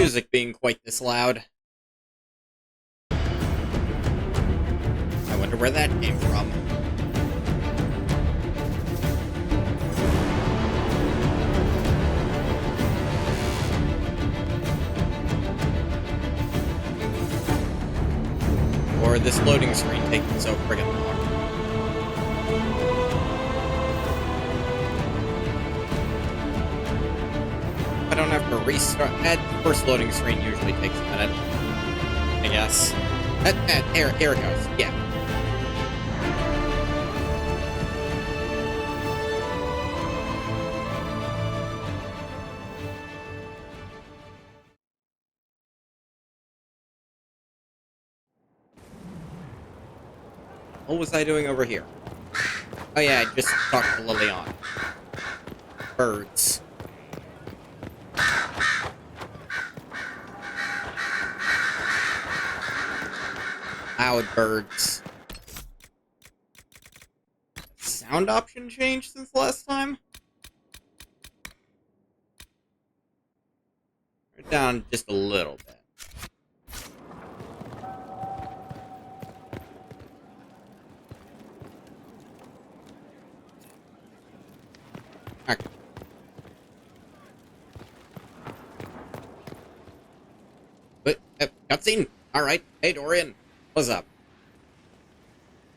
music being quite this loud. I wonder where that came from. Or this loading screen taking so friggin' long. I don't have to restart. That first loading screen usually takes a minute, I guess. Here it goes. Yeah. What was I doing over here? Oh yeah, I just talked to Lilian. Birds. Loud birds. Sound option changed since last time? Turn it down just a little bit. Okay. But, cutscene! Alright. Hey, Dorian. What's up?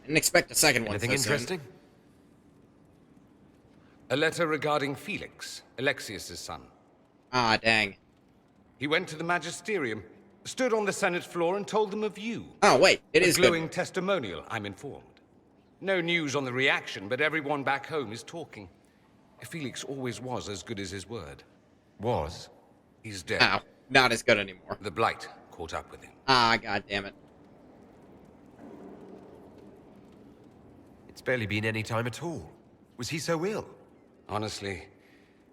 Didn't expect a second one. Anything interesting? A letter regarding Felix, Alexius' son. Ah, dang. He went to the magisterium, stood on the Senate floor and told them of you. Oh, wait. It is a glowing good. testimonial, I'm informed. No news on the reaction, but everyone back home is talking. Felix always was as good as his word. Was? He's dead. Oh, not as good anymore. The blight caught up with him. Ah, god damn it. It's barely been any time at all. Was he so ill? Honestly,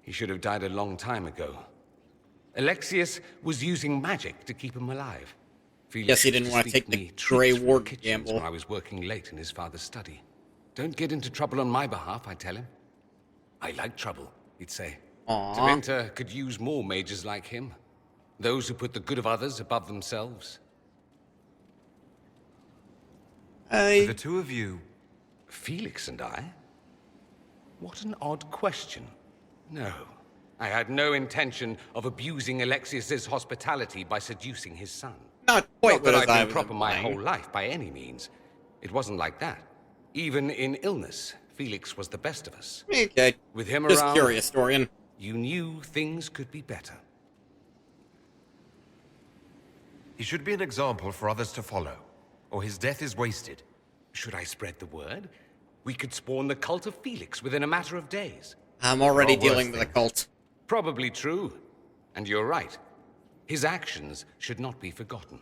he should have died a long time ago. Alexius was using magic to keep him alive. Felix Guess he didn't want to take the me Grey treats from Ward kitchens gamble. when I was working late in his father's study. Don't get into trouble on my behalf, I tell him. I like trouble, he'd say. Aww. Teventa could use more mages like him. Those who put the good of others above themselves. The two of you... Felix and I? What an odd question. No, I had no intention of abusing Alexius's hospitality by seducing his son. Not quite Not that what I've I been was proper my implying. whole life, by any means. It wasn't like that. Even in illness, Felix was the best of us. Okay. With him Just around, curious, Dorian. you knew things could be better. He should be an example for others to follow, or his death is wasted. Should I spread the word? We could spawn the cult of Felix within a matter of days. I'm already Or worse dealing with a things. cult. Probably true. And you're right. His actions should not be forgotten.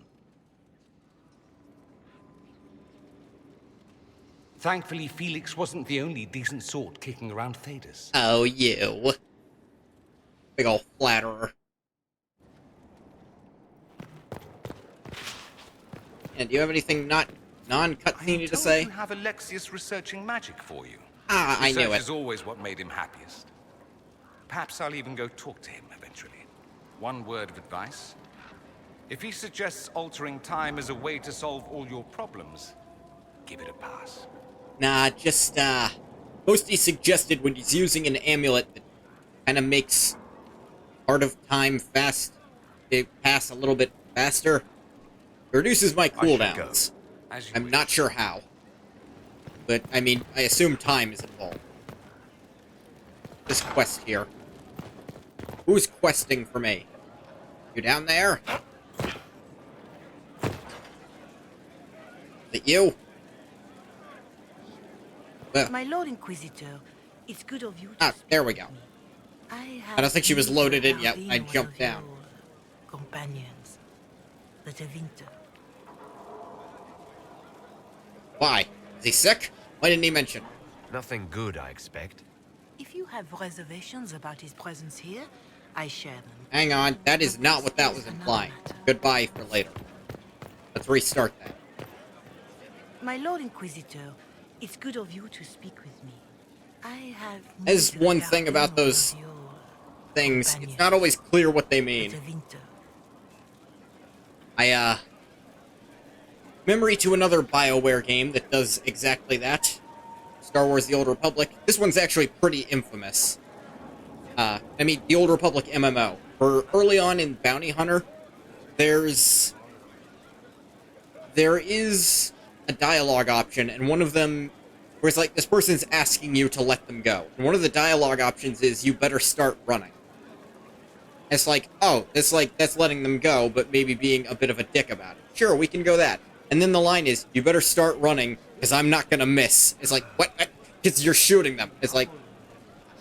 Thankfully, Felix wasn't the only decent sort kicking around Thedas. Oh, you. Big ol' flatterer. And do you have anything not non-cutscene to say? You have Alexius researching magic for you. Ah, I knew Research it. is always what made him happiest. Perhaps I'll even go talk to him eventually. One word of advice. If he suggests altering time as a way to solve all your problems, give it a pass. Nah, just, Ghoti suggested when he's using an amulet that kind of makes part of time pass a little bit faster. It reduces my cooldowns. As you I'm wish. not sure how. But, I mean, I assume time is involved. This quest here. Who's questing for me? You down there? Is it you? My Lord Inquisitor, it's good of you to Ah, speak there we with go. me. I don't think she was loaded in yet. I jumped down. Companions, the Tevinter. Why? Is he sick? Why didn't he mention? Nothing good, I expect. If you have reservations about his presence here, I share them. Hang on, that is not what that was implying. Goodbye for later. Let's restart that. My Lord Inquisitor, it's good of you to speak with me. I have... There's need to one regard thing about you those as your things. It's companion, not always clear what they the mean. Tevinter. Memory to another BioWare game that does exactly that. Star Wars The Old Republic. This one's actually pretty infamous. I mean, The Old Republic MMO. For early on in Bounty Hunter, there is a dialogue option, and one of them, where it's like, this person's asking you to let them go. And one of the dialogue options is, you better start running. It's like, oh, that's letting them go, but maybe being a bit of a dick about it. Sure, we can go that. And then the line is, you better start running, because I'm not gonna miss. It's like, what? Because you're shooting them. It's like,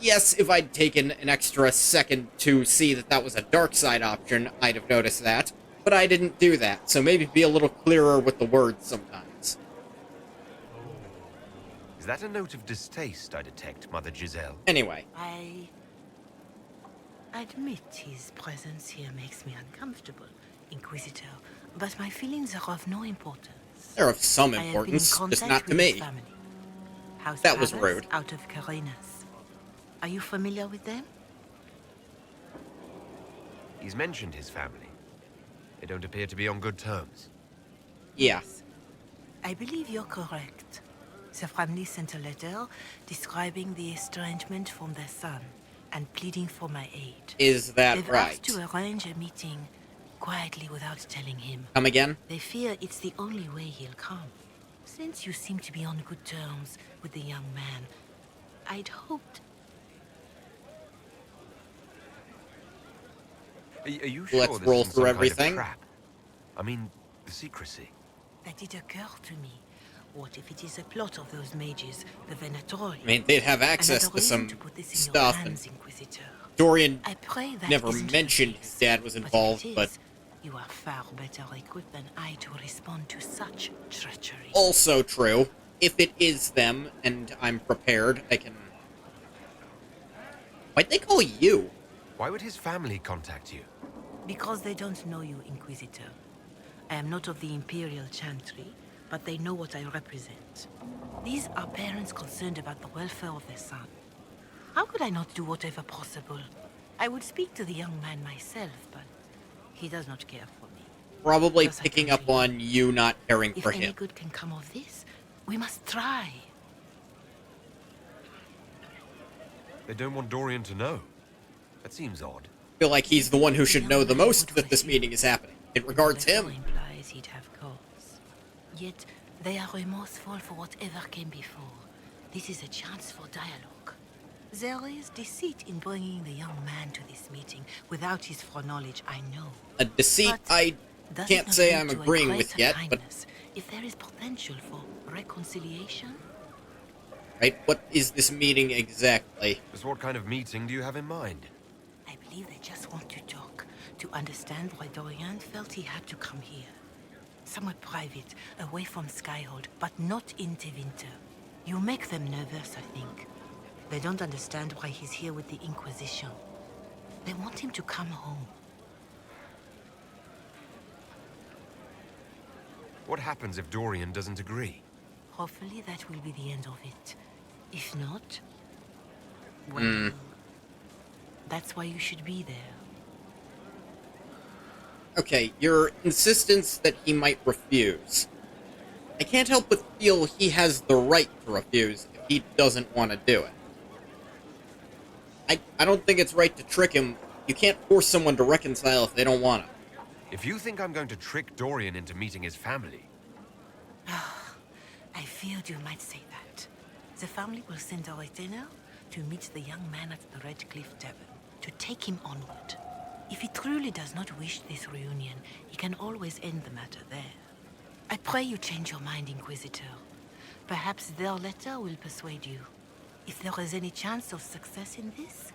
yes, if I'd taken an extra second to see that that was a dark side option, I'd have noticed that. But I didn't do that, so maybe be a little clearer with the words sometimes. Is that a note of distaste I detect, Mother Giselle? Anyway. I admit his presence here makes me uncomfortable, Inquisitor, but my feelings are of no importance. They're of some I have been in importance, just contact not to with his me. family. House That was Thedas rude. Out of Carinas. Are you familiar with them? He's mentioned his family. They don't appear to be on good terms. Yeah. I believe you're correct. The family sent a letter describing the estrangement from their son and pleading for my aid. Is that They've right? asked to arrange a meeting quietly without telling him. Come again? They fear it's the only way he'll come. Since you seem to be on good terms with the young man, I'd hoped... Are you sure Let's this roll isn't through some kind of everything. trap? I mean, the secrecy. That did occur to me. What if it is a plot of those mages, the Venatori? I mean, they'd have access Another to reason some to put this in stuff, your and hands, Inquisitor. Dorian I pray that never isn't the mentioned case. his dad was But if involved, it is, but you are far better equipped than I to respond to such treachery. also true. If it is them, and I'm prepared, I can... Why'd they call you? Why would his family contact you? Because they don't know you, Inquisitor. I am not of the Imperial Chantry, but they know what I represent. These are parents concerned about the welfare of their son. How could I not do whatever possible? I would speak to the young man myself, but he does not care for me. Probably Thus I picking come up to you. on you not caring If for any him. good can come of this, we must try. They don't want Dorian to know. That seems odd. I feel like he's the one who should The know young the man most would that this refuse. meeting is happening. It regards The him. letter implies he'd have cause. Yet they are remorseful for whatever came before. This is a chance for dialogue. There is deceit in bringing the young man to this meeting without his foreknowledge, I know. A deceit But I does it can't not say lead I'm to a agreeing with greater yet, but... kindness if there is potential for reconciliation? Right, what is this meeting exactly? Just what kind of meeting do you have in mind? I believe they just want to talk, to understand why Dorian felt he had to come here. Somewhere private, away from Skyhold, but not in Tevinter. You make them nervous, I think. They don't understand why he's here with the Inquisition. They want him to come home. What happens if Dorian doesn't agree? Hopefully that will be the end of it. If not, well, that's why you should be there. Okay, your insistence that he might refuse. I can't help but feel he has the right to refuse if he doesn't want to do it. I don't think it's right to trick him. You can't force someone to reconcile if they don't want to. If you think I'm going to trick Dorian into meeting his family... I feared you might say that. The family will send a retainer to meet the young man at the Red Cliff Tavern, to take him onward. If he truly does not wish this reunion, he can always end the matter there. I pray you change your mind, Inquisitor. Perhaps their letter will persuade you. If there is any chance of success in this,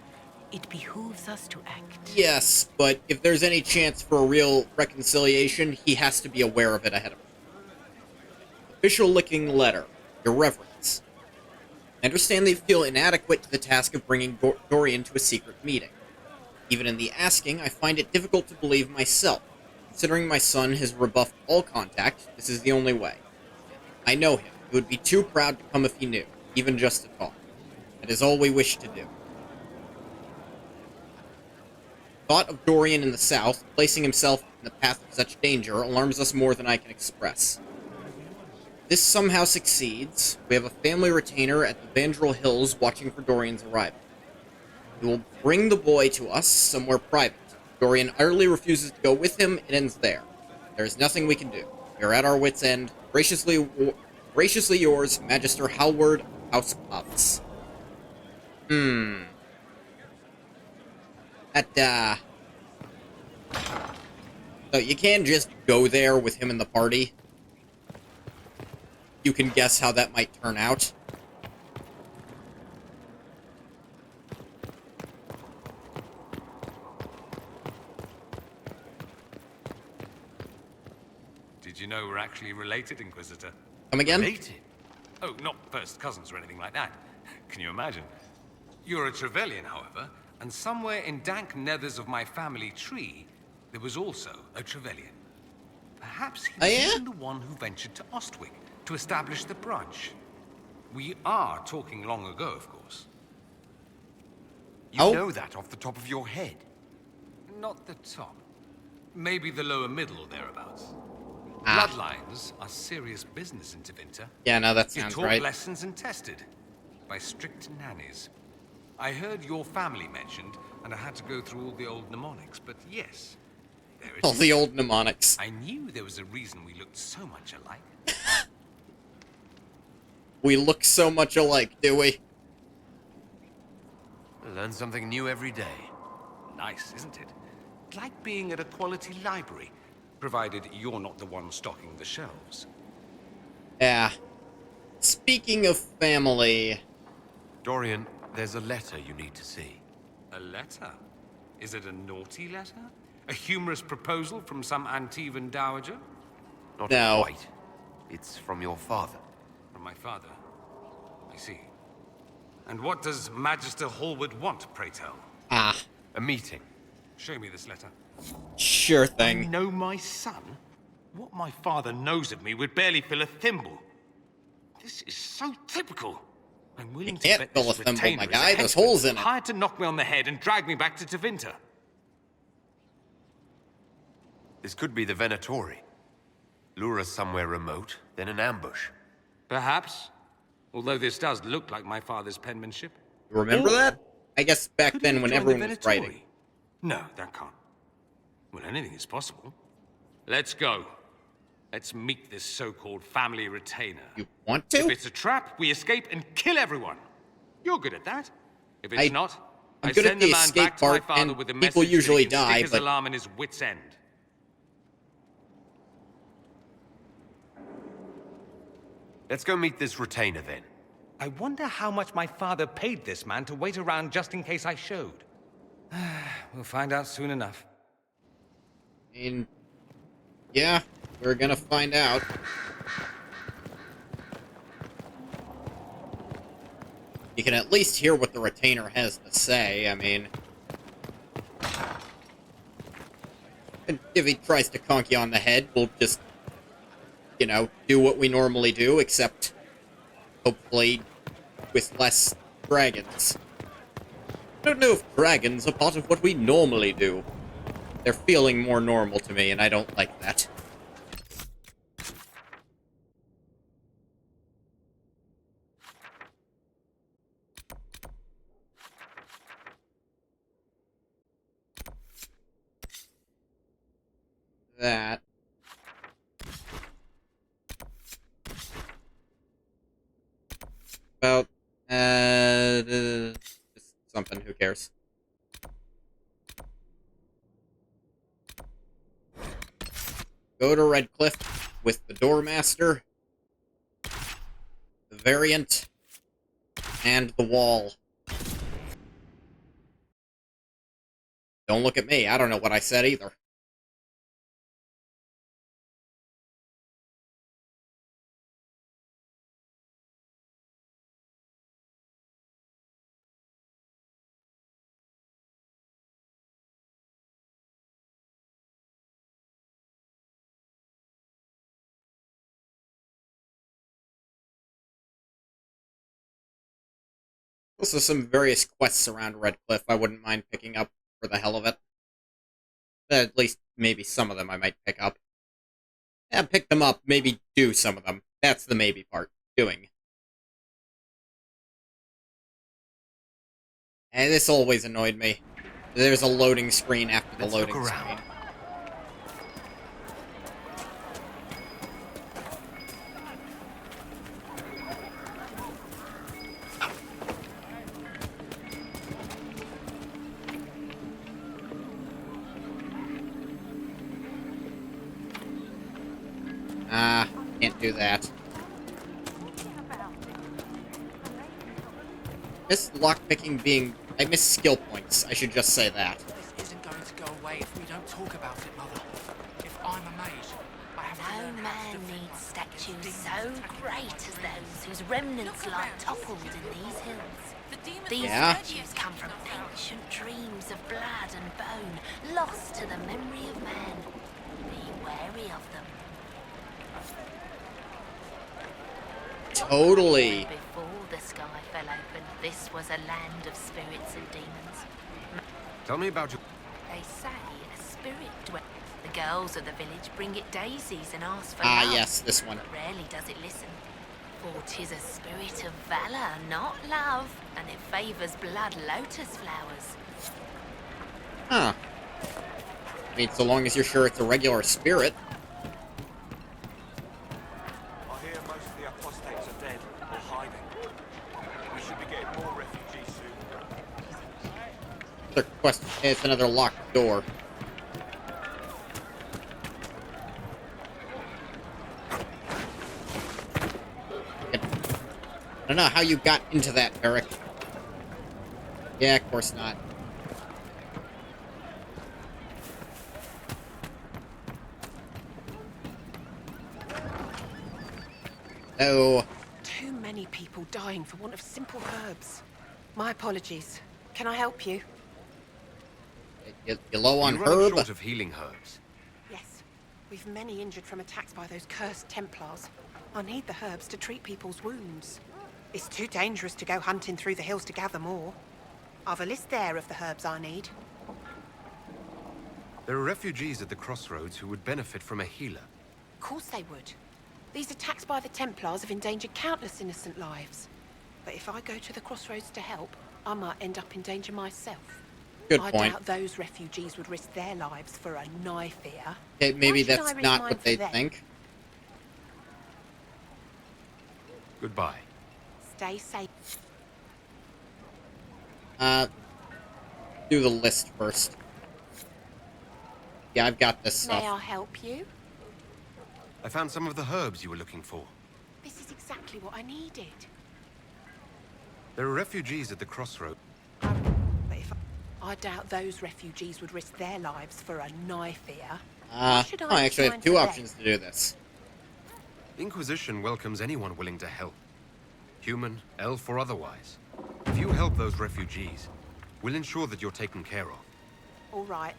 it behooves us to act. Yes, but if there's any chance for a real reconciliation, he has to be aware of it ahead of time. Official licking letter. Your Reverence. I understand they feel inadequate to the task of bringing Dorian to a secret meeting. Even in the asking, I find it difficult to believe myself. Considering my son has rebuffed all contact, this is the only way. I know him. He would be too proud to come if he knew, even just to talk. That is all we wish to do. Thought of Dorian in the south, placing himself in the path of such danger alarms us more than I can express. This somehow succeeds. We have a family retainer at the Vandrel Hills watching for Dorian's arrival. He will bring the boy to us somewhere private. Dorian utterly refuses to go with him. It ends there. There is nothing we can do. We are at our wits' end. Graciously yours, Magister Hallward, House Potts. So you can't just go there with him in the party. You can guess how that might turn out. Did you know we're actually related, Inquisitor? Come again? Related? Oh, not first cousins or anything like that. Can you imagine? You're a Trevelyan, however, and somewhere in dank nethers of my family tree, there was also a Trevelyan. Perhaps he was even the one who ventured to Ostwick to establish the branch. We are talking long ago, of course. You know that off the top of your head. Not the top. Maybe the lower middle, thereabouts. Ah. Bloodlines are serious business in Tevinter. Yeah, no, that You're sounds taught right. lessons and tested by strict nannies. I heard your family mentioned, and I had to go through all the old mnemonics, but yes, there it All is. the old mnemonics. I knew there was a reason we looked so much alike. We look so much alike, do we? I learn something new every day. Nice, isn't it? Like being at a quality library, provided you're not the one stocking the shelves. Yeah. Speaking of family... Dorian, there's a letter you need to see. A letter? Is it a naughty letter? A humorous proposal from some Antivan dowager? Not No. quite. It's from your father. From my father. I see. And what does Magister Hallward want, pray tell? Ah, A meeting. Show me this letter. sure You thing. know my son? What my father knows of me would barely fill a thimble. This is so typical. I'm willing to can't bet fill this a thimble, retainer my is a guy. There's henchman holes in it. hired to knock me on the head and drag me back to Tevinter. This could be the Venatori. Lure us somewhere remote, then an ambush. Perhaps. Although this does look like my father's penmanship. You remember that? I guess back Could then he when join the everyone was Venatori? writing. No, that can't. Well, anything is possible. Let's go. Let's meet this so-called family retainer. You want If to? it's a trap, we escape and kill everyone. You're good at that. If it's not, I'm I good at send the the man escape back to my part, father and with a people message usually that he can die, stick his but- alarm in his wit's end. Let's go meet this retainer then. I wonder how much my father paid this man to wait around just in case I showed. We'll find out soon enough. I mean, yeah, we're gonna find out. You can at least hear what the retainer has to say, I mean... And if he tries to conk you on the head, we'll just, you know, do what we normally do, except hopefully with less dragons. I don't know if dragons are part of what we normally do. They're feeling more normal to me, and I don't like that. That. About, just something, who cares? Go to Redcliffe with the Doormaster, the Variant, and the Wall. Don't look at me, I don't know what I said either. Also, some various quests around Redcliffe I wouldn't mind picking up for the hell of it. At least maybe some of them I might pick up. Yeah, pick them up, maybe do some of them. That's the maybe part. Doing. And this always annoyed me. There's a loading screen after the Let's loading look screen. around. Can't do that. Miss lockpicking being... I miss skill points. I should just say that. This isn't going to go away if we don't talk about it, Mother. If I'm a mage, I have to No learn how to man defend needs myself against statues demons so attacking great as those whose remnants lie toppled in these hills. These Yeah. statues come from ancient dreams of blood and bone, lost to the memory of man. Be wary of them. Totally. Before the sky fell open, this was a land of spirits and demons. Tell me about your... They say a spirit dwells. The girls of the village bring it daisies and ask for Ah, love. yes, this one. But rarely does it listen. For 'tis a spirit of valor, not love, and it favors blood lotus flowers. Huh. I mean, so long as you're sure it's a regular spirit. I hear most of the apostates are dead or hiding. We should be getting more refugees soon. Another quest. It's another locked door. I don't know how you got into that, Eric. Yeah, of course not. Oh, Too many people dying for want of simple herbs. My apologies. Can I help you? you're low on You run herb. short of healing herbs. Yes. We've many injured from attacks by those cursed Templars. I need the herbs to treat people's wounds. It's too dangerous to go hunting through the hills to gather more. I've a list there of the herbs I need. There are refugees at the crossroads who would benefit from a healer. Of course they would. These attacks by the Templars have endangered countless innocent lives. But if I go to the crossroads to help, I might end up in danger myself. Good I point. doubt those refugees would risk their lives for a knife here. Okay, maybe Why should that's I risk not mine what for they them? think. Goodbye. Stay safe. Do the list first. Yeah, I've got this May stuff. I help you? I found some of the herbs you were looking for. This is exactly what I needed. There are refugees at the crossroads. But if I doubt those refugees would risk their lives for a knife here. Why should I actually find have two for them? options to do this. Inquisition welcomes anyone willing to help. Human, elf, or otherwise. If you help those refugees, we'll ensure that you're taken care of. All right.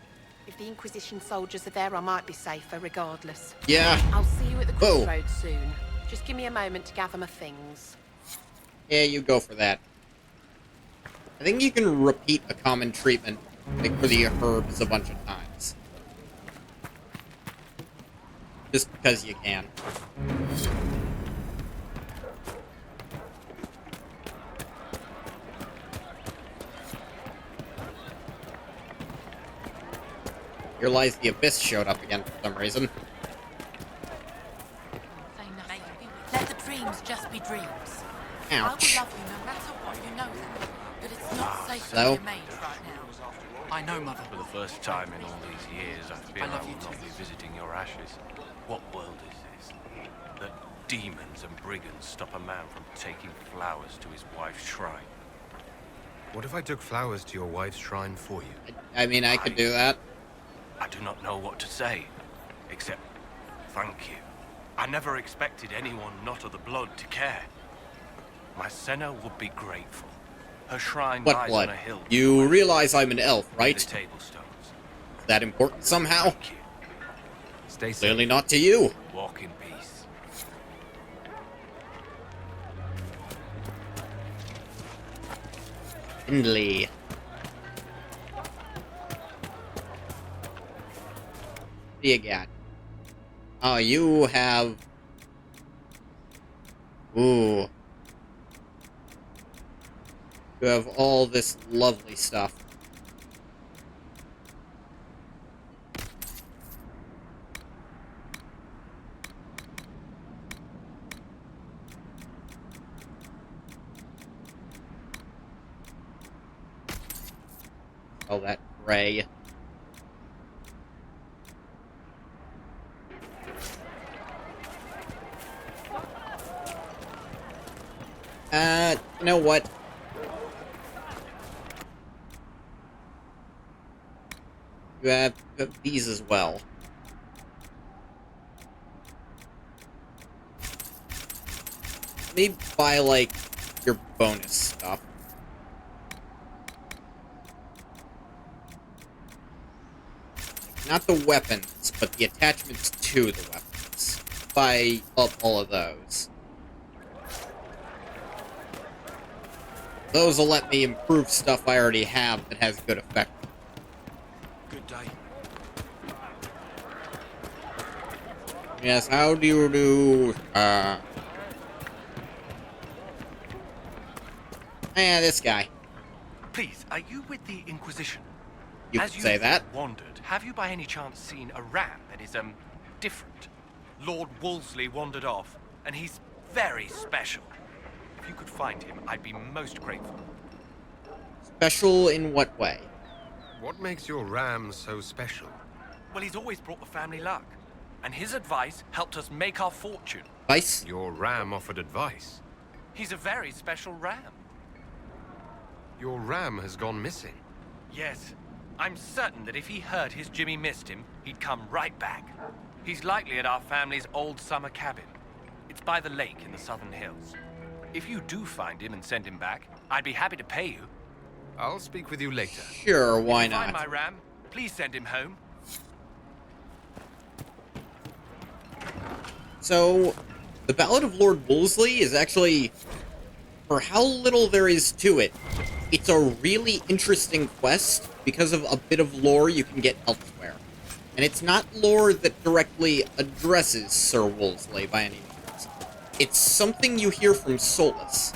If the Inquisition soldiers are there, I might be safer regardless. Yeah, I'll see you at the Whoa. crossroads soon. Just give me a moment to gather my things. yeah, you go for that. I think you can repeat a common treatment, like for the herbs, a bunch of times. Just because you can. Here lies the Abyss showed up again for some reason. Say nothing. Let the dreams just be dreams. I will Ouch. love you no matter what, you know that. But it's not safe to Hello? be a mage right now. I know, Mother. For the first time in all these years, I fear I I love will you not too. be visiting your ashes. What world is this? That demons and brigands stop a man from taking flowers to his wife's shrine. What if I took flowers to your wife's shrine for you? I mean, I could do that. I do not know what to say, except thank you. I never expected anyone not of the blood to care. My Senna would be grateful. Her shrine What lies blood? on a hill. You realize I'm an elf, near right? The tablstones. Is that important somehow? Thank you. Stay safe. Clearly not to you. Walk in peace. Hindley. do you got? Oh, you have... Ooh. You have all this lovely stuff. Oh, that gray. You know what? You have these as well. Maybe buy, like, your bonus stuff. Not the weapons, but the attachments to the weapons. Buy up all of those. Those will let me improve stuff I already have that has good effect. Good day. Yes, how do you do? This guy. Please, are you with the Inquisition? You As could say you've that. wandered, have you by any chance seen a ram that is, different? Lord Wolseley wandered off, and he's very special. If you could find him, I'd be most grateful. Special in what way? What makes your ram so special? Well, he's always brought the family luck, and his advice helped us make our fortune. Vice? Your ram offered advice. He's a very special ram. Your ram has gone missing. Yes, I'm certain that if he heard his Jimmy missed him, he'd come right back. He's likely at our family's old summer cabin. It's by the lake in the southern hills. If you do find him and send him back, I'd be happy to pay you. I'll speak with you later. Sure, why If you find not? my ram, please send him home. So, the Ballad of Lord Wolseley is actually, for how little there is to it, it's a really interesting quest because of a bit of lore you can get elsewhere. And it's not lore that directly addresses Sir Wolseley by any means. It's something you hear from Solus.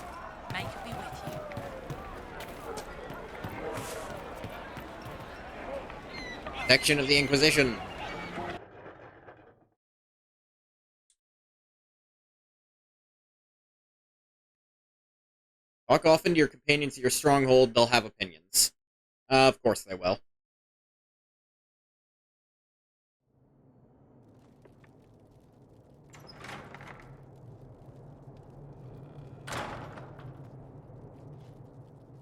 May it be with you. Section of the Inquisition. Walk off into your companions at your stronghold, they'll have opinions. Of course they will.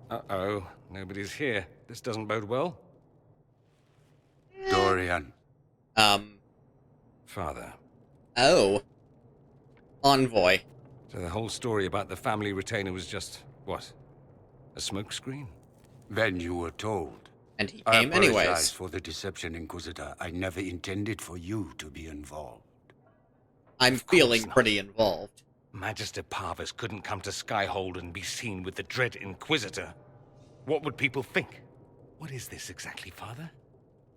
Uh-oh, nobody's here. This doesn't bode well. Dorian. Father, Oh. Envoy. so the whole story about the family retainer was just, what? A smokescreen? When you were told. And he I came apologize anyways. for the deception, Inquisitor. I never intended for you to be involved. I'm Of course feeling not. pretty involved. Magister Parvus couldn't come to Skyhold and be seen with the dread Inquisitor. What would people think? What is this exactly, Father?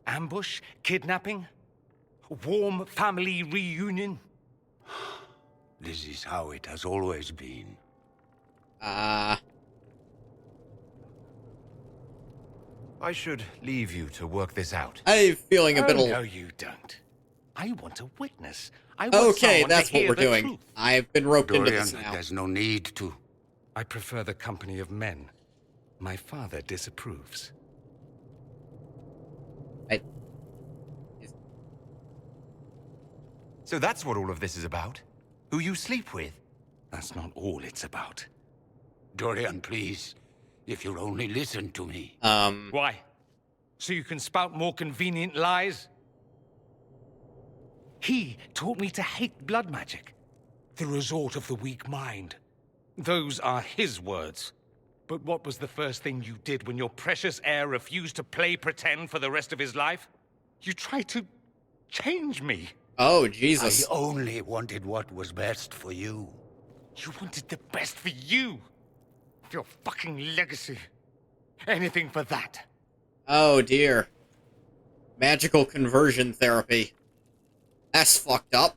Ambush? Kidnapping? Warm family reunion? This is how it has always been. I should leave you to work this out. I'm feeling a bit... No, you don't. I want a witness. I want Okay, someone to that's what hear we're the doing. truth. I've been roped into Dorian, this now. there's no need to. I prefer the company of men. My father disapproves. So that's what all of this is about? Who you sleep with? That's not all it's about. Dorian, please. If you'll only listen to me. Why? So you can spout more convenient lies? He taught me to hate blood magic. The resort of the weak mind. Those are his words. But what was the first thing you did when your precious heir refused to play pretend for the rest of his life? You tried to change me. Oh, I Jesus. only wanted what was best for you. You wanted the best for you. Your fucking legacy. Anything for that. Oh, dear. Magical conversion therapy. That's fucked up.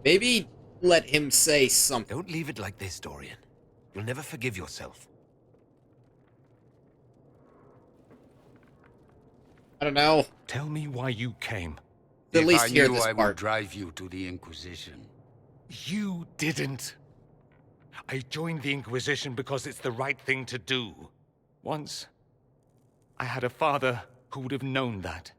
Maybe let him say something. Don't leave it like this, Dorian. You'll never forgive yourself. I don't know. Tell me why you came. At If least I hear knew, this I would part. drive you to the Inquisition. You didn't. I joined the Inquisition because it's the right thing to do. Once, I had a father who would have known that.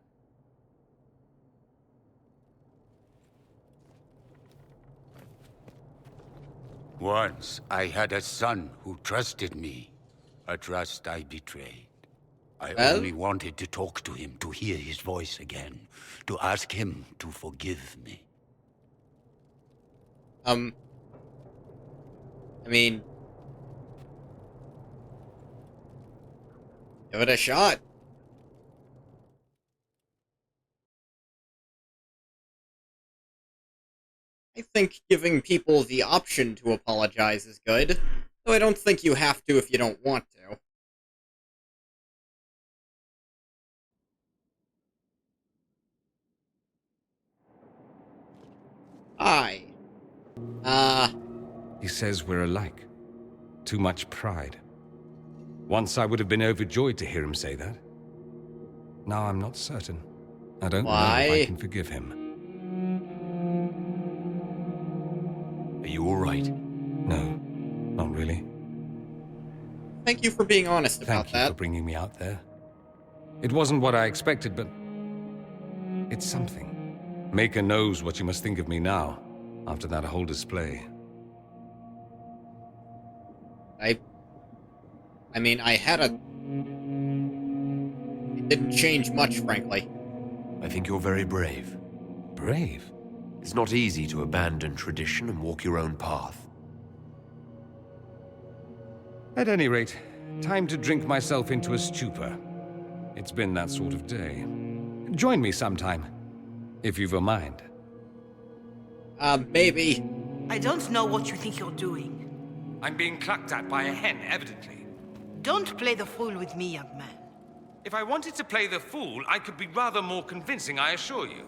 Once, I had a son who trusted me. A trust I betrayed. I Well? only wanted to talk to him, to hear his voice again, to ask him to forgive me. I mean, give it a shot. I think giving people the option to apologize is good, though I don't think you have to if you don't want to. Hi. He says we're alike. Too much pride. Once I would have been overjoyed to hear him say that. Now I'm not certain. I don't know if Why? I can forgive him. Are you alright? No, not really. Thank you for being honest about Thank you that. for bringing me out there. It wasn't what I expected, but it's something. Maker knows what you must think of me now, after that whole display. I mean, I had a... It didn't change much, frankly. I think you're very brave. Brave? It's not easy to abandon tradition and walk your own path. At any rate, time to drink myself into a stupor. It's been that sort of day. Join me sometime, if you've a mind. Maybe. I don't know what you think you're doing. I'm being clucked at by a hen, evidently. Don't play the fool with me, young man. If I wanted to play the fool, I could be rather more convincing, I assure you.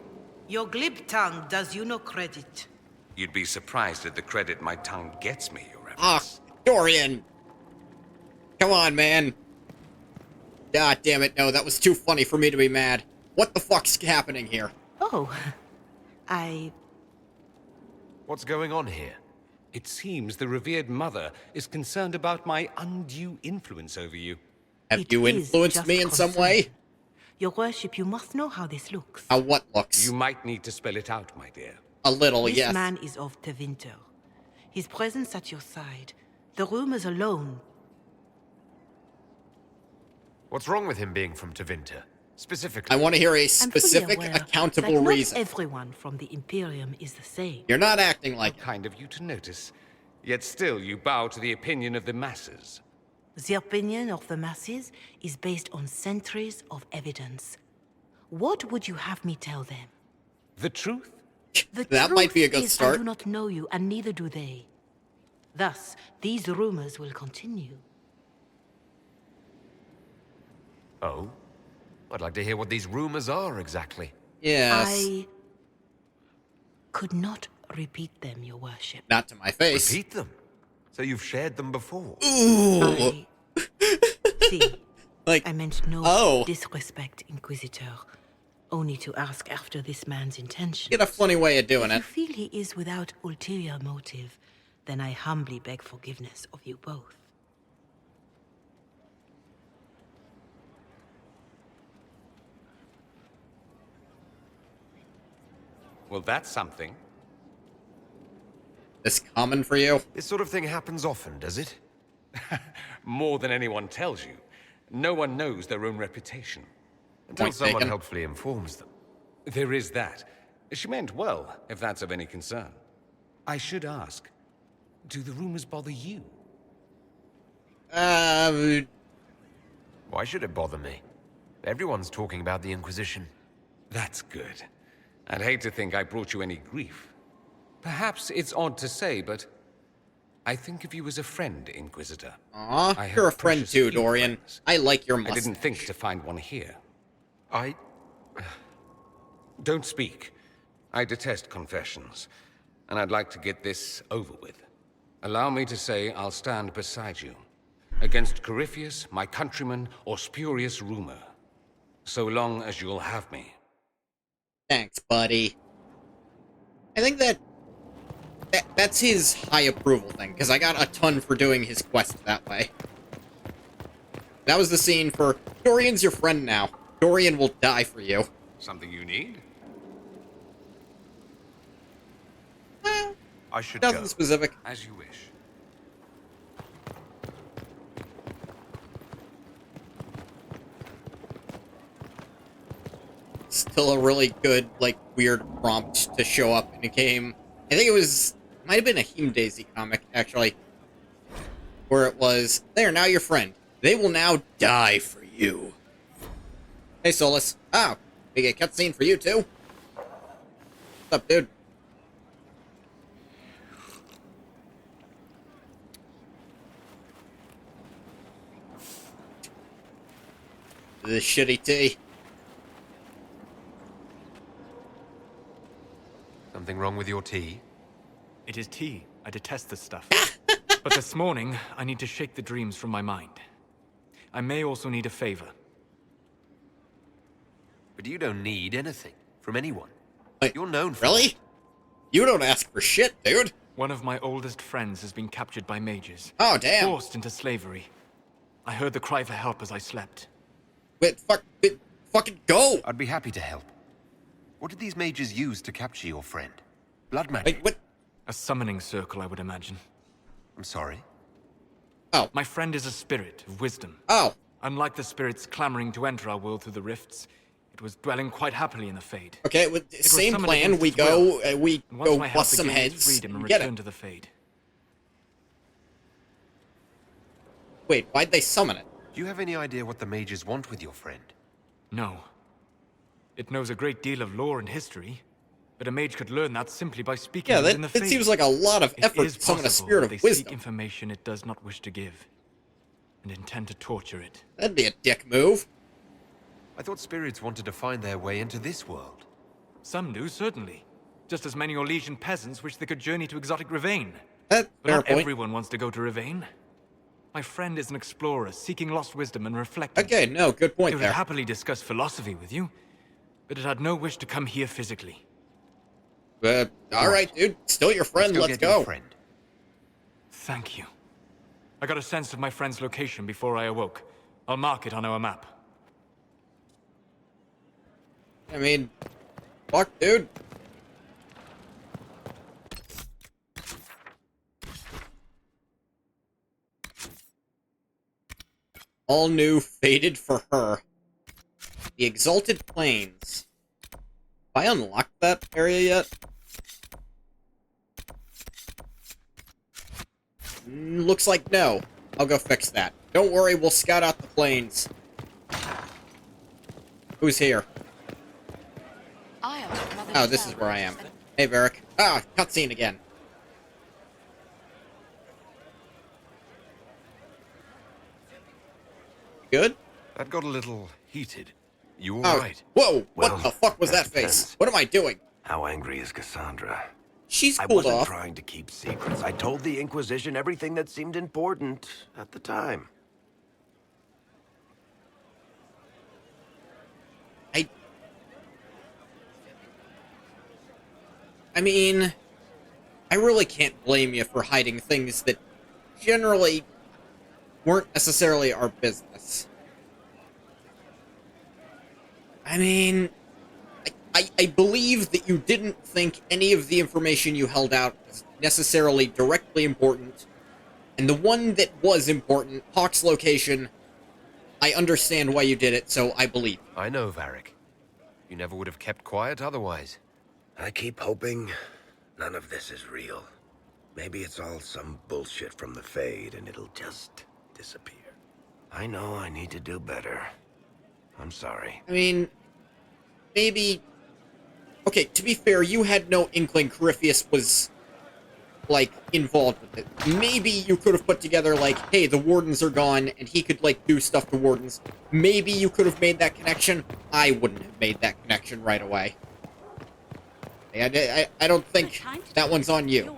Your glib tongue does you no credit. You'd be surprised at the credit my tongue gets me, Your Ah, Reverence. Dorian! Come on, man. God damn it, no, that was too funny for me to be mad. What the fuck's happening here? Oh, What's going on here? It seems the revered mother is concerned about my undue influence over you. Have It you is influenced just me in some way? concern. Your worship, you must know how this looks. How what looks? You might need to spell it out, my dear. A little, This yes. man is of Tevinter. His presence at your side. The rumors alone. What's wrong with him being from Tevinter? Specifically. I want to hear a I'm fully specific, aware accountable that reason. Not everyone from the Imperium is the same. You're not acting like it. Kind of you to notice. Yet still you bow to the opinion of the masses. The opinion of the masses is based on centuries of evidence. What would you have me tell them? The truth? The That might be a truth good is start. I do not know you, and neither do they. Thus, these rumors will continue. Oh? I'd like to hear what these rumors are exactly. Yes. I could not repeat them, your worship. Not to my face. Repeat them. So you've shared them before. Ooh. See, Like, I meant no oh. disrespect, Inquisitor. Only to ask after this man's intentions. get a funny way of doing If it. you feel he is without ulterior motive, then I humbly beg forgiveness of you both. Well, that's something. This common for you? This sort of thing happens often, does it? More than anyone tells you. No one knows their own reputation. Until Point someone taken. helpfully informs them. There is that. She meant well, if that's of any concern. I should ask, do the rumors bother you? Uh, Why should it bother me? Everyone's talking about the Inquisition. That's good. I'd hate to think I brought you any grief. Perhaps it's odd to say, but I think of you as a friend, Inquisitor. aw, I have you're a friend precious too, few Dorian. friends. I like your I mustache. didn't think to find one here. I Don't speak. I detest confessions, and I'd like to get this over with. Allow me to say I'll stand beside you, against Corypheus, my countrymen, or spurious rumor, so long as you'll have me. Thanks, buddy. I think that's his high approval thing, because I got a ton for doing his quest that way. That was the scene for Dorian's your friend now. Dorian will die for you. Something you need? Well, I should nothing go. specific. As you wish. Still a really good, like, weird prompt to show up in a game. I think might have been a Heme Daisy comic, actually. Where it was, they are now your friend. They will now die for you. Hey, Solus. Oh, we get a cutscene for you, too? What's up, dude? The shitty tea. Something wrong with your tea? It is tea. I detest this stuff. But this morning, I need to shake the dreams from my mind. I may also need a favor. But you don't need anything from anyone. Wait, You're known for really? it. You don't ask for shit, dude. One of my oldest friends has been captured by mages. Oh, damn. Forced into slavery. I heard the cry for help as I slept. Wait, fucking go! I'd be happy to help. What did these mages use to capture your friend? Blood magic? Wait, what? A summoning circle, I would imagine. I'm sorry. Oh. My friend is a spirit of wisdom. Oh. Unlike the spirits clamoring to enter our world through the rifts, it was dwelling quite happily in the Fade. Okay, with was same summoned plan. against We its will. go, we And once go my help bust some gained its heads. freedom and Get returned it. to the Fade. Wait, why'd they summon it? Do you have any idea what the mages want with your friend? No. It knows a great deal of lore and history, but a mage could learn that simply by speaking Yeah, within the that Fade. seems like a lot of It effort is to summon a possible spirit that of they seek wisdom. information it does not wish to give, and intend to torture it. That'd be a dick move. I thought spirits wanted to find their way into this world. Some do, certainly. Just as many Orlesian peasants wish they could journey to exotic Ravane. That But fair not point. everyone wants to go to Ravane. My friend is an explorer, seeking lost wisdom and reflecting. Okay, no, good He point would there. happily discuss philosophy with you, but it had no wish to come here physically. All right, dude. Still your friend. Let's get your go. friend. Thank you. I got a sense of my friend's location before I awoke. I'll mark it on our map. I mean, fuck, dude. All new, faded for her. The Exalted Plains. Have I unlocked that area yet? Looks like no. I'll go fix that. Don't worry, we'll scout out the plains. Who's here? Oh, this is where I am. Hey, Varric. Ah, cutscene again. Good? That got a little heated. You Oh, alright? whoa! Well, What the fuck was that that face? depends. What am I doing? How angry is Cassandra? She's I cooled wasn't off. trying to keep secrets. I told the Inquisition everything that seemed important at the time. I mean, I really can't blame you for hiding things that generally weren't necessarily our business. I mean, I believe that you didn't think any of the information you held out was necessarily directly important, and the one that was important, Hawk's location, I understand why you did it, so I believe. I know, Varric. You never would have kept quiet otherwise. I keep hoping none of this is real. Maybe it's all some bullshit from the Fade and it'll just disappear. I know I need to do better. I'm sorry. I mean, maybe... Okay, to be fair, you had no inkling Corypheus was like, involved with it. Maybe you could have put together, like, hey, the Wardens are gone, and he could, like, do stuff to Wardens. Maybe you could have made that connection. I wouldn't have made that connection right away. I don't think that one's on you.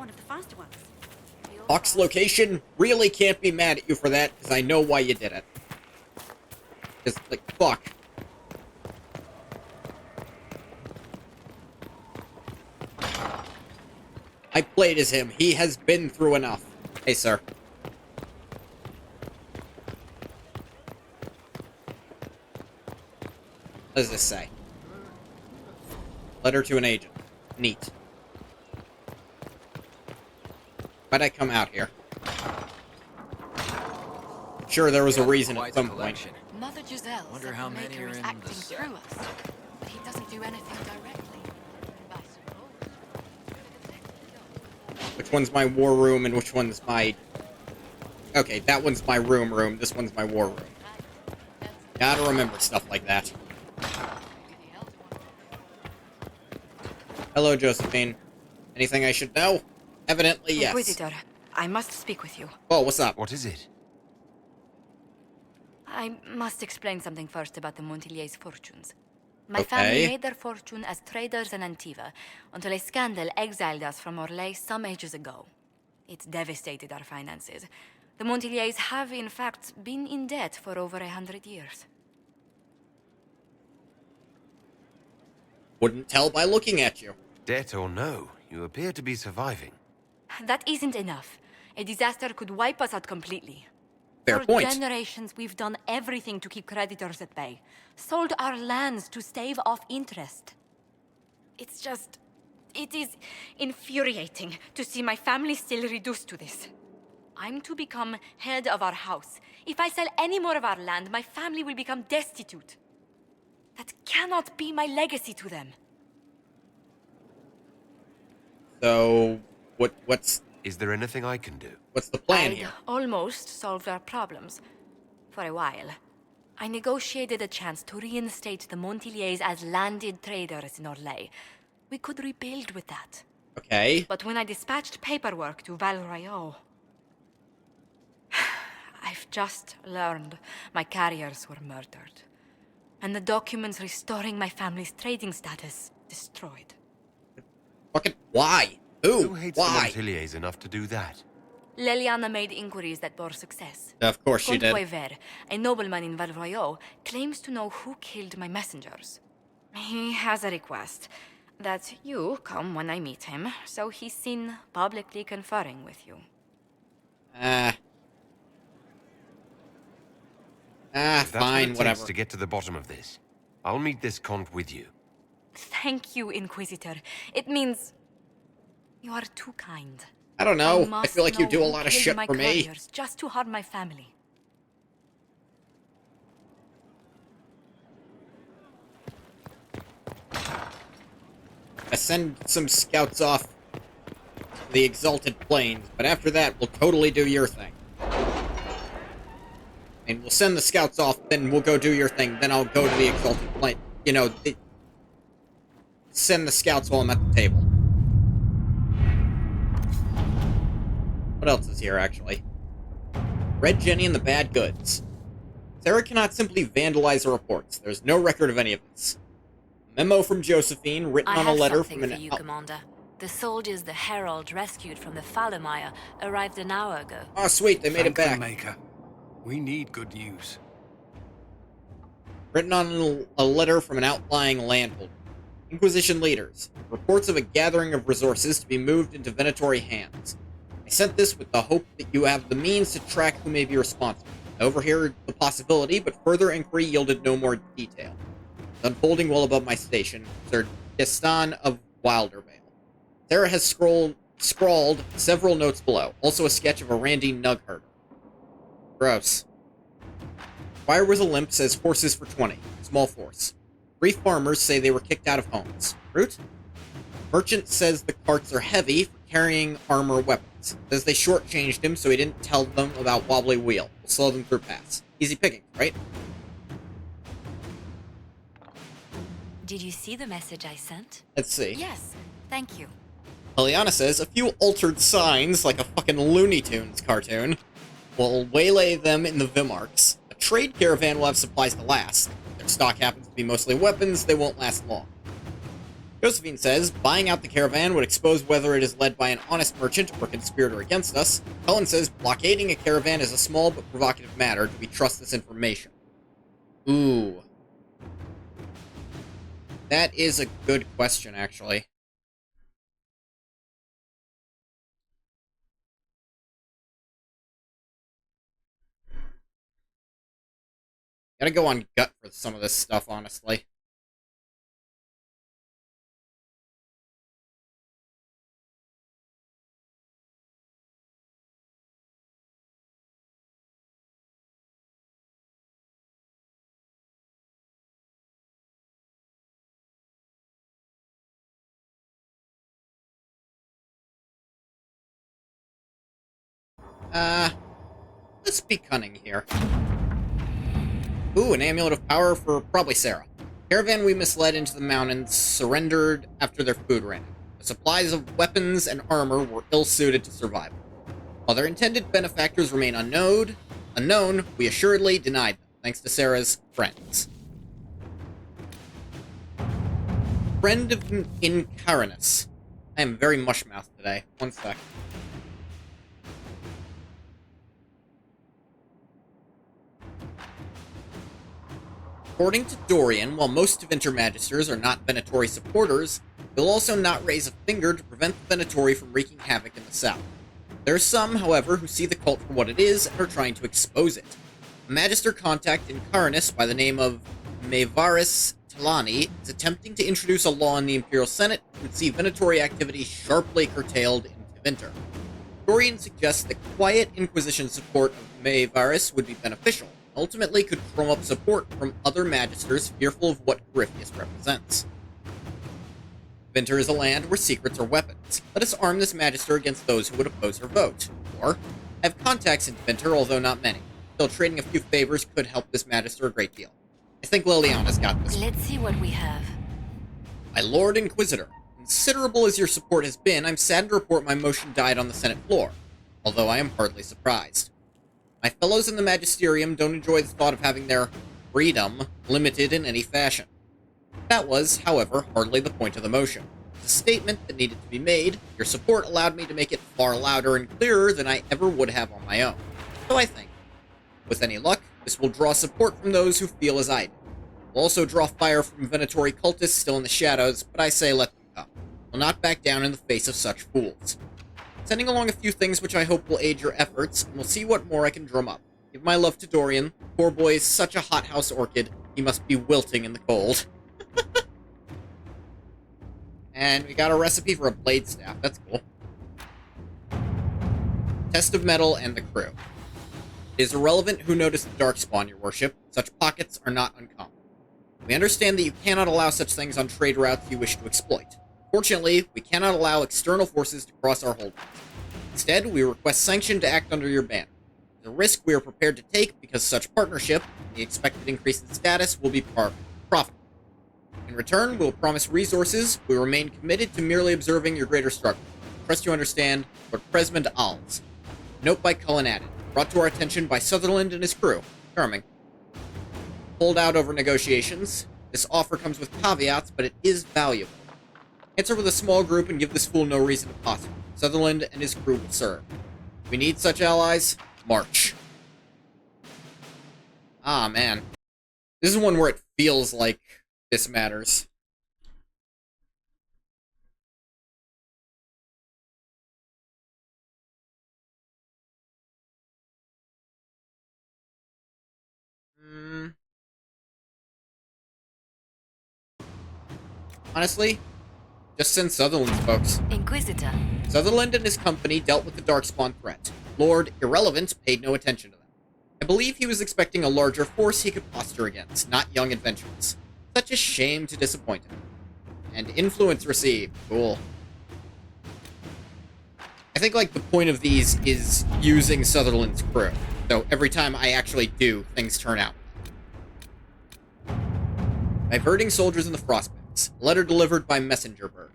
Hawk's location, really can't be mad at you for that, because I know why you did it. Because, like, fuck. I played as him. He has been through enough. Hey, sir. What does this say? Letter to an agent. Neat. Why'd I come out here? Sure, there was a reason at some point. Mother Giselle Wonder how many are in acting this. through us, but he doesn't do anything directly. Which one's my war room and which one's my... Okay, that one's my room. This one's my war room. Gotta remember stuff like that. Hello, Josephine. Anything I should know? Evidently, yes. Inquisitor, I must speak with you. Oh, what's up? What is it? I must explain something first about the Montillier's fortunes. My Okay. family made their fortune as traders in Antiva until a scandal exiled us from Orlais some ages ago. It devastated our finances. The Montillier's have, in fact, been in debt for over 100 years. Wouldn't tell by looking at you. Debt or no, you appear to be surviving. That isn't enough. A disaster could wipe us out completely. Fair For point. generations, we've done everything to keep creditors at bay. Sold our lands to stave off interest. It is infuriating to see my family still reduced to this. I'm to become head of our house. If I sell any more of our land, my family will become destitute. That cannot be my legacy to them. So, what's Is there anything I can do? what's the plan I'd here? almost solved our problems. For a while. I negotiated a chance to reinstate the Montillier's as landed traders in Orlais. We could rebuild with that. Okay. But when I dispatched paperwork to Val Royaux, I've just learned my carriers were murdered. And the documents restoring my family's trading status destroyed. Fucking why? Who? Who hates the Why? Montiliers enough to do that? Leliana made inquiries that bore success. Of course she Comte did. Poiver, a nobleman in Val Royaux, claims to know who killed my messengers. He has a request that you come when I meet him, so he's seen publicly conferring with you. If that's what Fine, it takes whatever. to get to the bottom of this, I'll meet this Comte with you. Thank you, Inquisitor. It means you are too kind. I don't know. I must feel like you know do a who lot of killed shit my for me. couriers just to harm my family. I send some scouts off to the Exalted Plains, but after that, we'll totally do your thing. And we'll send the scouts off, then we'll go do your thing, then I'll go to the Exalted Plains. You know, send the scouts while I'm at the table. What else is here, actually? Red Jenny and the Bad Goods. Sarah cannot simply vandalize her reports. There's no record of any of this. A memo from Josephine, written on a letter from an... for you, Commander. The soldiers the Herald rescued from the Fallermeyer arrived an hour ago. Oh, sweet, they made it back. Maker. We need good news. Written on a letter from an outlying landholder. Inquisition leaders. Reports of a gathering of resources to be moved into Venatory hands. I sent this with the hope that you have the means to track who may be responsible. I overheard the possibility, but further inquiry yielded no more detail. It's unfolding well above my station, Sir Gaston of Wildervale. Sarah has scrawled several notes below, also a sketch of a randy nugherder. Gross. Fire Whistle Limp says horses for 20. Small force. Brief farmers say they were kicked out of homes. Root? Merchant says the carts are heavy for carrying armor or weapons. Says they shortchanged him so he didn't tell them about wobbly wheel. We'll slow them through pass. Easy pickings, right? Did you see the message I sent? Let's see. Yes, thank you. Liliana says, a few altered signs, like a fucking Looney Tunes cartoon, will waylay them in the Vimarks. A trade caravan will have supplies to last. If their stock happens to be mostly weapons, they won't last long. Josephine says, buying out the caravan would expose whether it is led by an honest merchant or conspirator against us. Helen says, blockading a caravan is a small but provocative matter. Do we trust this information? Ooh. That is a good question, actually. Gotta go on gut for some of this stuff, honestly. Let's be cunning here. Ooh, an amulet of power for probably Sarah. Caravan we misled into the mountains surrendered after their food ran out. The supplies of weapons and armor were ill-suited to survival. While their intended benefactors remain unknown, we assuredly denied them, thanks to Sarah's friends. Friend of Inquisition. I am very mush-mouthed today. One sec. According to Dorian, while most Venator Magisters are not Venatori supporters, they'll also not raise a finger to prevent the Venatori from wreaking havoc in the south. There are some, however, who see the cult for what it is and are trying to expose it. A Magister contact in Carinus by the name of Maevaris Talani is attempting to introduce a law in the Imperial Senate that would see Venatori activity sharply curtailed in Tevinter. Dorian suggests that quiet Inquisition support of Maevaris would be beneficial, ultimately could drum up support from other Magisters fearful of what Corypheus represents. Tevinter is a land where secrets are weapons. Let us arm this Magister against those who would oppose her vote. Or, I have contacts in Tevinter, although not many. Still, trading a few favors could help this Magister a great deal. I think Liliana's got this. Let's see what we have. My Lord Inquisitor, considerable as your support has been, I'm saddened to report my motion died on the Senate floor, although I am hardly surprised. My fellows in the Magisterium don't enjoy the thought of having their freedom limited in any fashion. That was, however, hardly the point of the motion. It's a statement that needed to be made. Your support allowed me to make it far louder and clearer than I ever would have on my own. So I think, with any luck, this will draw support from those who feel as I do. We'll also draw fire from Venatori cultists still in the shadows, but I say let them come. We'll not back down in the face of such fools. Sending along a few things which I hope will aid your efforts, and we'll see what more I can drum up. Give my love to Dorian. The poor boy is such a hothouse orchid, he must be wilting in the cold. And we got a recipe for a blade staff, that's cool. Test of metal and the crew. It is irrelevant who noticed the darkspawn, your worship. Such pockets are not uncommon. We understand that you cannot allow such things on trade routes you wish to exploit. Fortunately, we cannot allow external forces to cross our holdings. Instead, we request sanction to act under your banner. It's a risk we are prepared to take because such partnership, and the expected increase in status, will be profitable. In return, we will promise resources. We remain committed to merely observing your greater struggle. Trust you understand, Lord Presmond Alves. Note by Cullen added. Brought to our attention by Sutherland and his crew. Charming. Hold out over negotiations. This offer comes with caveats, but it is valuable. Answer with a small group and give this fool no reason to posse. Sutherland and his crew will serve. We need such allies. March. Ah, man. This is one where it feels like this matters. Honestly, just send Sutherland's folks. Inquisitor. Sutherland and his company dealt with the Darkspawn threat. Lord Irrelevant paid no attention to them. I believe he was expecting a larger force he could posture against, not young adventurers. Such a shame to disappoint him. And influence received. Cool. I think, like, the point of these is using Sutherland's crew. So every time I actually do, things turn out. Diverting soldiers in the Frostbanks. A letter delivered by messenger bird.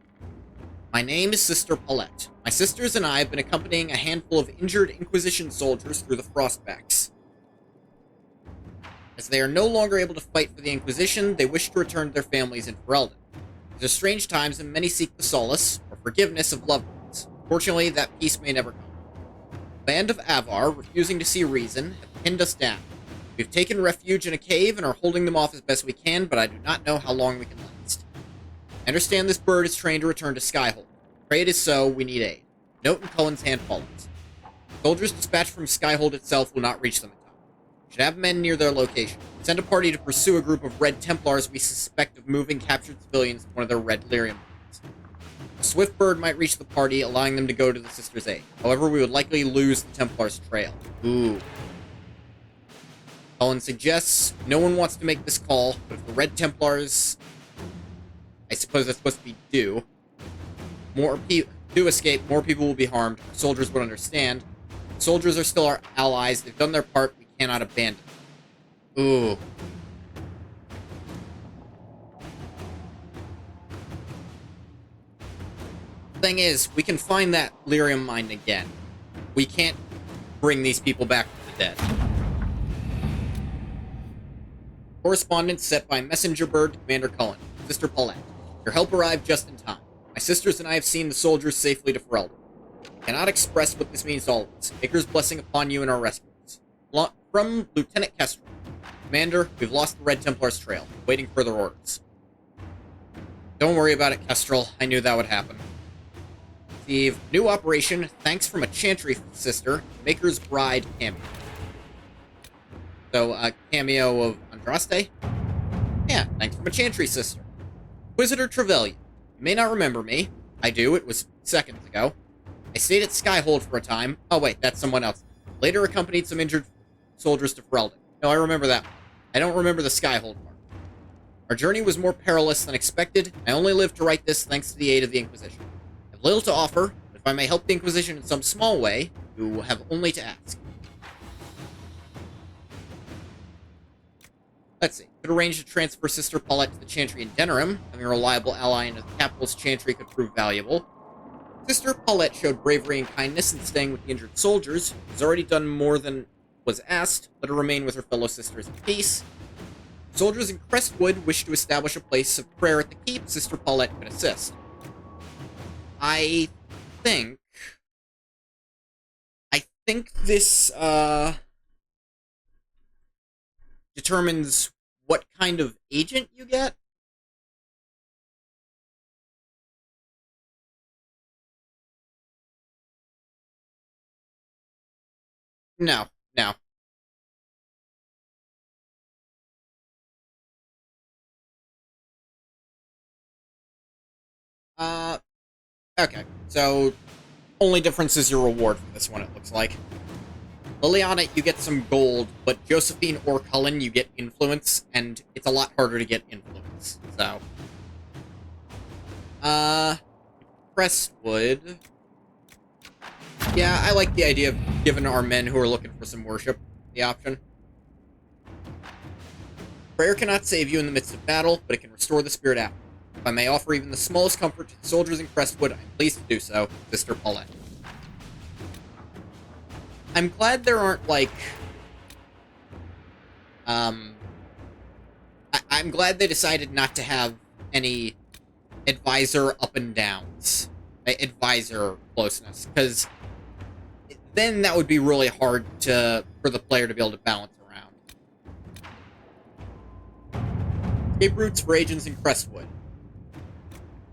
My name is Sister Paulette. My sisters and I have been accompanying a handful of injured Inquisition soldiers through the Frostbacks. As they are no longer able to fight for the Inquisition, they wish to return to their families in Ferelden. These are strange times, and many seek the solace, or forgiveness, of loved ones. Fortunately, that peace may never come. The band of Avar, refusing to see reason, have pinned us down. We've taken refuge in a cave and are holding them off as best we can, but I do not know how long we can last. I understand this bird is trained to return to Skyhold. Pray it is so, we need aid. Note in Cullen's hand follows. Soldiers dispatched from Skyhold itself will not reach them in time. We should have men near their location. Send a party to pursue a group of Red Templars we suspect of moving captured civilians to one of their Red Lyrium planes. A swift bird might reach the party, allowing them to go to the Sisters' aid. However, we would likely lose the Templars' trail. Ooh. Cullen suggests no one wants to make this call, but if the Red Templars, I suppose that's supposed to be do escape, more people will be harmed. Our soldiers would understand. Soldiers are still our allies. They've done their part. We cannot abandon them. Ooh. Thing is, we can find that lyrium mine again. We can't bring these people back from the dead. Correspondence set by messenger bird to Commander Cullen. Sister Paulette. Your help arrived just in time. My sisters and I have seen the soldiers safely to Ferelden. I cannot express what this means to all of us. Maker's blessing upon you and our rescuers. From Lieutenant Kestrel. Commander, we've lost the Red Templars' trail. Waiting further orders. Don't worry about it, Kestrel. I knew that would happen. Steve, new operation. Thanks from a Chantry sister. Maker's bride cameo. So, a cameo of Andraste? Yeah, thanks from a Chantry sister. Inquisitor Trevelyan. You may not remember me. I do, it was seconds ago. I stayed at Skyhold for a time. Oh wait, that's someone else. Later accompanied some injured soldiers to Ferelden. No, I remember that one. I don't remember the Skyhold part. Our journey was more perilous than expected. I only lived to write this thanks to the aid of the Inquisition. I have little to offer, but if I may help the Inquisition in some small way, you have only to ask. Let's see. Could arrange to transfer Sister Paulette to the Chantry in Denerim. Having a reliable ally in the capital's Chantry could prove valuable. Sister Paulette showed bravery and kindness in staying with the injured soldiers. Has already done more than was asked. Let her remain with her fellow sisters in peace. Soldiers in Crestwood wish to establish a place of prayer at the keep. Sister Paulette could assist. I think this, determines what kind of agent you get. No. Okay. So, only difference is your reward for this one, it looks like. Liliana, you get some gold, but Josephine or Cullen, you get influence, and it's a lot harder to get influence, so. Crestwood. Yeah, I like the idea of giving our men who are looking for some worship the option. Prayer cannot save you in the midst of battle, but it can restore the spirit after. If I may offer even the smallest comfort to the soldiers in Crestwood, I'm pleased to do so, Sister Paulette. I'm glad there aren't, like, I'm glad they decided not to have any advisor up and downs. Advisor closeness, because then that would be really hard for the player to be able to balance around. Escape routes for agents in Crestwood.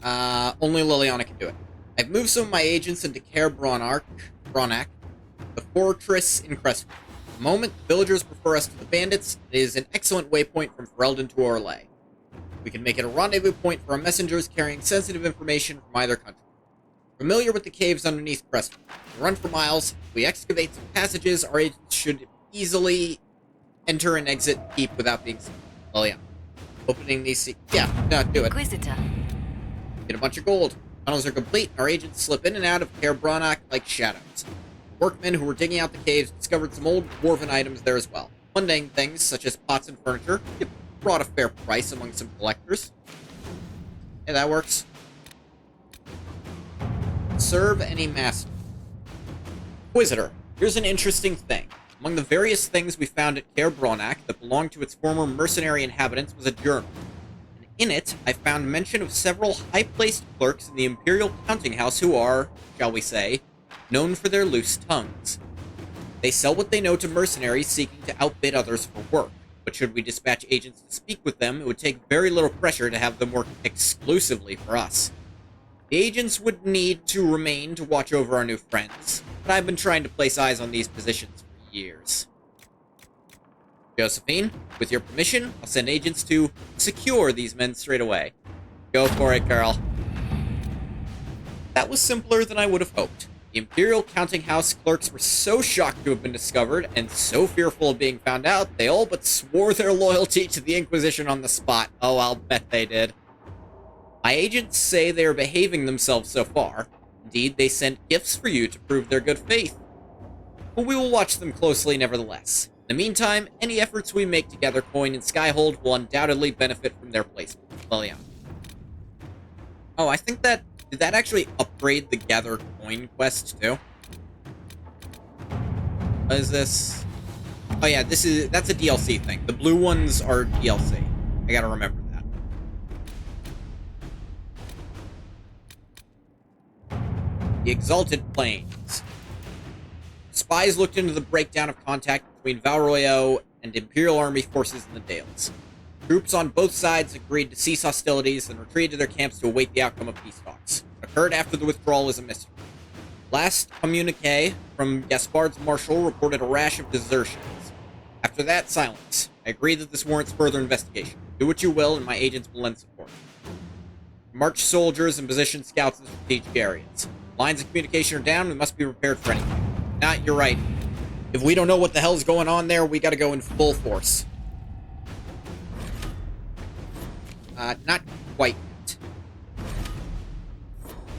Only Liliana can do it. I've moved some of my agents into Caer Bronach, the fortress in Crestwood. At the moment, the villagers prefer us to the bandits. It is an excellent waypoint from Ferelden to Orlais. We can make it a rendezvous point for our messengers carrying sensitive information from either country. Familiar with the caves underneath Crestwood. We run for miles. If we excavate some passages, our agents should easily enter and exit the keep without being seen. Well, yeah. Opening these... Yeah, no, do it. Inquisitor. Get a bunch of gold. Tunnels are complete, and our agents slip in and out of Caer Bronach like shadows. Workmen who were digging out the caves discovered some old dwarven items there as well. Mundane things, such as pots and furniture, brought a fair price among some collectors. Yeah, that works. Serve any master. Inquisitor, here's an interesting thing. Among the various things we found at Caer Bronak that belonged to its former mercenary inhabitants was a journal. And in it, I found mention of several high-placed clerks in the Imperial Counting House who are, shall we say, known for their loose tongues. They sell what they know to mercenaries seeking to outbid others for work, but should we dispatch agents to speak with them, it would take very little pressure to have them work exclusively for us. The agents would need to remain to watch over our new friends, but I've been trying to place eyes on these positions for years. Josephine, with your permission, I'll send agents to secure these men straight away. Go for it, girl. That was simpler than I would have hoped. The Imperial Counting House clerks were so shocked to have been discovered, and so fearful of being found out, they all but swore their loyalty to the Inquisition on the spot. Oh, I'll bet they did. My agents say they are behaving themselves so far. Indeed, they sent gifts for you to prove their good faith. But we will watch them closely nevertheless. In the meantime, any efforts we make to gather coin in Skyhold will undoubtedly benefit from their placement. Well, yeah. Oh, I think that... Did that actually upgrade the gather coin quest, too? What is this? Oh, yeah, that's a DLC thing. The blue ones are DLC. I gotta remember that. The Exalted Plains. Spies looked into the breakdown of contact between Valroyo and Imperial Army forces in the Dales. Troops on both sides agreed to cease hostilities and retreated to their camps to await the outcome of peace talks. What occurred after the withdrawal is a mystery. Last communique from Gaspard's marshal reported a rash of desertions. After that, silence. I agree that this warrants further investigation. Do what you will, and my agents will lend support. March soldiers and position scouts in strategic areas. Lines of communication are down, we must be prepared for anything. Nah, you're right. If we don't know what the hell's going on there, we gotta go in full force. Not quite yet.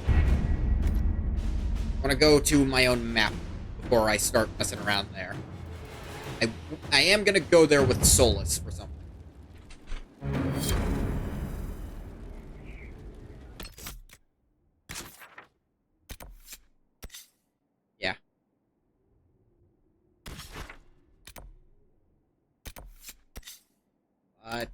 I want to go to my own map before I start messing around there. I am going to go there with Solus for something. Yeah. But...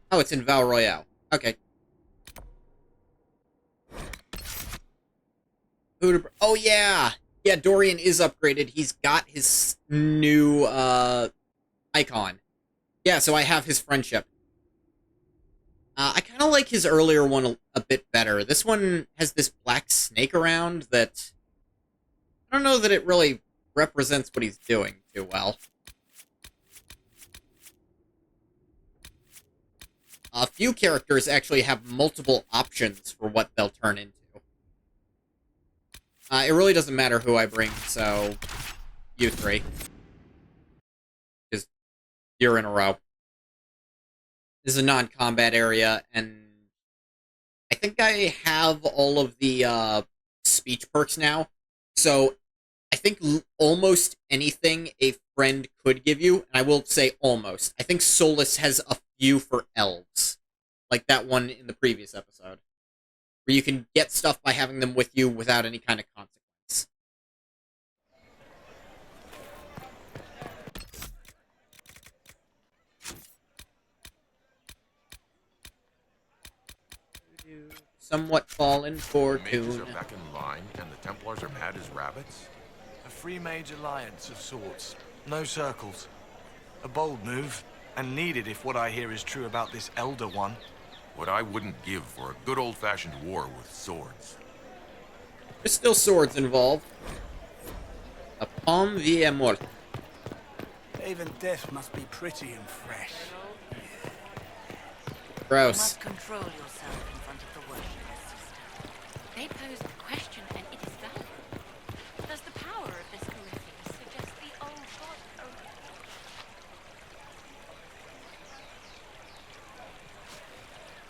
Oh, it's in Val Royale. Okay. Oh, yeah! Yeah, Dorian is upgraded. He's got his new, icon. Yeah, so I have his friendship. I kind of like his earlier one a bit better. This one has this black snake around that... I don't know that it really represents what he's doing too well. A few characters actually have multiple options for what they'll turn into. It really doesn't matter who I bring, so... You three. Because you're in a row. This is a non-combat area, and... I think I have all of the, speech perks now. So, I think almost anything a friend could give you, and I will say almost. I think Solus has a few for elves. Like that one in the previous episode. Where you can get stuff by having them with you without any kind of consequence. Somewhat fallen fortune. Mages are back in line, and the Templars are mad as rabbits? A free mage alliance of sorts. No circles. A bold move, and needed if what I hear is true about this Elder One. What I wouldn't give for a good old-fashioned war with swords. There's still swords involved. A pomme vie morte. Even death must be pretty and fresh. Gross. You must control yourself in front of the worshippers, sister. They pose a question, and it is valid. Does the power of this Corinthians suggest the old god?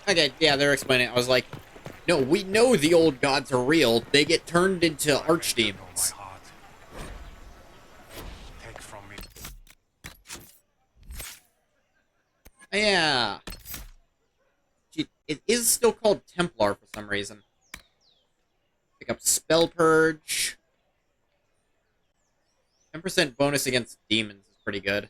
Okay, yeah, they're explaining it. I was like, no, we know the old gods are real. They get turned into archdemons. Yeah. It is still called Templar for some reason. Pick up Spell Purge. 10% bonus against demons is pretty good.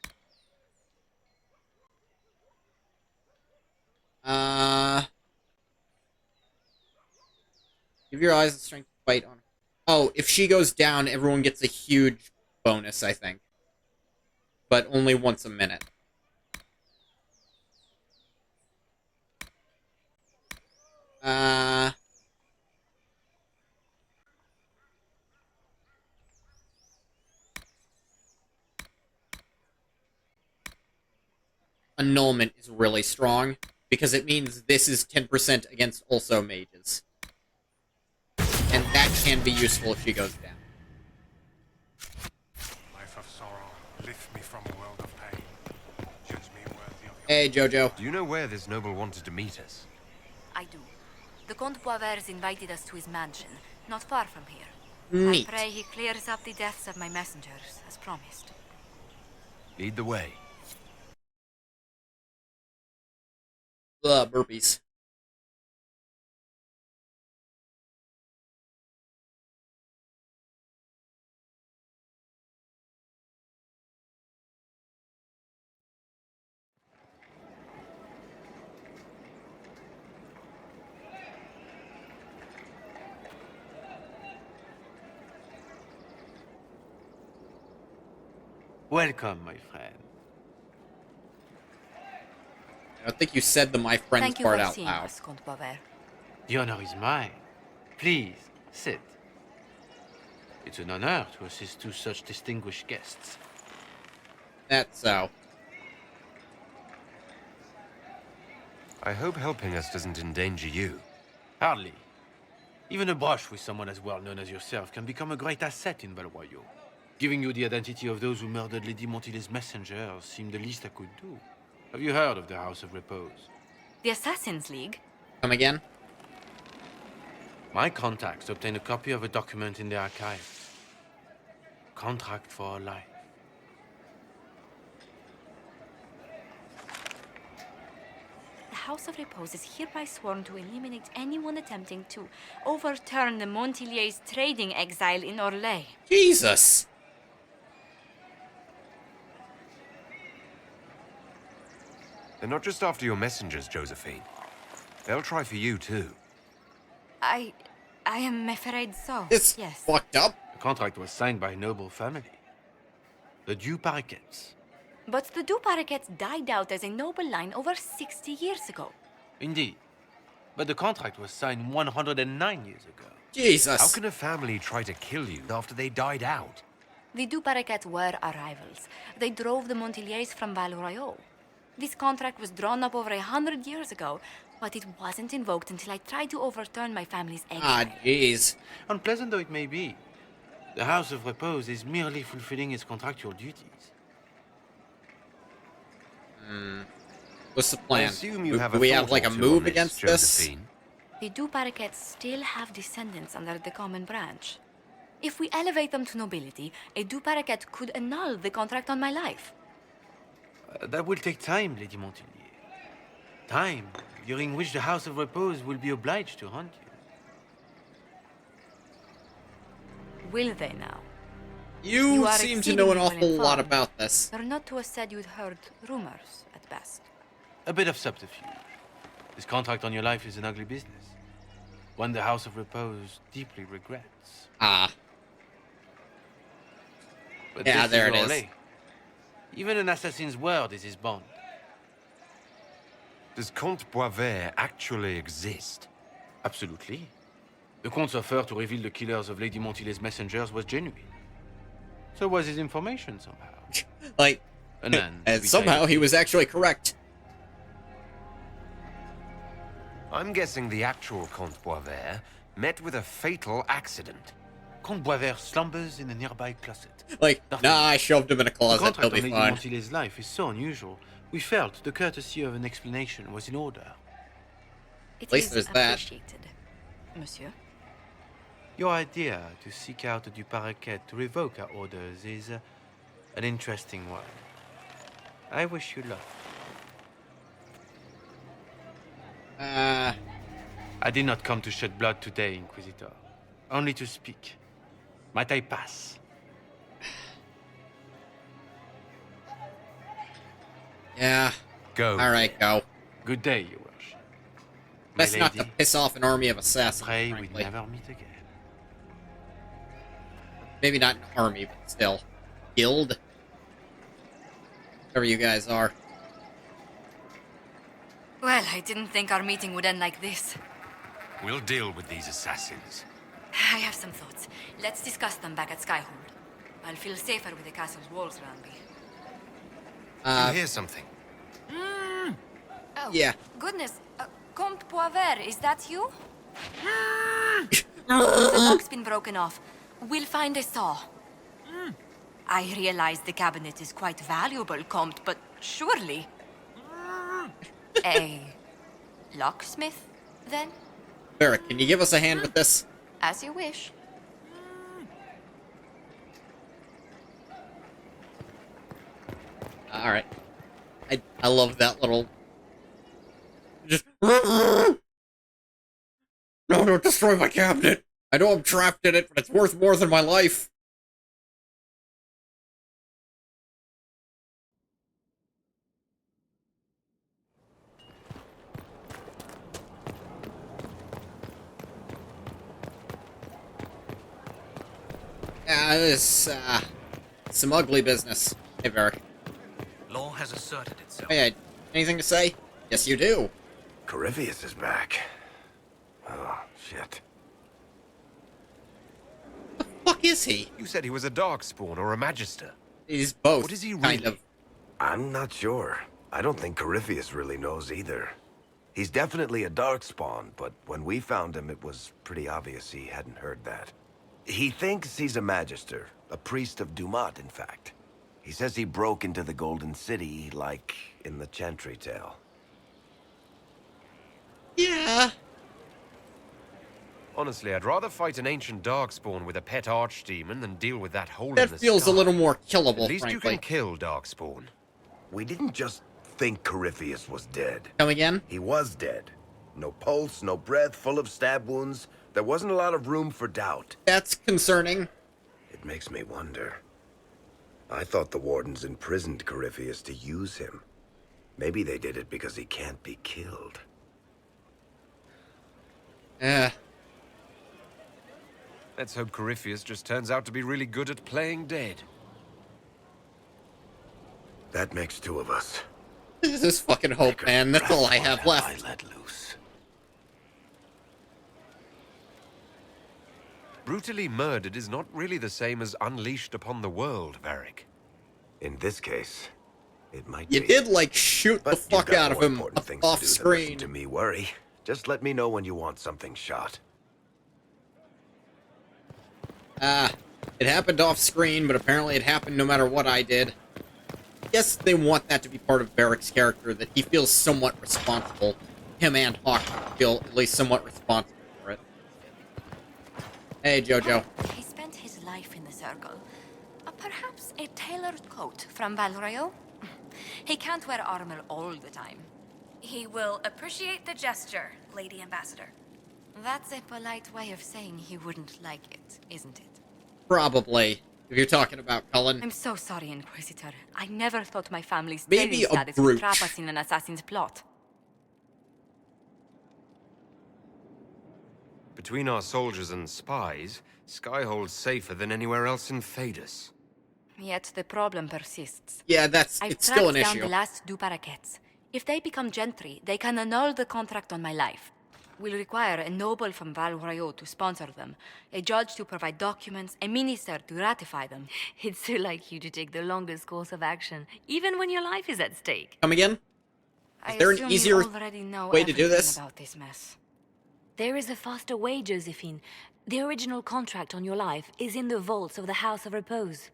Give your eyes the strength to fight on. Oh, if she goes down, everyone gets a huge bonus, I think. But only once a minute. Annulment is really strong, because it means this is 10% against also mages. And that can be useful if she goes down. Life of sorrow, lift me from a world of pain. Judge me worthy of your... Hey, Jojo. Do you know where this noble wanted to meet us? I do. The Comte Boisvert invited us to his mansion, not far from here. Neat. I pray he clears up the deaths of my messengers, as promised. Lead the way. Burpees. Welcome, my friend. I don't think you said the "my friends" Thank you part for out seeing loud. us, Comte Boisvert. The honor is mine. Please, sit. It's an honor to assist two such distinguished guests. That's so. I hope helping us doesn't endanger you. Hardly. Even a brush with someone as well known as yourself can become a great asset in Val Royal. Giving you the identity of those who murdered Lady Montile's messengers seemed the least I could do. Have you heard of the House of Repose? The Assassin's League? Come again? My contacts obtained a copy of a document in the archives. Contract for life. The House of Repose is hereby sworn to eliminate anyone attempting to overturn the Montiliers' trading exile in Orlais. Jesus! They're not just after your messengers, Josephine. They'll try for you, too. I am afraid so. It's yes. fucked up. The contract was signed by a noble family. The Du Paraquets. But the Du Paraquets died out as a noble line over 60 years ago. Indeed. But the contract was signed 109 years ago. Jesus. How can a family try to kill you after they died out? The Du Paraquets were our rivals. They drove the Montiliers from Val Royal. This contract was drawn up over 100 years ago, but it wasn't invoked until I tried to overturn my family's exile. Ah, jeez. Unpleasant though it may be, the House of Repose is merely fulfilling its contractual duties. What's the plan? I assume you Do have a we have thought like or a two move on this, against Josephine? The Du Paraquets still have descendants under the common branch. If we elevate them to nobility, a Du Paraquet could annul the contract on my life. That will take time, Lady Montilier. Time during which the House of Repose will be obliged to hunt you. Will they now? You are seem to know an exceedingly awful lot well-informed. about this. You're not to have said you'd heard rumors, at best. A bit of subterfuge. This contract on your life is an ugly business. One the House of Repose deeply regrets. Ah. But Yeah, this there it is. Orlais. Even an assassin's word is his bond. Does Comte Boisvert actually exist? Absolutely. The Comte's offer to reveal the killers of Lady Montile's messengers was genuine. So was his information somehow. Like, And then, and somehow he was actually correct. I'm guessing the actual Comte Boisvert met with a fatal accident. Comte Boisvert slumbers in a nearby closet. Like, nah, I shoved him in a The closet, he'll contract be on Lady fine. Montile's life is so unusual. We felt the courtesy of an explanation was in order. It least is there's that. appreciated, monsieur. Your idea to seek out the Du Paraquet to revoke our orders is an interesting one. I wish you luck. I did not come to shed blood today, Inquisitor. Only to speak. Might I pass? Yeah. Go. Alright, go. Good day, Your Worship. Best not to piss off an army of assassins, Pray we frankly. never meet again. Maybe not an army, but still. Guild? Whatever you guys are. Well, I didn't think our meeting would end like this. We'll deal with these assassins. I have some thoughts. Let's discuss them back at Skyhold. I'll feel safer with the castle's walls around me. You hear something? Oh, yeah. Goodness. Comte Poivert, is that you? The lock's been broken off. We'll find a saw. I realize the cabinet is quite valuable, Comte, but surely... A locksmith, then? Varric, can you give us a hand with this? As you wish. Alright. I love that little... Just... No, don't destroy my cabinet! I know I'm trapped in it, but it's worth more than my life! This, some ugly business. Hey, Varric. Law has asserted itself. Hey, anything to say? Yes, you do. Corypheus is back. Oh, shit. Fuck is he? You said he was a Darkspawn or a Magister. He's both. What is he kind really? of. I'm not sure. I don't think Corypheus really knows either. He's definitely a Darkspawn, but when we found him, it was pretty obvious he hadn't heard that. He thinks he's a Magister, a priest of Dumat, in fact. He says he broke into the Golden City, like in the Chantry tale. Yeah. Honestly, I'd rather fight an ancient Darkspawn with a pet archdemon than deal with that hole in That the feels sky. a little more killable, At least frankly. you can kill Darkspawn. We didn't just think Corypheus was dead. Come again? He was dead. No pulse, no breath, full of stab wounds. There wasn't a lot of room for doubt. That's concerning. It makes me wonder. I thought the Wardens imprisoned Corypheus to use him. Maybe they did it because he can't be killed. Let's hope Corypheus just turns out to be really good at playing dead. That makes two of us. This is fucking hope, man. That's all I have left. I let loose. Brutally murdered is not really the same as unleashed upon the world, Varric. In this case, it might You be. did, like, shoot the But you've fuck got out of more him important things off to do than screen. listen to me worry. Just let me know when you want something shot. It happened off screen, but apparently it happened no matter what I did. Guess they want that to be part of Varric's character, that he feels somewhat responsible. Him and Hawk feel at least somewhat responsible for it. Hey, Jojo. He spent his life in the circle. Perhaps a tailored coat from Val Royeaux? He can't wear armor all the time. He will appreciate the gesture, Lady Ambassador. That's a polite way of saying he wouldn't like it, isn't it? Probably. If you're talking about Cullen. I'm so sorry, Inquisitor. I never thought my family's Maybe trading a status would brute. trap us in an assassin's plot. Between our soldiers and spies, Skyhold's safer than anywhere else in Thedas. Yet the problem persists. Yeah, it's I've still an tracked down issue. the last two paraquets. If they become gentry, they can annul the contract on my life. We'll require a noble from Val Royeaux to sponsor them, a judge to provide documents, a minister to ratify them. It's so like you to take the longest course of action, even when your life is at stake. Come again? I Is there an assume easier you already know way to do everything this? about this mess. There is a faster way, Josephine. The original contract on your life is in the vaults of the House of Repose.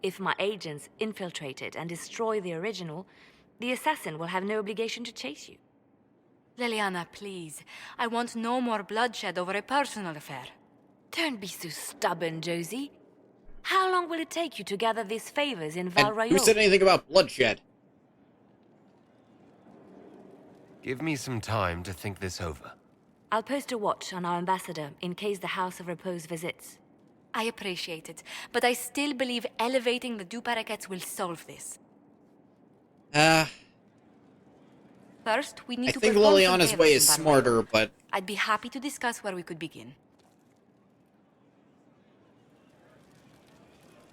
If my agents infiltrate it and destroy the original, the assassin will have no obligation to chase you. Liliana, please. I want no more bloodshed over a personal affair. Don't be so stubborn, Josie. How long will it take you to gather these favors in Val And Royeaux? who said anything about bloodshed? Give me some time to think this over. I'll post a watch on our ambassador in case the House of Repose visits. I appreciate it, but I still believe elevating the Du Paraquets will solve this. First, we need I to think perform some Liliana's favors way in is Barrois. smarter, but... I'd be happy to discuss where we could begin.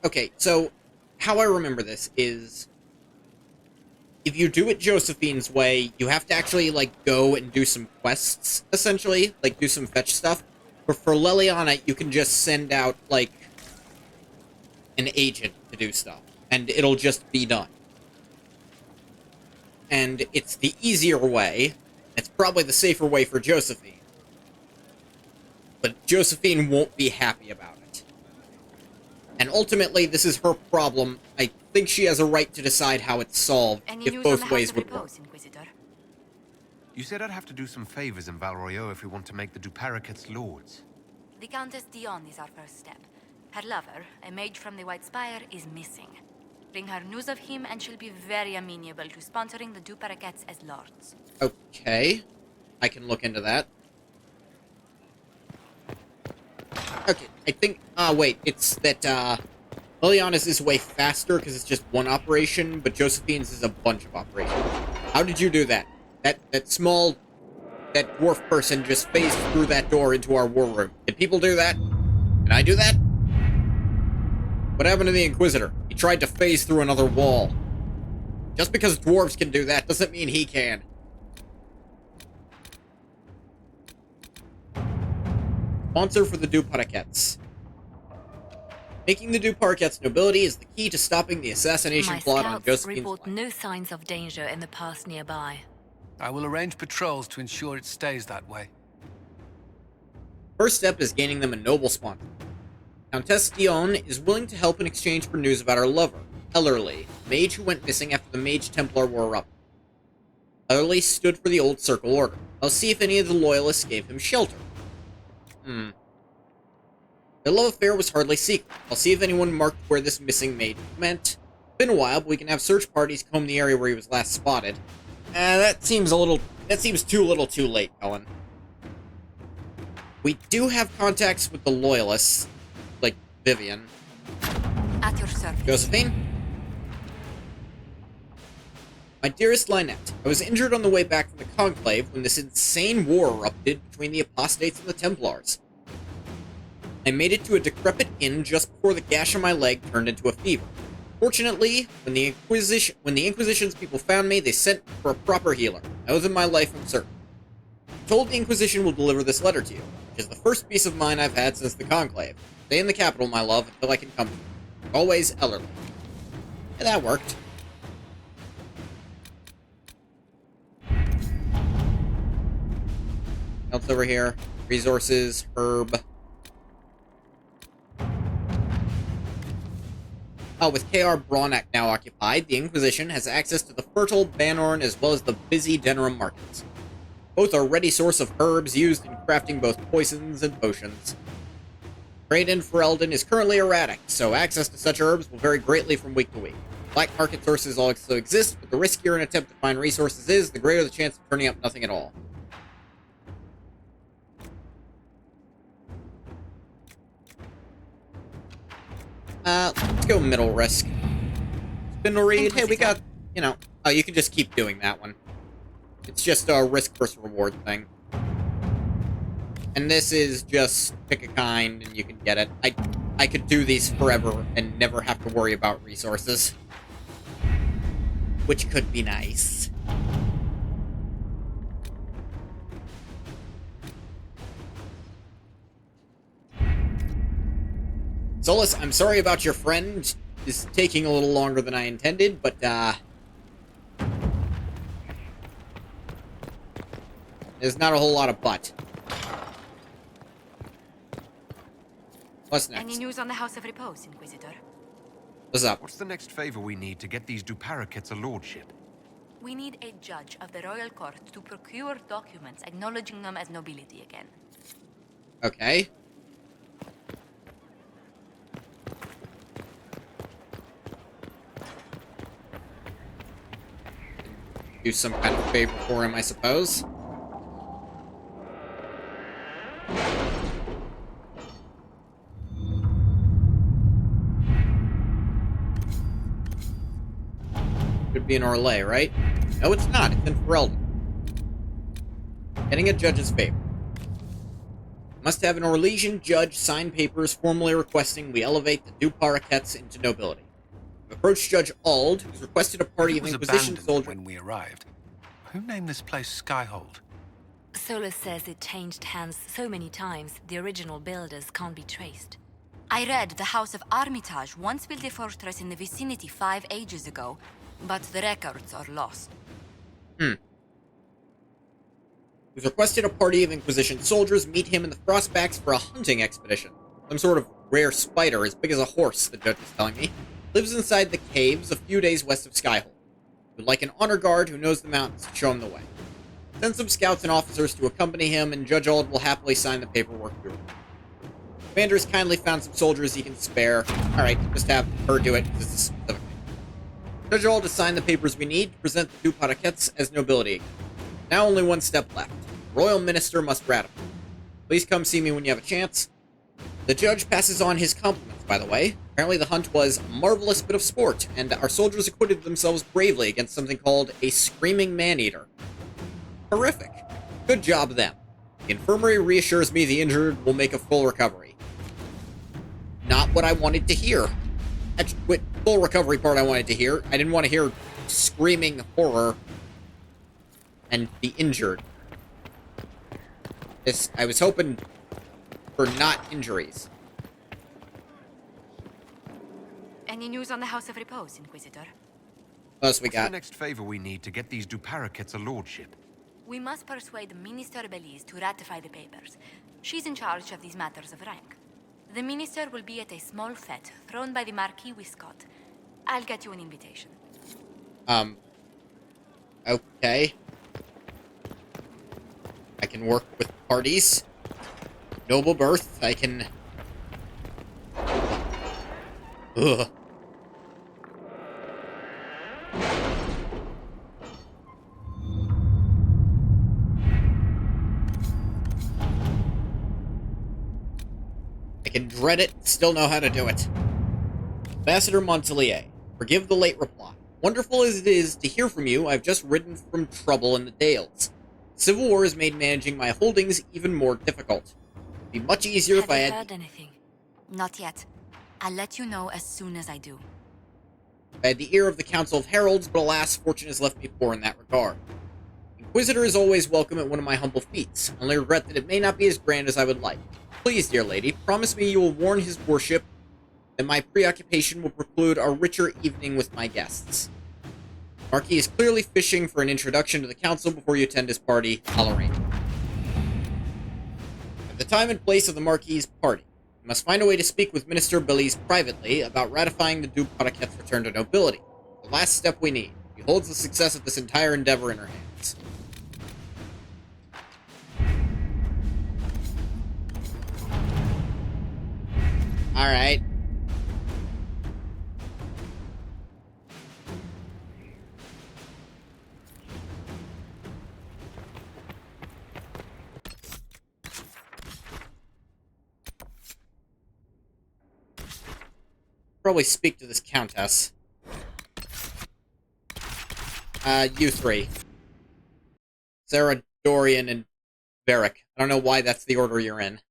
Okay, so how I remember this is... if you do it Josephine's way, you have to actually, like, go and do some quests, essentially. Like, do some fetch stuff. But for Liliana, you can just send out, like, an agent to do stuff. And it'll just be done. And it's the easier way. It's probably the safer way for Josephine. But Josephine won't be happy about it. And ultimately, this is her problem. I think she has a right to decide how it's solved, if both ways would work. You said I'd have to do some favors in Val Royeaux if we want to make the Du Paraquets lords. The Countess Dion is our first step. Her lover, a mage from the White Spire, is missing. Bring her news of him and she'll be very amenable to sponsoring the Du Paraquets as lords. Okay. I can look into that. Okay, I think... wait, it's that, Liliana's is way faster because it's just one operation, but Josephine's is a bunch of operations. How did you do that? That dwarf person just phased through that door into our war room. Can people do that? Can I do that? What happened to the Inquisitor? He tried to phase through another wall. Just because dwarves can do that doesn't mean he can. Sponsor for the Du Paraquets. Making the Du Paraquets nobility is the key to stopping the assassination plot on Josephine's report life. no signs of danger in the pass nearby. I will arrange patrols to ensure it stays that way. First step is gaining them a noble sponsor. Countess Dion is willing to help in exchange for news about her lover, Ellerly, mage who went missing after the Mage Templar War erupted. Ellerly stood for the Old Circle Order. I'll see if any of the Loyalists gave him shelter. Their love affair was hardly secret. I'll see if anyone marked where this missing mage went. Been a while, but we can have search parties comb the area where he was last spotted. That seems too little too late, Ellen. We do have contacts with the Loyalists, like Vivian. At your service. Josephine? My dearest Lynette, I was injured on the way back from the Conclave when this insane war erupted between the Apostates and the Templars. I made it to a decrepit inn just before the gash on my leg turned into a fever. Fortunately, when the Inquisition's people found me, they sent for a proper healer. I owe them my life, I'm certain. I'm told the Inquisition will deliver this letter to you, which is the first peace of mind I've had since the Conclave. Stay in the capital, my love, until I can come to you. Always, Ellerly. Yeah, that worked. Else over here. Resources, herb. With K.R. Bronak now occupied, the Inquisition has access to the fertile Banorn as well as the busy Denerim markets. Both are a ready source of herbs used in crafting both poisons and potions. Trade in Ferelden is currently erratic, so access to such herbs will vary greatly from week to week. Black market sources also exist, but the riskier an attempt to find resources is, the greater the chance of turning up nothing at all. Let's go middle risk. Spindle read. Hey, we got, oh, you can just keep doing that one. It's just a risk versus reward thing. And this is just pick a kind and you can get it. I could do these forever and never have to worry about resources. Which could be nice. Solus, I'm sorry about your friend. This is taking a little longer than I intended, but, there's not a whole lot of but. What's next? Any news on the House of Repose, Inquisitor? What's up? What's the next favor we need to get these Du Paraquets a lordship? We need a judge of the royal court to procure documents acknowledging them as nobility again. Okay. do some kind of favor for him, I suppose. Could be in Orlais, right? No, it's not. It's in Ferelden. Getting a judge's favor. Must have an Orlesian judge sign papers formally requesting we elevate the Du Paraquets into nobility. I've approached Judge Ald, who's requested a party of Inquisition soldiers. When we arrived, who named this place Skyhold? Solus says it changed hands so many times, the original builders can't be traced. I read the House of Armitage once built a fortress in the vicinity 5 ages ago, but the records are lost. Who's requested a party of Inquisition soldiers meet him in the Frostbacks for a hunting expedition. Some sort of rare spider as big as a horse, the judge is telling me, lives inside the caves a few days west of Skyhold. Would like an honor guard who knows the mountains to show him the way. Send some scouts and officers to accompany him, and Judge Ald will happily sign the paperwork through him. Commander's kindly found some soldiers he can spare. Alright, just have her do it, because it's a specific thing. Judge Ald has signed the papers we need to present the Du Paraquets as nobility. Now only one step left. The Royal Minister must ratify. Please come see me when you have a chance. The judge passes on his compliments, by the way. Apparently the hunt was a marvelous bit of sport, and our soldiers acquitted themselves bravely against something called a screaming man-eater. Horrific. Good job, them. The infirmary reassures me the injured will make a full recovery. Not what I wanted to hear. That's the full recovery part I wanted to hear. I didn't want to hear screaming horror and the injured. I was hoping for not injuries. Any news on the House of Repose, Inquisitor? What else we got? What's the next favor we need to get these Du Paraquets a lordship? We must persuade Minister Belize to ratify the papers. She's in charge of these matters of rank. The minister will be at a small fete thrown by the Marquis Wiscott. I'll get you an invitation. Okay. I can work with parties. Noble birth, I can... Ugh. I can dread it and still know how to do it. Ambassador Montelier, forgive the late reply. Wonderful as it is to hear from you, I've just ridden from trouble in the Dales. Civil war has made managing my holdings even more difficult. It'd be much easier if I had... heard anything? Not yet. I'll let you know as soon as I do. I had the ear of the Council of Heralds, but alas, fortune has left me poor in that regard. Inquisitor is always welcome at one of my humble feats. Only regret that it may not be as grand as I would like. Please, dear lady, promise me you will warn his worship that my preoccupation will preclude a richer evening with my guests. Marquis is clearly fishing for an introduction to the council before you attend his party. I'll arrange it. At the time and place of the Marquis's party, you must find a way to speak with Minister Belize privately about ratifying the Du Paraquet's return to nobility. The last step we need. She holds the success of this entire endeavor in her hands. Alright. Probably speak to this countess. You three. Sarah, Dorian, and Varric. I don't know why that's the order you're in.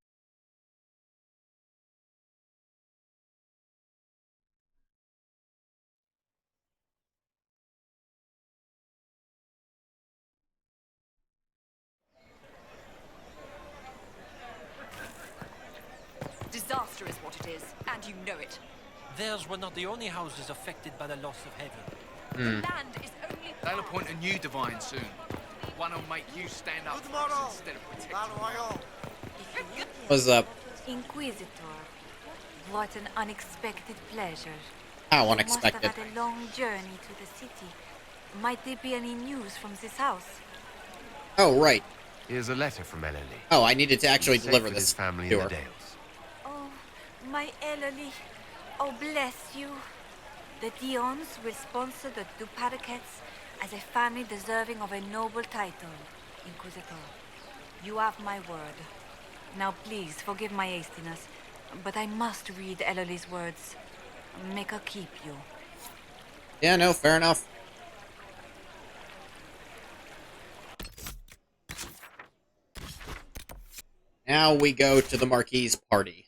Disaster is what it is, and you know it. Theirs were not the only houses affected by the loss of heaven. The land is only... They'll appoint a new divine soon. One will make you stand up for us instead of protecting. What's up? Inquisitor, what an unexpected pleasure. How You unexpected? must have had a long journey to the city. Might there be any news from this house? Oh, right. Here's a letter from Ellie. Oh, I needed to actually Safe deliver with this his family to in her. the Dales. Oh, my Ellery. Oh, bless you. The Dions will sponsor the Du Paraquets as a family deserving of a noble title, Inquisitor. You have my word. Now please, forgive my hastiness, but I must read Ellerly's words. Make her keep you. Yeah, no, fair enough. Now we go to the Marquis's party.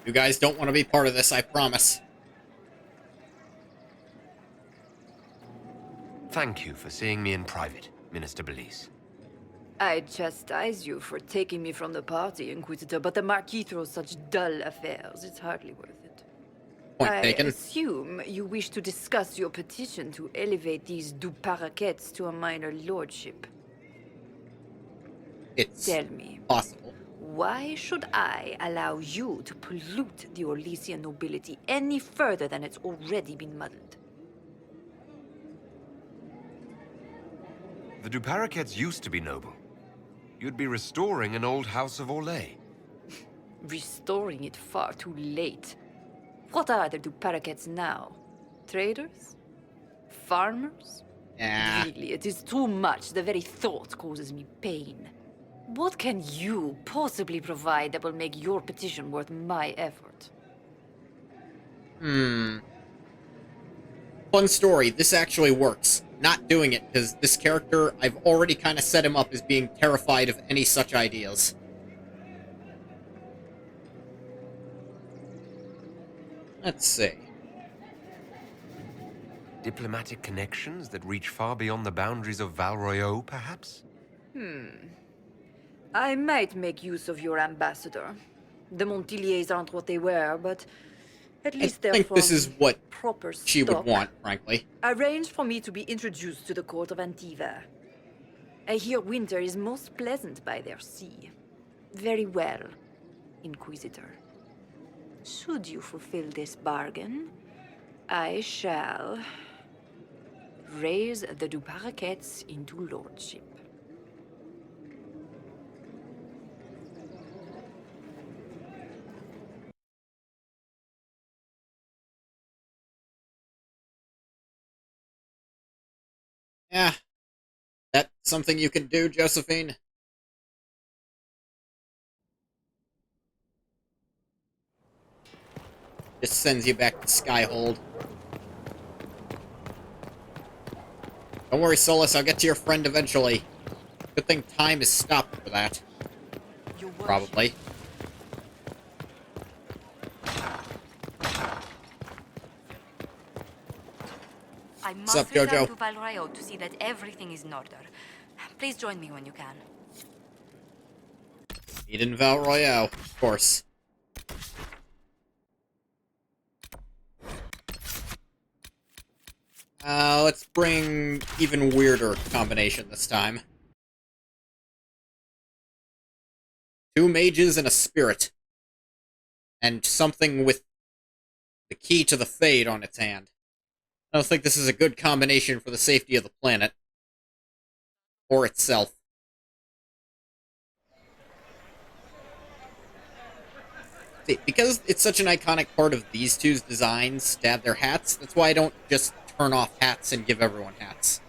You guys don't want to be part of this, I promise. Thank you for seeing me in private, Minister Belize. I chastise you for taking me from the party, Inquisitor, but the Marquis throws such dull affairs. It's hardly worth it. Point taken. I assume you wish to discuss your petition to elevate these du Paraquets to a minor lordship. Tell me. Possible. Why should I allow you to pollute the Orlesian nobility any further than it's already been muddled? The Duparaquets used to be noble. You'd be restoring an old house of Orlais. Restoring it far too late. What are the Duparaquets now? Traders? Farmers? Yeah. Really, it is too much. The very thought causes me pain. What can you possibly provide that will make your petition worth my effort? Fun story. This actually works. Not doing it, because this character, I've already kind of set him up as being terrified of any such ideas. Let's see. Diplomatic connections that reach far beyond the boundaries of Val Royeaux, perhaps? I might make use of your ambassador. The Montiliers aren't what they were, but at least they're I think from this is what proper she would stock. want, frankly. Arrange for me to be introduced to the court of Antiva. I hear winter is most pleasant by their sea. Very well, Inquisitor. Should you fulfill this bargain, I shall raise the Duparaquets into lordship. Yeah. That's something you can do, Josephine? Just sends you back to Skyhold. Don't worry, Solus, I'll get to your friend eventually. Good thing time is stopped for that. Probably. I What's must up, Jojo? return to Val Royeaux to see that everything is in order. Please join me when you can. Meet in Val Royeaux, of course. Let's bring even weirder combination this time. 2 mages and a spirit. And something with the key to the Fade on its hand. I don't think this is a good combination for the safety of the planet. Or itself. See, because it's such an iconic part of these two's designs to have their hats, that's why I don't just turn off hats and give everyone hats.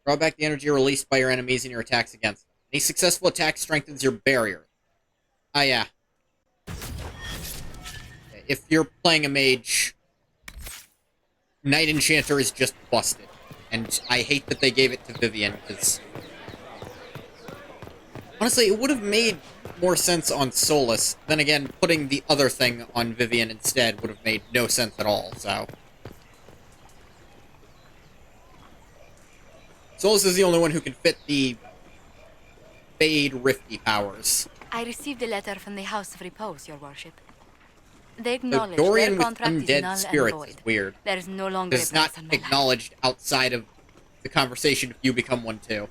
Draw back the energy released by your enemies in your attacks against them. Any successful attack strengthens your barrier. Ah, yeah. If you're playing a mage, Knight Enchanter is just busted. And I hate that they gave it to Vivienne, because... honestly, it would have made more sense on Solus. Then again, putting the other thing on Vivienne instead would have made no sense at all, so... Solus is the only one who can fit the Fade Rifty powers. I received a letter from the House of Repose, Your Worship. They The acknowledge Dorian their with contract is undead null spirits and is void. weird. There is no longer It's a not place on my life. acknowledged outside of the conversation if you become one too.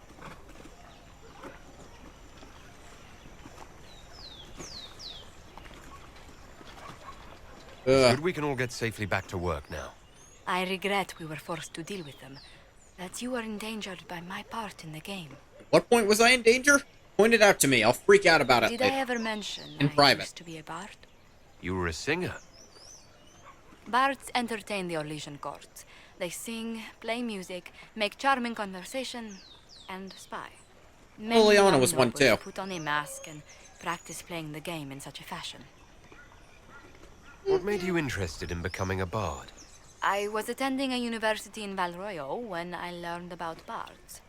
It's good we can all get safely back to work now. I regret we were forced to deal with them, that you were endangered by my part in the game. At what point was I in danger? Point it out to me. I'll freak out about it Did later. I ever mention In I private. used to be a bard? You were a singer. Bards entertain the Orlesian court. They sing, play music, make charming conversation, and spy. Many Liliana young was one nobles too. Put on a mask and practice playing the game in such a fashion. What made you interested in becoming a bard? I was attending a university in Valroyo when I learned about bards.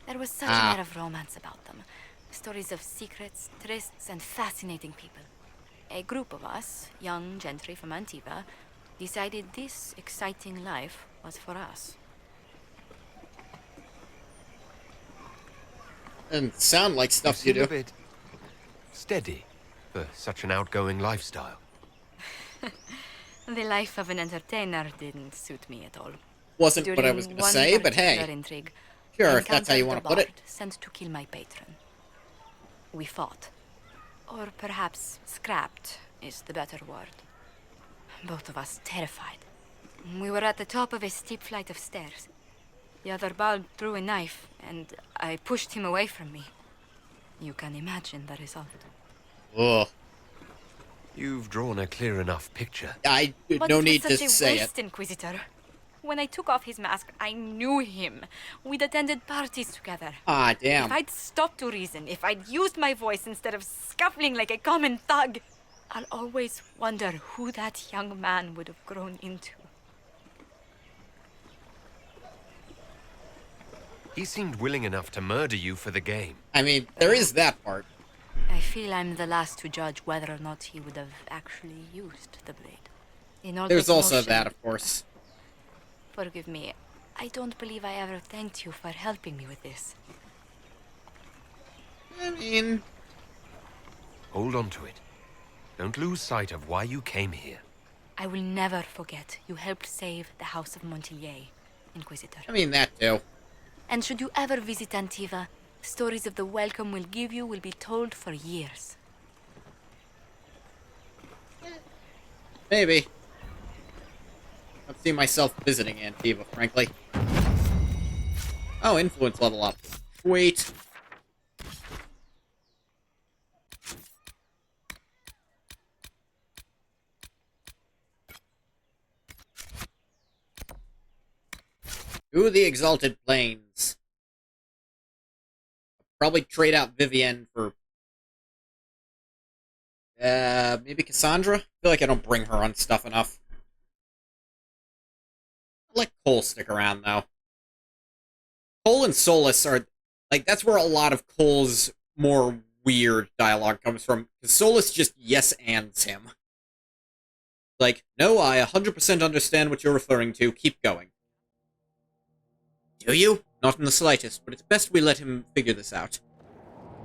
There was such an air of romance about them. Stories of secrets, trysts, and fascinating people. A group of us, young gentry from Antiva, decided this exciting life was for us. Doesn't sound like stuff you seem do. a bit steady for such an outgoing lifestyle. The life of an entertainer didn't suit me at all. Wasn't what I During was going to one say, but hey. particular intrigue, Sure, I if that's how you want encountered to put a it. bard sent to kill my patron. We fought. Or perhaps scrapped is the better word. Both of us terrified. We were at the top of a steep flight of stairs. The other bard threw a knife, and I pushed him away from me. You can imagine the result. Ugh. You've drawn a clear enough picture. But No it need was to such a say it. waste, Inquisitor. When I took off his mask, I knew him. We'd attended parties together. Ah, damn. If I'd stopped to reason, if I'd used my voice instead of scuffling like a common thug, I'll always wonder who that young man would have grown into. He seemed willing enough to murder you for the game. I mean, there is that part. I feel I'm the last to judge whether or not he would have actually used the blade. In all There's this also motion- that, of course. Forgive me. I don't believe I ever thanked you for helping me with this. I mean... Hold on to it. Don't lose sight of why you came here. I will never forget you helped save the House of Montillier, Inquisitor. I mean, that too. And should you ever visit Antiva, stories of the welcome we'll give you will be told for years. Maybe. I don't see myself visiting Antiva, frankly. Oh, influence level up. Sweet. To the Exalted Plains. Probably trade out Vivienne for... maybe Cassandra? I feel like I don't bring her on stuff enough. I let Cole stick around, though. Cole and Solus are... Like, that's where a lot of Cole's more weird dialogue comes from. Because Solus just yes-ands him. Like, no, I 100% understand what you're referring to. Keep going. Do you? Not in the slightest, but it's best we let him figure this out.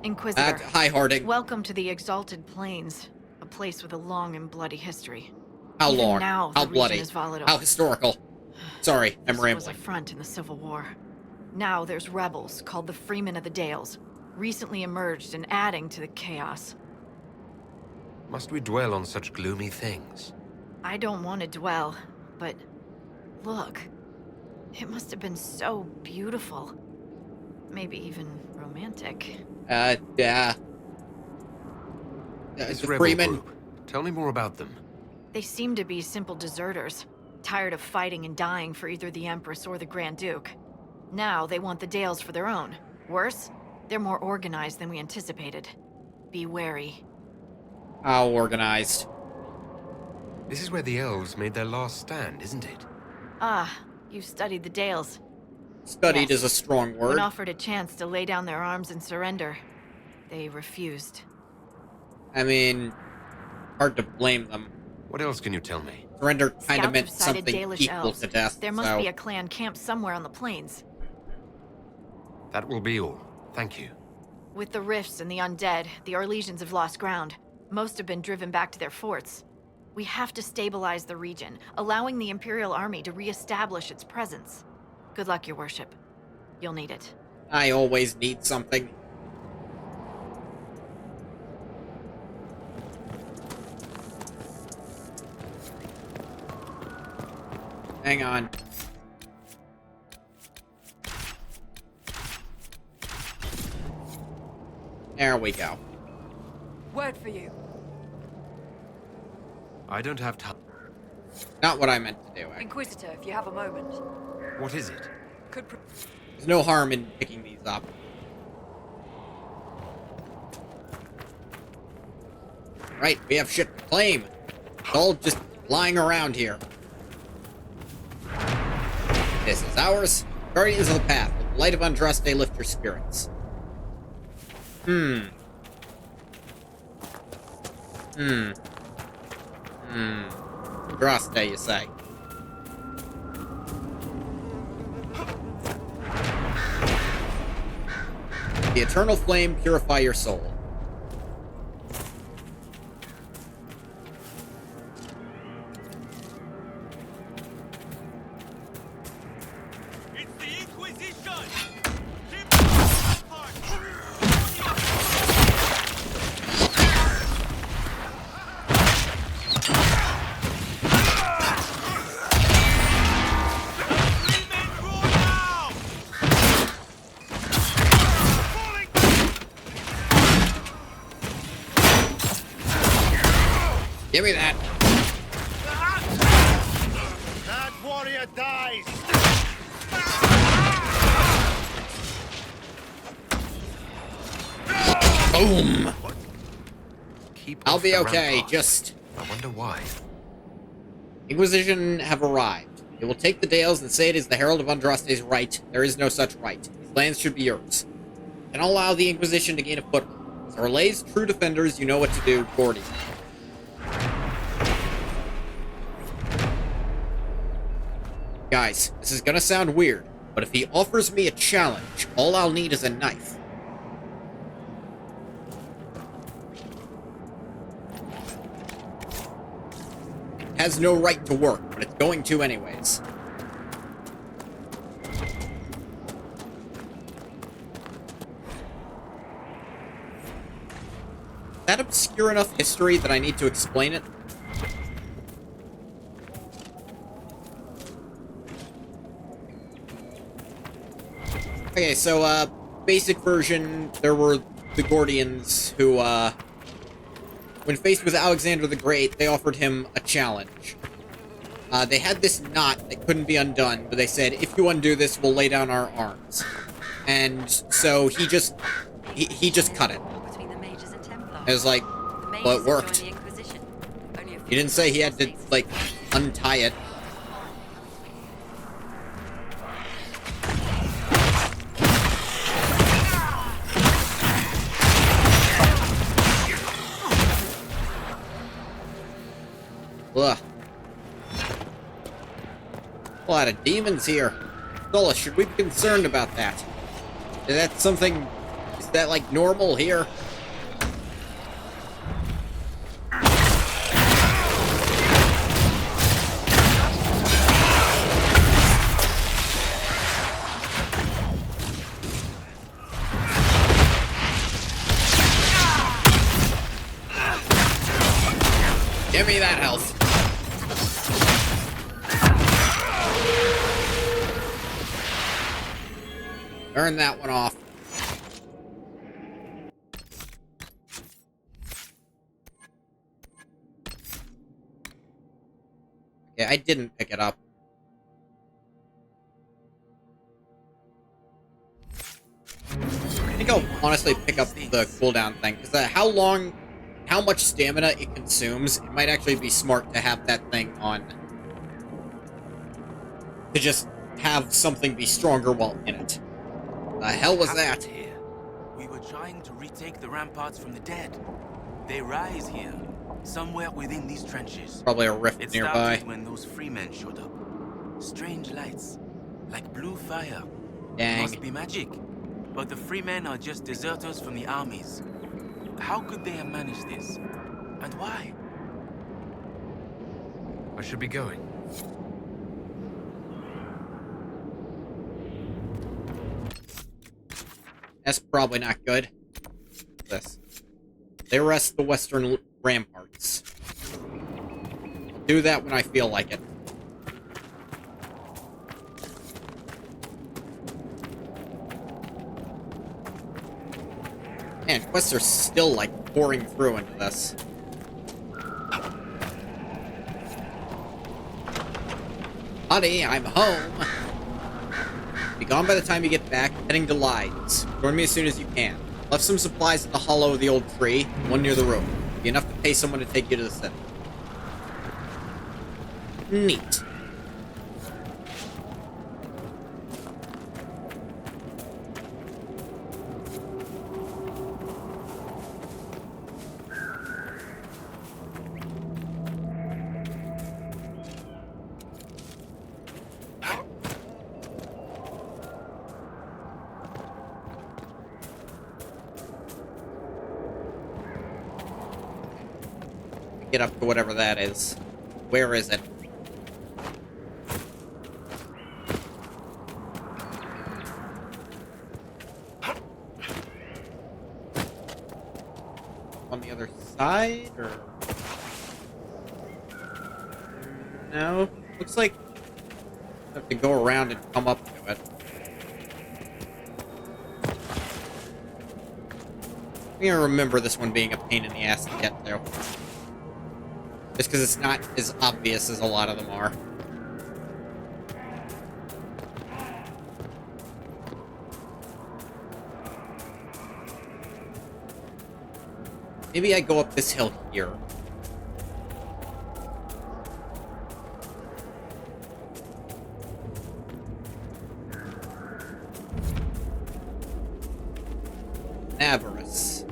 Inquisitor. Hi, Harding. Welcome to the Exalted Plains, a place with a long and bloody history. How Even long? now, How the bloody? region is volatile. How historical? Sorry, I'm This was a rambling. front in the Civil War. Now there's rebels called the Freemen of the Dales, recently emerged and adding to the chaos. Must we dwell on such gloomy things? I don't want to dwell, but look. It must have been so beautiful. Maybe even romantic. Yeah. This The rebel Freeman. group. Tell me more about them. They seem to be simple deserters, tired of fighting and dying for either the Empress or the Grand Duke. Now they want the Dales for their own. Worse, they're more organized than we anticipated. Be wary. How organized? This is where the elves made their last stand, isn't it? Ah, you've studied the Dales. Studied Yes. is a strong word. When offered a chance to lay down their arms and surrender, they refused. I mean, hard to blame them. What else can you tell me? Surrender kind Scouts of meant have sighted something Dalish equal elves. to death, There must so... be a clan camped somewhere on the plains. That will be all. Thank you. With the rifts and the undead, the Orlesians have lost ground. Most have been driven back to their forts. We have to stabilize the region, allowing the Imperial Army to re-establish its presence. Good luck, Your Worship. You'll need it. I always need something. Hang on. There we go. Word for you. I don't have time. Not what I meant to do, actually. Inquisitor, if you have a moment. What is it? Could There's no harm in picking these up. Right, we have shit to claim. It's all just lying around here. This is ours. Guardians of the Path. With the light of Andraste, lift your spirits. Andraste, you say. The eternal flame purify your soul. It's the Inquisition! Give me that. That warrior dies! Boom! I'll off be the okay, rampart. just... I wonder why. Inquisition have arrived. They will take the Dales and say it is the Herald of Andraste's right. There is no such right. These lands should be yours. And allow the Inquisition to gain a foothold. As Orlay's true defenders, you know what to do, Ghoti. Guys, this is gonna sound weird, but if he offers me a challenge, all I'll need is a knife. Has no right to work, but it's going to anyways. Is that obscure enough history that I need to explain it? Okay, so, basic version, there were the Gordians who, when faced with Alexander the Great, they offered him a challenge. They had this knot that couldn't be undone, but they said, if you undo this, we'll lay down our arms. And so he just cut it. It was like, well, it worked. He didn't say he had to, like, untie it. Ugh. A lot of demons here. Sola, should we be concerned about that? Is that something... Is that, like, normal here? Give me that health. Turn that one off. Okay, I didn't pick it up. I think I'll honestly pick up the cooldown thing, because how much stamina it consumes, it might actually be smart to have that thing on. To just have something be stronger while in it. The hell was that? Here. We were trying to retake the ramparts from the dead. They rise here, somewhere within these trenches. Probably a rift it nearby. Started when those freemen showed up. Strange lights, like blue fire. Dang. Must be magic. But the freemen are just deserters from the armies. How could they have managed this? And why? I should be going. That's probably not good. This. They rest the western ramparts. I'll do that when I feel like it. Man, quests are still, like, pouring through into this. Buddy, I'm home. Be gone by the time you get back, heading to Lides. Join me as soon as you can. Left some supplies at the hollow of the old tree, one near the room. Be enough to pay someone to take you to the city. Neat. Get up to whatever that is. Where is it? On the other side, or? No. Looks like I have to go around and come up to it. I'm gonna remember this one being a pain in the ass to get to. Just because it's not as obvious as a lot of them are. Maybe I go up this hill here. Avarice.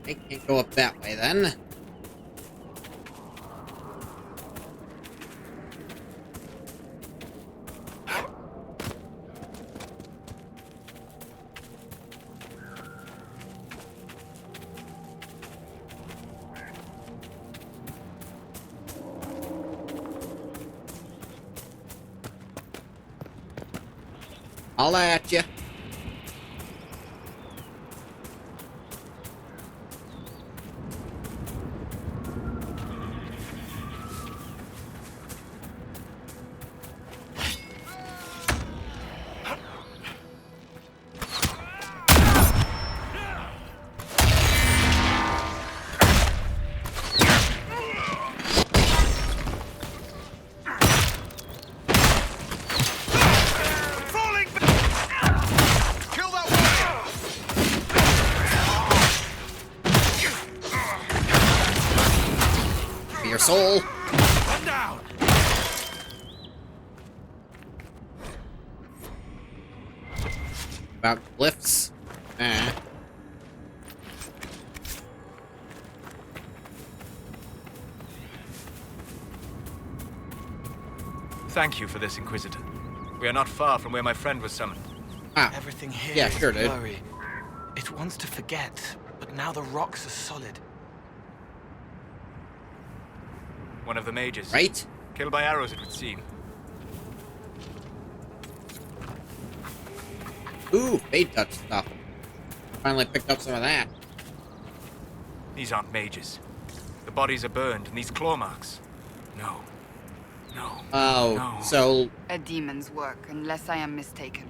I can't go up that way, then. Holla at ya. Your soul. One down. About glyphs. Thank you for this, Inquisitor. We are not far from where my friend was summoned. Ah. Everything here Yeah, is sure, dude. blurry. It wants to forget, but now the rocks are solid. One of the mages. Right? Killed by arrows, it would seem. Ooh, fade touch stuff. Finally picked up some of that. These aren't mages. The bodies are burned, and these claw marks. No. No. Oh, no. so... A demon's work, unless I am mistaken.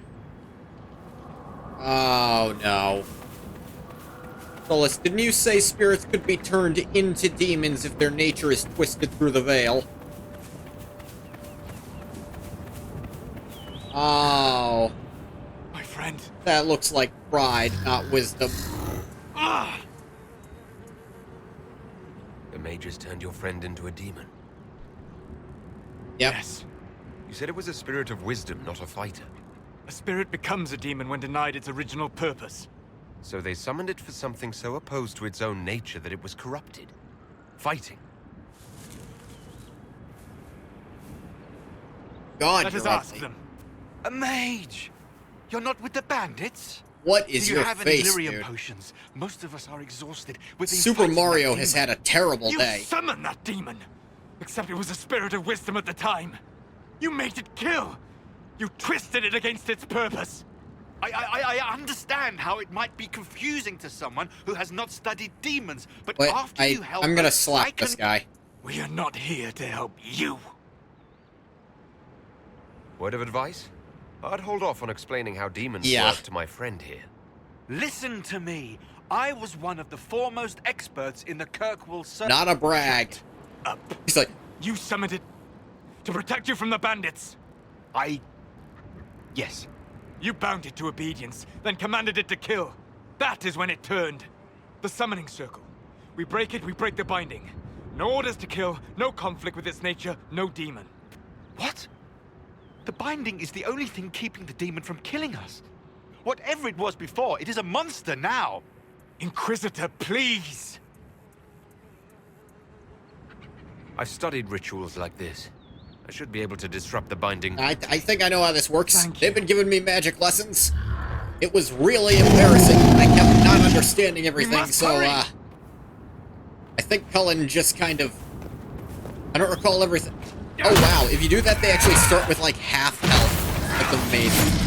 Oh, no. Solus, didn't you say spirits could be turned into demons if their nature is twisted through the veil? Oh. My friend. That looks like pride, not wisdom. Ah! The mages turned your friend into a demon. Yep. Yes. You said it was a spirit of wisdom, not a fighter. A spirit becomes a demon when denied its original purpose. So they summoned it for something so opposed to its own nature that it was corrupted. Fighting. God, Let us you're ask ugly. them. A mage! You're not with the bandits? What is Do you your have face, any lyrium dude? potions? Most of us are exhausted. We've been Super fighting Mario that has demon. had a terrible You day. summoned that demon! Except it was a spirit of wisdom at the time. You made it kill! You twisted it against its purpose! I understand how it might be confusing to someone who has not studied demons, but Wait, after you help I'm gonna us, slap I can... this guy. We are not here to help you. Word of advice? I'd hold off on explaining how demons Yeah. work to my friend here. Listen to me. I was one of the foremost experts in the Kirkwall circle. Not a brag. Up. He's like, You summoned it to protect you from the bandits. Yes. You bound it to obedience, then commanded it to kill. That is when it turned. The summoning circle. We break it, we break the binding. No orders to kill, no conflict with its nature, no demon. What? The binding is the only thing keeping the demon from killing us. Whatever it was before, it is a monster now. Inquisitor, please! I've studied rituals like this. I should be able to disrupt the binding. I think I know how this works. They've been giving me magic lessons. It was really embarrassing. I kept not understanding everything, so, I think Cullen just kind of... I don't recall everything. Oh, wow. If you do that, they actually start with, like, half health. That's amazing.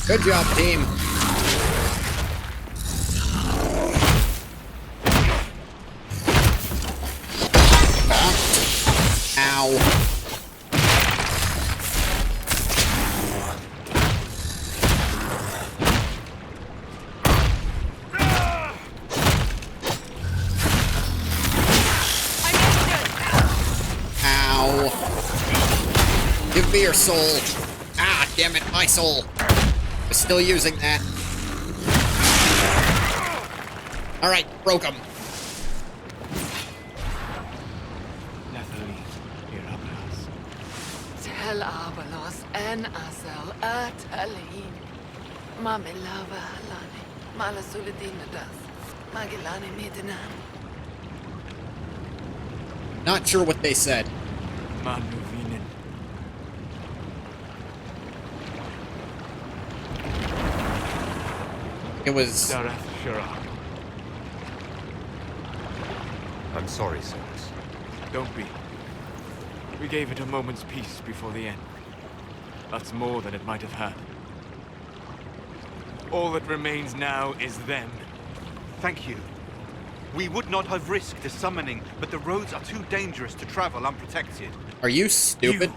Good job, team. Ow. Ow. Give me your soul. Ah, damn it, my soul. I'm still using that. Alright, broke him. Tel Abalos en Asel Atalin. Mamilava Halani. Malasuladinadas. Magilani Midinan. Not sure what they said. Manuvinen. It was... I'm sorry, Silas. Don't be. We gave it a moment's peace before the end. That's more than it might have had. All that remains now is them. Thank you. We would not have risked the summoning, but the roads are too dangerous to travel unprotected. Are you stupid? You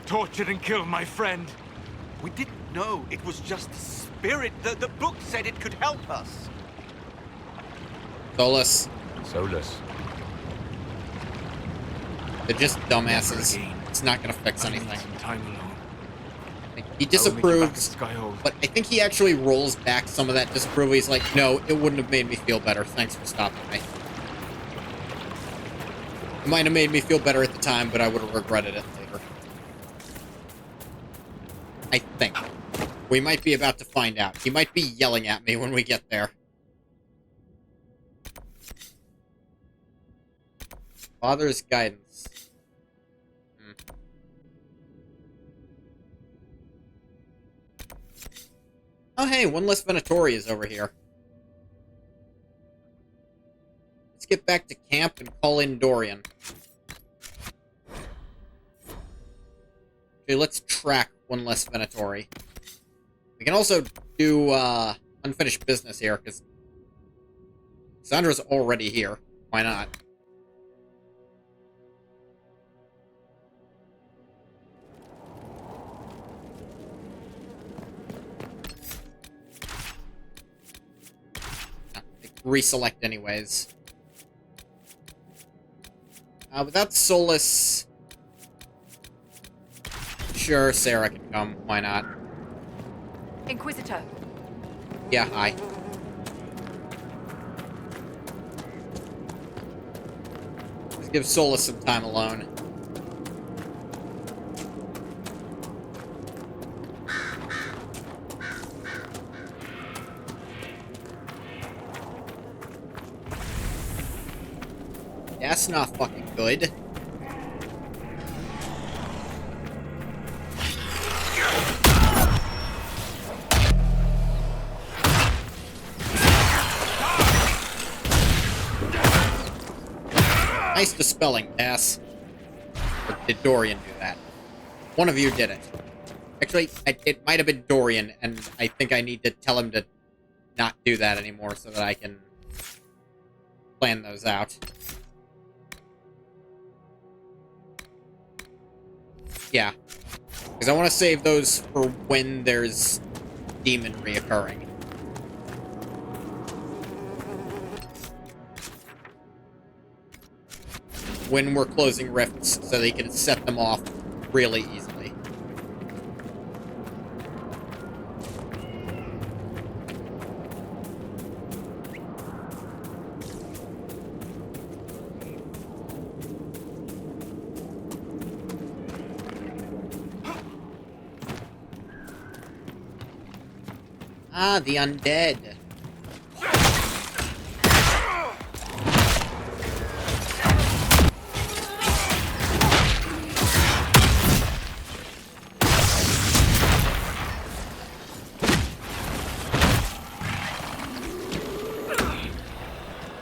tortured and killed my friend. We didn't know it was just a spirit. The book said it could help us. Solus. Solus. They're just dumbasses. It's not gonna fix anything. Time alone. He disapproves, but I think he actually rolls back some of that disapproval. He's like, no, it wouldn't have made me feel better. Thanks for stopping me. It might have made me feel better at the time, but I would have regretted it later. I think. We might be about to find out. He might be yelling at me when we get there. Father's guidance. Oh, hey, one less Venatori is over here. Let's get back to camp and call in Dorian. Okay, let's track one less Venatori. We can also do unfinished business here, because Sandra's already here. Why not? Reselect anyways. But that's Solus. Sure, Sarah can come. Why not? Inquisitor. Yeah, hi. Let's give Solus some time alone. That's not fucking good. Nice dispelling, Tess. Or did Dorian do that? One of you did it. Actually, it might have been Dorian, and I think I need to tell him to not do that anymore so that I can plan those out. Yeah. Because I want to save those for when there's demon reoccurring. When we're closing rifts, so they can set them off really easily. Ah, the undead.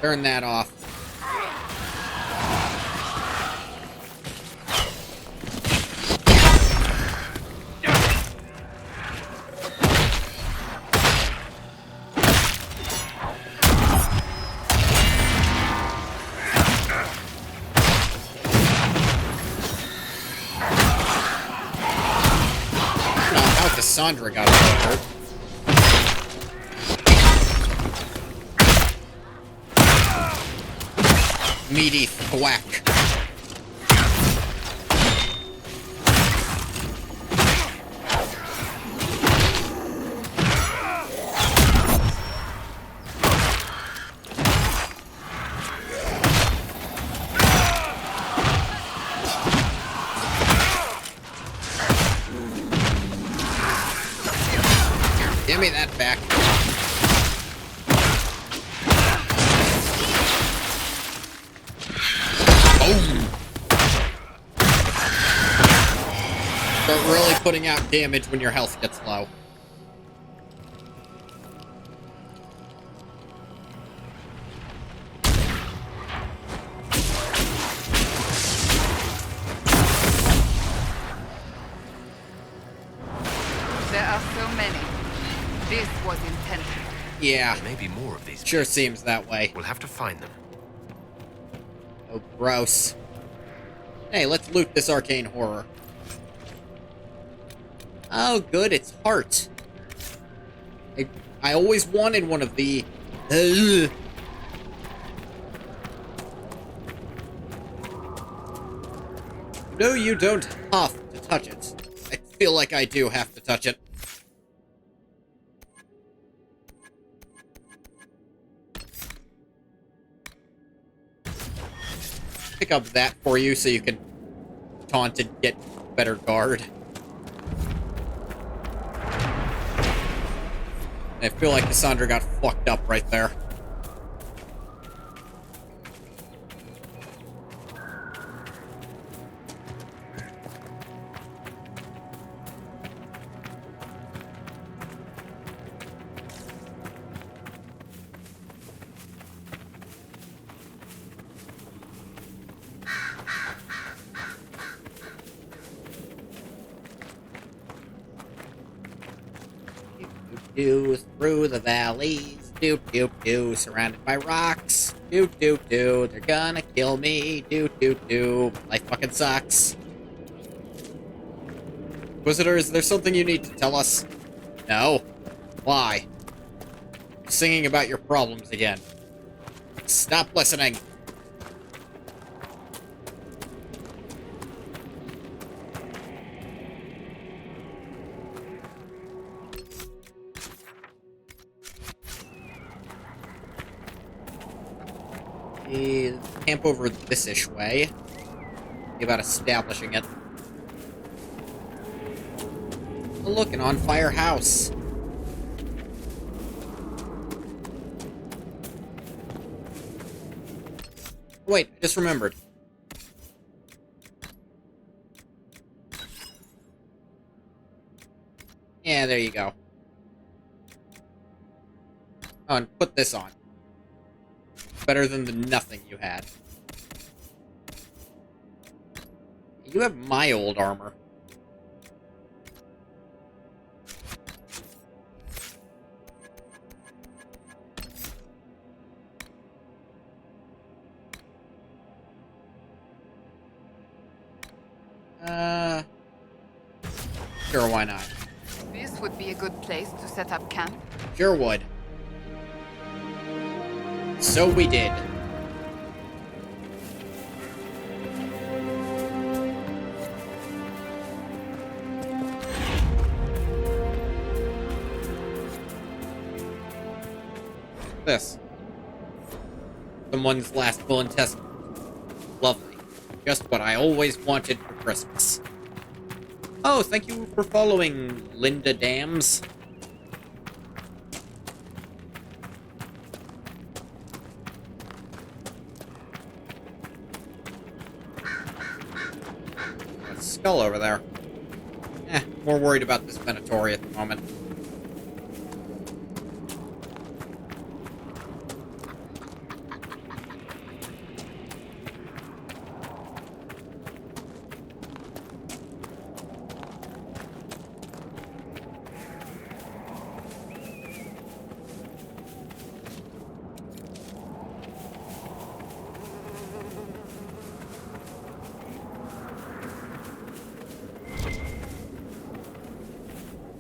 Turn that off. Cassandra got hurt. Meaty thwack. Give me that back. Oh! Start really putting out damage when your health gets low. There are so many. This was intentional. Yeah. There may be more of these. Sure seems that way. We'll have to find them. Oh, gross. Hey, let's loot this arcane horror. Oh, good, it's heart. I always wanted one of the... No, you don't have to touch it. I feel like I do have to touch it. Pick up that for you so you can taunt and get better guard. I feel like Cassandra got fucked up right there. Do through the valleys, do do do, surrounded by rocks, do do do, they're gonna kill me, do do do, life fucking sucks. Inquisitor, is there something you need to tell us? No? Why? Singing about your problems again. Stop listening. Camp over this-ish way. See about establishing it. Oh, look, an on-fire house. Wait, I just remembered. Yeah, there you go. Oh, and put this on. Better than the nothing you had. You have my old armor. Sure, why not? This would be a good place to set up camp. Sure would. So we did. This. Someone's last will and testament. Lovely. Just what I always wanted for Christmas. Oh, thank you for following, Linda Dams. A skull over there. More worried about this Venatori at the moment.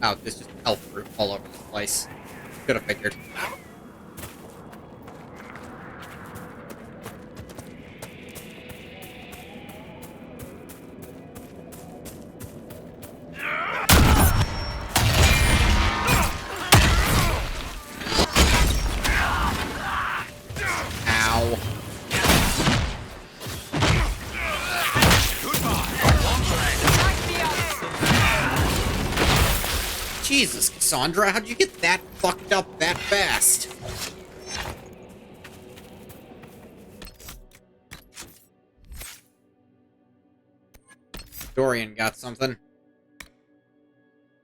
Oh, there's just elf fruit all over this place. Could have figured. Ow. Jesus, Cassandra, how'd you get that fucked up that fast? Dorian got something.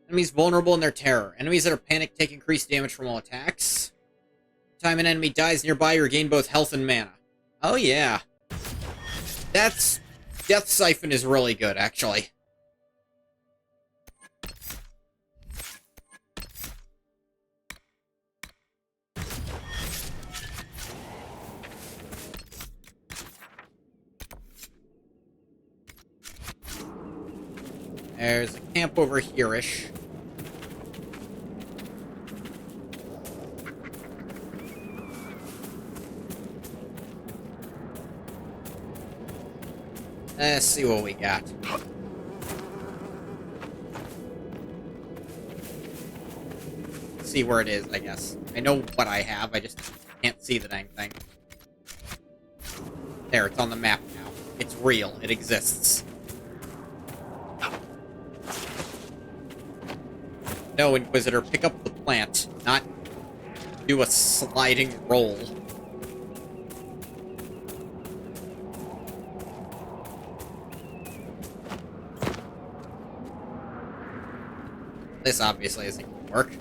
Enemies vulnerable in their terror. Enemies that are panicked take increased damage from all attacks. Time an enemy dies nearby, you regain both health and mana. Oh yeah. Death Siphon is really good, actually. There's a camp over here-ish. Let's see what we got. See where it is, I guess. I know what I have, I just can't see the dang thing. There, it's on the map now. It's real, it exists. No, Inquisitor, pick up the plant, not do a sliding roll. This obviously isn't going to work.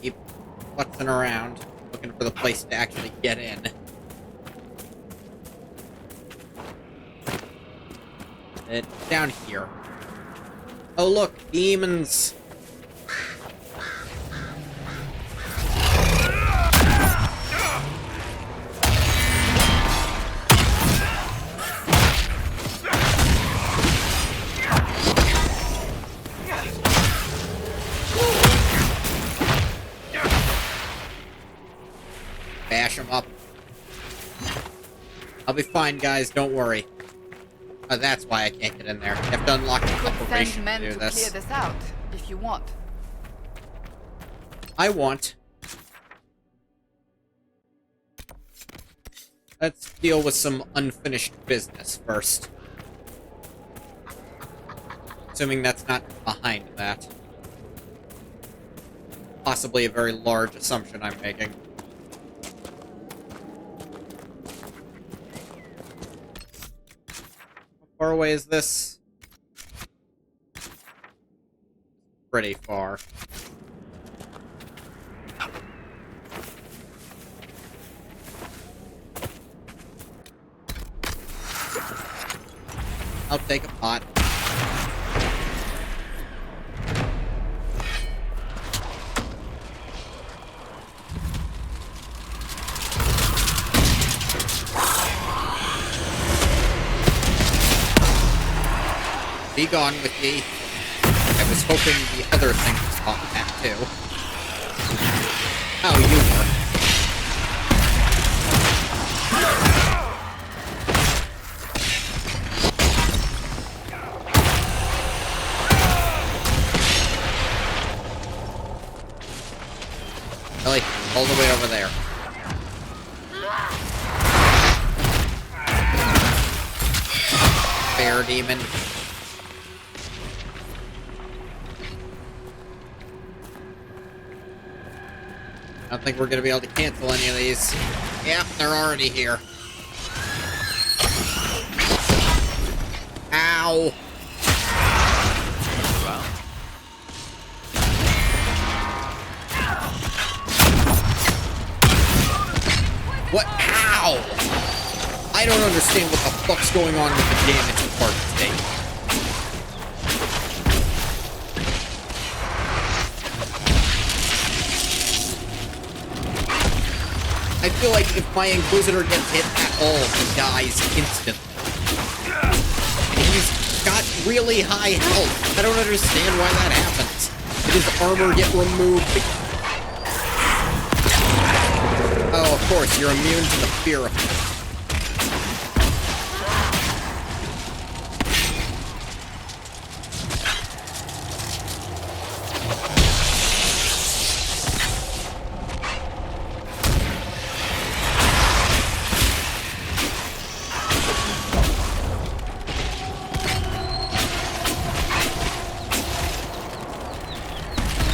Keep futzing around, looking for the place to actually get in. It's down here. Oh look, demons! Bash them up. I'll be fine, guys, don't worry. Oh, that's why I can't get in there. You have to unlock the operation Send men to do to this. clear this out, if you want. I want. Let's deal with some unfinished business first. Assuming that's not behind that. Possibly a very large assumption I'm making. How far away is this? Pretty far. I'll take a pot. Be gone with ye. I was hoping the other thing was caught that too. Oh, you were. Really? All the way over there. Bear demon. I don't think we're gonna be able to cancel any of these. Yep, they're already here. Ow! What? Ow! I don't understand what the fuck's going on with the damage part today. I feel like if my Inquisitor gets hit at all, he dies instantly. He's got really high health. I don't understand why that happens. Did his armor get removed? Oh, of course, you're immune to the fear of it.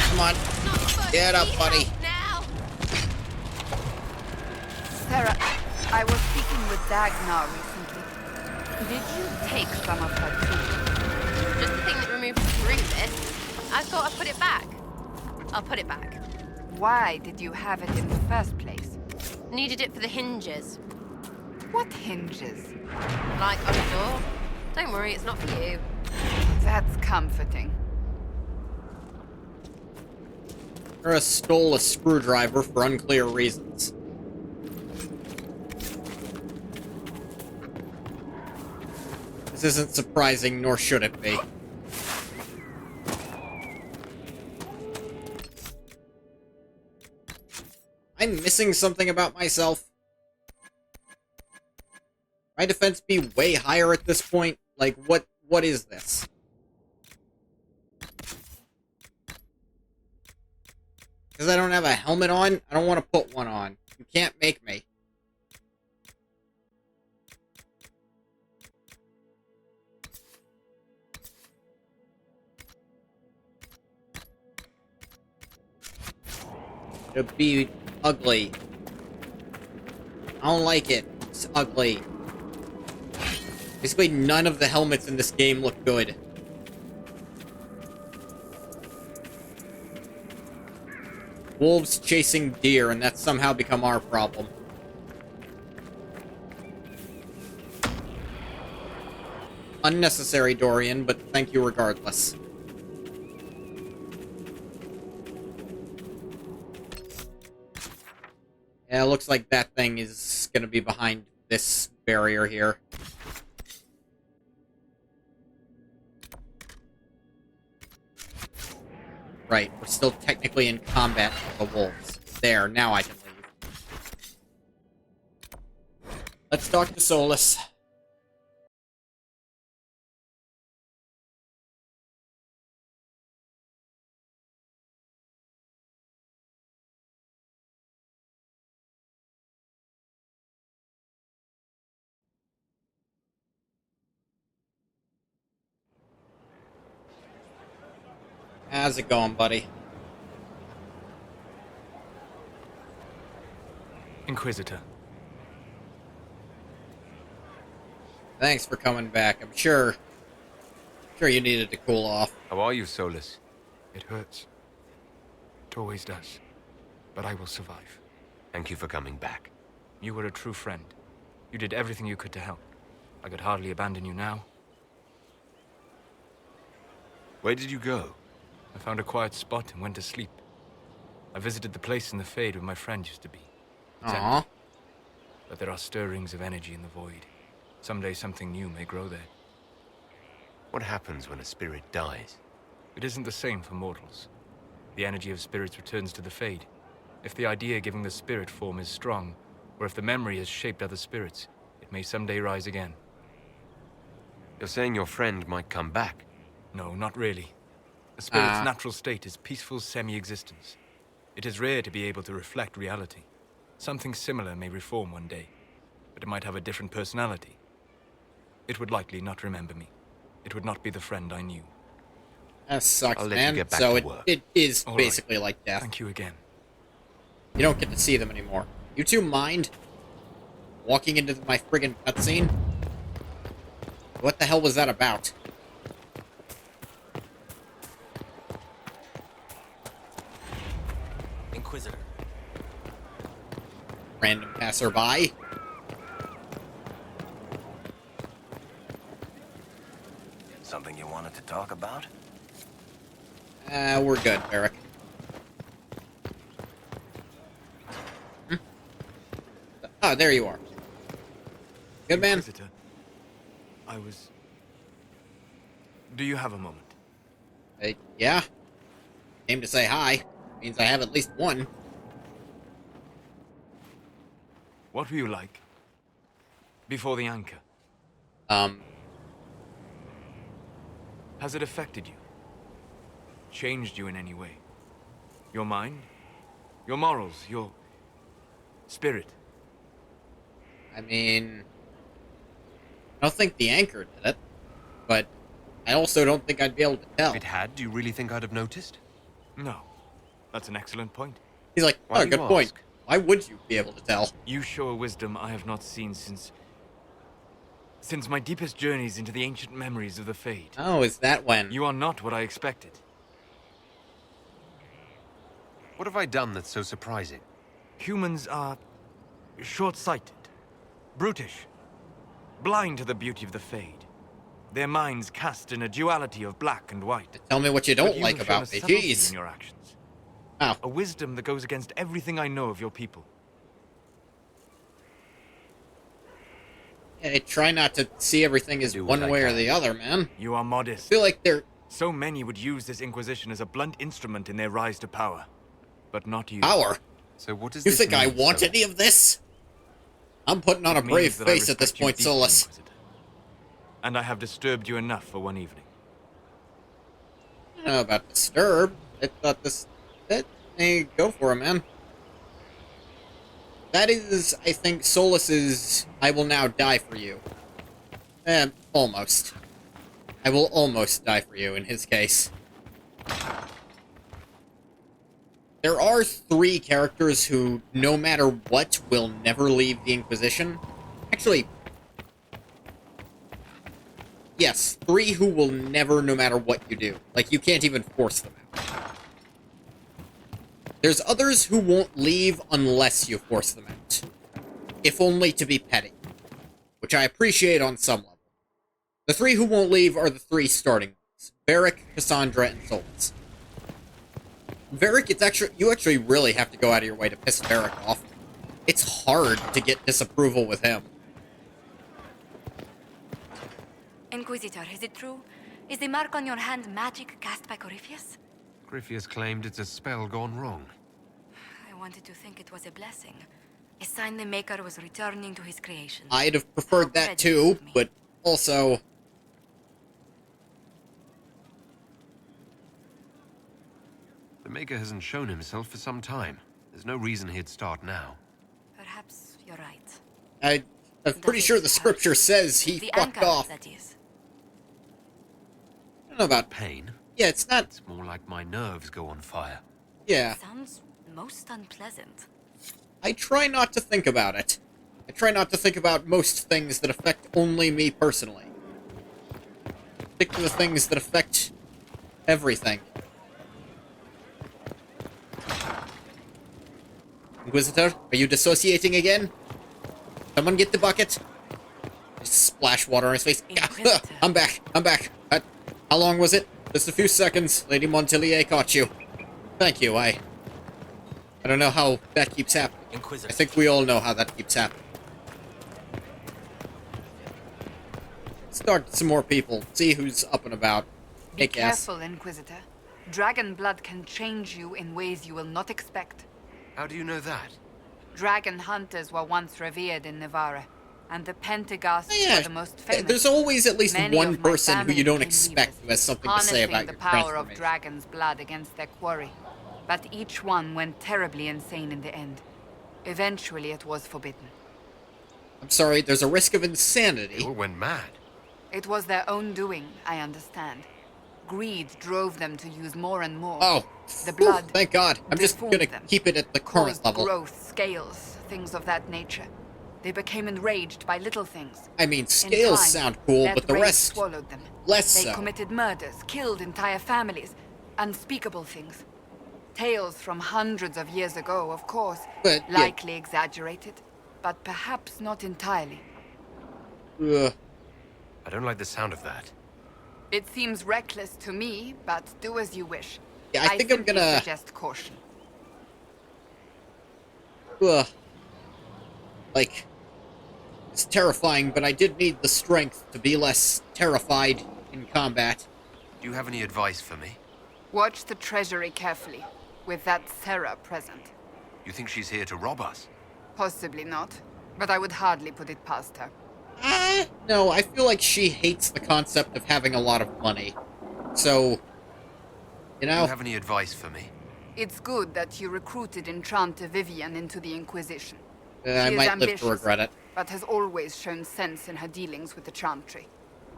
Come on. Get up, buddy. Sarah, I was speaking with Dagnar recently. Did you take some of her too? Just the thing that removed the ring bit. I thought I'd put it back. I'll put it back. Why did you have it in the first place? Needed it for the hinges. What hinges? Like on a door. Don't worry, it's not for you. That's comforting. Sarah stole a screwdriver for unclear reasons. This isn't surprising, nor should it be. I'm missing something about myself. My defense be way higher at this point? Like, what is this? Because I don't have a helmet on? I don't want to put one on. You can't make me. It'd be ugly. I don't like it. It's ugly. Basically, none of the helmets in this game look good. Wolves chasing deer, and that's somehow become our problem. Unnecessary, Dorian, but thank you regardless. Yeah, it looks like that thing is gonna be behind this barrier here. Right, we're still technically in combat with the wolves. There, now I can leave. Let's talk to Solus. How's it going, buddy? Inquisitor. Thanks for coming back. I'm sure you needed to cool off. How are you, Solus? It hurts. It always does. But I will survive. Thank you for coming back. You were a true friend. You did everything you could to help. I could hardly abandon you now. Where did you go? I found a quiet spot and went to sleep. I visited the place in the Fade where my friend used to be. It's Aww. empty. But there are stirrings of energy in the void. Someday something new may grow there. What happens when a spirit dies? It isn't the same for mortals. The energy of spirits returns to the Fade. If the idea giving the spirit form is strong, or if the memory has shaped other spirits, it may someday rise again. You're saying your friend might come back? No, not really. A spirit's natural state is peaceful semi-existence. It is rare to be able to reflect reality. Something similar may reform one day, but it might have a different personality. It would likely not remember me. It would not be the friend I knew. That sucks, I'll let man. you get back So to work. it is All basically right. like death. Thank you again. You don't get to see them anymore. You two mind walking into my friggin' cutscene? What the hell was that about? Inquisitor. Random passerby? Something you wanted to talk about? We're good, Eric. Oh, there you are. Good man. Inquisitor, I was... Do you have a moment? Yeah. Came to say hi. Means I have at least one. What were you like? Before the anchor? Has it affected you? Changed you in any way? Your mind? Your morals? Your... spirit? I mean... I don't think the anchor did it. But I also don't think I'd be able to tell. If it had, do you really think I'd have noticed? No. That's an excellent point. He's like, Why oh, do good you point. ask? Why would you be able to tell? You show a wisdom I have not seen since my deepest journeys into the ancient memories of the Fade. Oh, is that when? You are not what I expected. What have I done that's so surprising? Humans are short-sighted, brutish, blind to the beauty of the Fade. Their minds cast in a duality of black and white. Tell me what you don't But like have shown about a me, subtlety jeez. in your actions. Oh. A wisdom that goes against everything I know of your people. Hey, try not to see everything as one way or the other, man. You are modest. I feel like they're... So many would use this Inquisition as a blunt instrument in their rise to power. But not you. Power? So what does You this think I mean, want Solus? any of this? I'm putting on a It means brave that I face at this respect you point, deeply, Solus. Inquisitor. And I have disturbed you enough for one evening. I don't know about disturb. I thought this... Hey, go for it, man. That is, I think, Solus's I will now die for you. Almost. I will almost die for you, in his case. There are 3 characters who, no matter what, will never leave the Inquisition. Actually... Yes, 3 who will never, no matter what you do. Like, you can't even force them out. There's others who won't leave unless you force them out. If only to be petty. Which I appreciate on some level. The 3 who won't leave are the 3 starting ones. Varric, Cassandra, and Solus. Varric, you actually really have to go out of your way to piss Varric off. It's hard to get disapproval with him. Inquisitor, is it true? Is the mark on your hand magic cast by Corypheus? Griffius claimed it's a spell gone wrong. I wanted to think it was a blessing. A sign the Maker was returning to his creation. I'd have preferred that too, but also... The Maker hasn't shown himself for some time. There's no reason he'd start now. Perhaps you're right. I'm pretty sure the scripture says he The fucked anchor, off. that is. I don't know about Pain? Yeah, it's not... It's more like my nerves go on fire. Yeah. Sounds most unpleasant. I try not to think about it. I try not to think about most things that affect only me personally. Stick to the things that affect everything. Inquisitor, are you dissociating again? Someone get the bucket. Just splash water on his face. I'm back. I'm back. How long was it? Just a few seconds. Lady Montelier caught you. Thank you. I don't know how that keeps happening. Inquisitor. I think we all know how that keeps happening. Let's talk to some more people. See who's up and about. Be careful, Inquisitor. Dragon blood can change you in ways you will not expect. How do you know that? Dragon hunters were once revered in Navarra, and the Pentaghasts Yeah, were the most famous. there's always at least Many one of my person who you family don't came expect weavers, who has something to say about harnessing your the power of transformation. dragon's blood against their quarry. But each one went terribly insane in the end. Eventually, it was forbidden. I'm sorry, there's a risk of insanity. They all went mad. It was their own doing, I understand. Greed drove them to use more and more. Oh, the blood. Thank God. I'm just deformed gonna them, keep it at the current caused level. growth, scales, things of that nature. They became enraged by little things. I mean, In scales time, sound cool, that but the rage rest, swallowed them. less They so. committed murders, killed entire families, unspeakable things. Tales from hundreds of years ago, of course, But, yeah. likely exaggerated, but perhaps not entirely. Ugh. I don't like the sound of that. It seems reckless to me, but do as you wish. Yeah, I think I'm simply gonna... suggest caution. Ugh. Like, it's terrifying, but I did need the strength to be less terrified in combat. Do you have any advice for me? Watch the treasury carefully, with that Sarah present. You think she's here to rob us? Possibly not, but I would hardly put it past her. No, I feel like she hates the concept of having a lot of money. So, you know... Do you have any advice for me? It's good that you recruited Enchante Vivian into the Inquisition. I She is might live ambitious, to regret it. but has always shown sense in her dealings with the Chantry.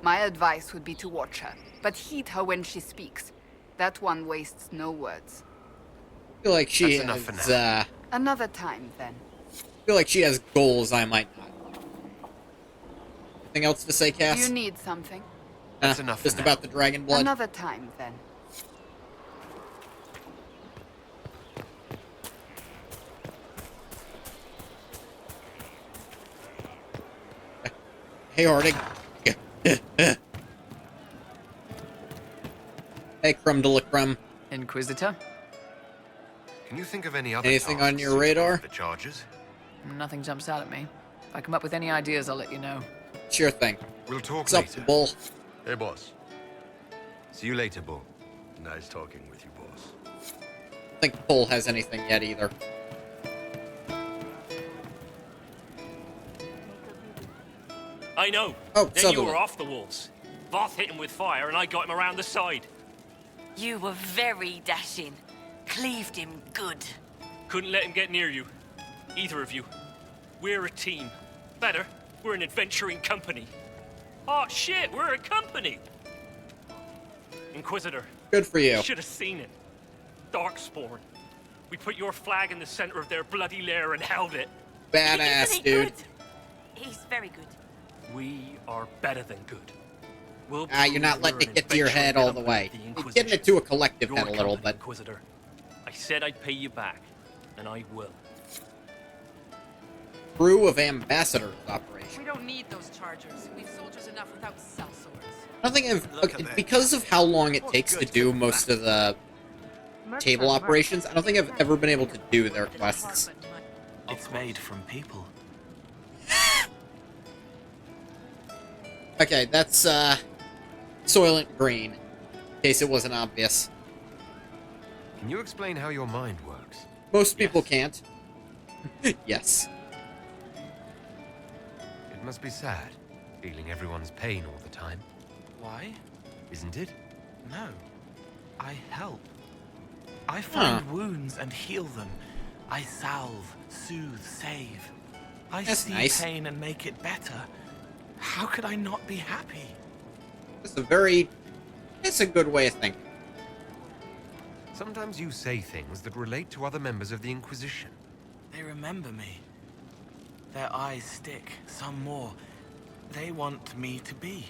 My advice would be to watch her, but heed her when she speaks. That one wastes no words. I feel like she That's enough has, for now. Another time, then. I feel like she has goals I might not. Anything else to say, Do Cass? you need something? That's enough Just for about now. the dragon blood? Another time, then. Hey, Harding. Hey, Crumb de la Crumb. Inquisitor? Can you think of any other Anything tasks on your radar? for the charges? Nothing jumps out at me. If I come up with any ideas, I'll let you know. Sure thing. We'll talk What's up, later. Bull? Hey, boss. See you later, Bull. Nice talking with you, boss. I don't think Bull has anything yet either. I know. Oh, then you Sutherland. were off the walls. Voth hit him with fire, and I got him around the side. You were very dashing. Cleaved him good. Couldn't let him get near you. Either of you. We're a team. Better, we're an adventuring company. Oh shit, we're a company! Inquisitor. Good for you. Should have seen it. Darkspawn. We put your flag in the center of their bloody lair and held it. Badass, Isn't he dude. good? He's very good. We are better than good. We'll You're not prove letting we're it an get to your head all the adventuring way. company, the You're Inquisition. getting it to a collective Your head a little, company, but... Inquisitor. I said I'd pay you back, and I will. Crew of Ambassadors operation. We don't need those chargers. We've soldiers enough without cell swords. I don't think I've... because of how long it takes to do most of the table operations, I don't think I've ever been able to do their quests. It's made from people. Okay, that's, Soylent Green. In case it wasn't obvious. Can you explain how your mind works? Most people can't. Yes. It must be sad, feeling everyone's pain all the time. Why? Isn't it? No. I help. I find wounds and heal them. I salve, soothe, save. I That's see nice. pain and make it better. How could I not be happy? That's a very... That's a good way of thinking. Sometimes you say things that relate to other members of the Inquisition. They remember me. Their eyes stick, some more. They want me to be.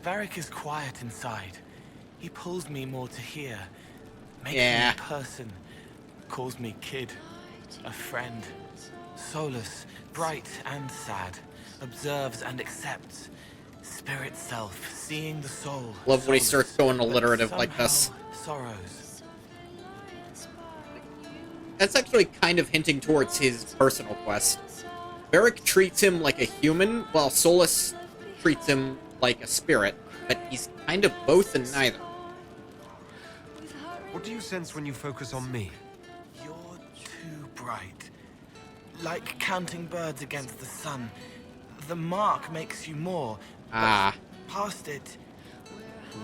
Varric is quiet inside. He pulls me more to hear. Makes me a person. Calls me kid. A friend. Solus, bright and sad. Observes and accepts. Spirit self, seeing the soul. Love when he Solus, starts going but alliterative like this. somehow Sorrows. That's actually kind of hinting towards his personal quest. Varric treats him like a human, while Solus treats him like a spirit, but he's kind of both and neither. What do you sense when you focus on me? You're too bright. Like counting birds against the sun. The mark makes you more. Ah. But past it,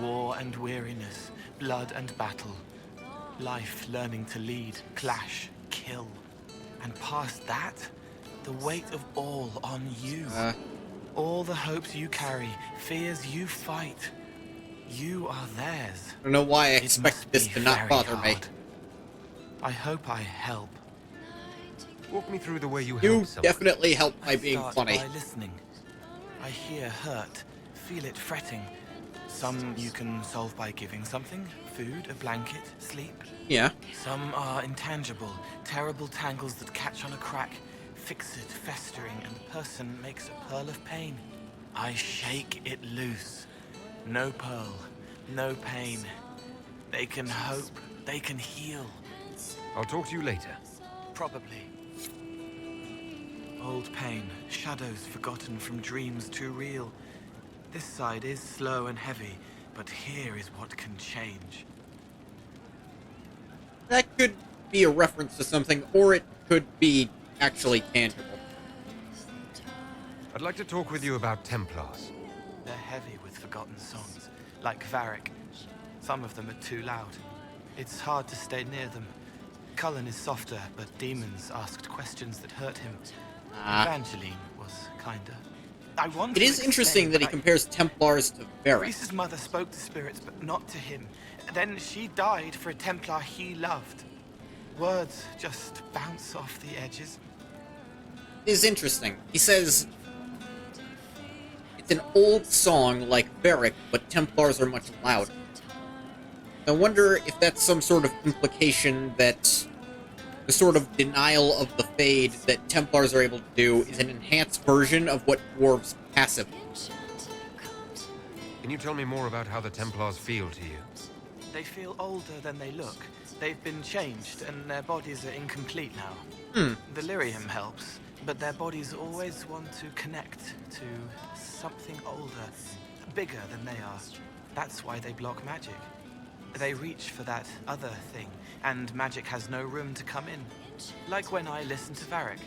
war and weariness, blood and battle. Life learning to lead, clash, kill. And past that, the weight of all on you. All the hopes you carry, fears you fight. You are theirs. I don't know why I expect this to not bother me. I hope I help. Walk me through the way you help You someone. definitely help by being Start funny. by listening. I hear hurt, feel it fretting. Some you can solve by giving something, food, a blanket, sleep. Yeah. Some are intangible, terrible tangles that catch on a crack, fix it, festering, and the person makes a pearl of pain. I shake it loose. No pearl, no pain. They can hope, they can heal. I'll talk to you later. Probably. Old pain, shadows forgotten from dreams too real. This side is slow and heavy, but here is what can change. That could be a reference to something, or it could be actually tangible. I'd like to talk with you about Templars. They're heavy with forgotten songs, like Varric. Some of them are too loud. It's hard to stay near them. Cullen is softer, but demons asked questions that hurt him. Evangeline was kinder. I want It to is interesting explain, that he but compares Templars to Varric. Reese's mother spoke to spirits, but not to him. Then she died for a Templar he loved. Words just bounce off the edges. It is interesting. He says it's an old song like Varric, but Templars are much louder. I wonder if that's some sort of implication that the sort of denial of the Fade that Templars are able to do is an enhanced version of what dwarves passive. Can you tell me more about how the Templars feel to you? They feel older than they look. They've been changed, and their bodies are incomplete now. Delirium helps, but their bodies always want to connect to something older, bigger than they are. That's why they block magic. They reach for that other thing, and magic has no room to come in. Like when I listen to Varric.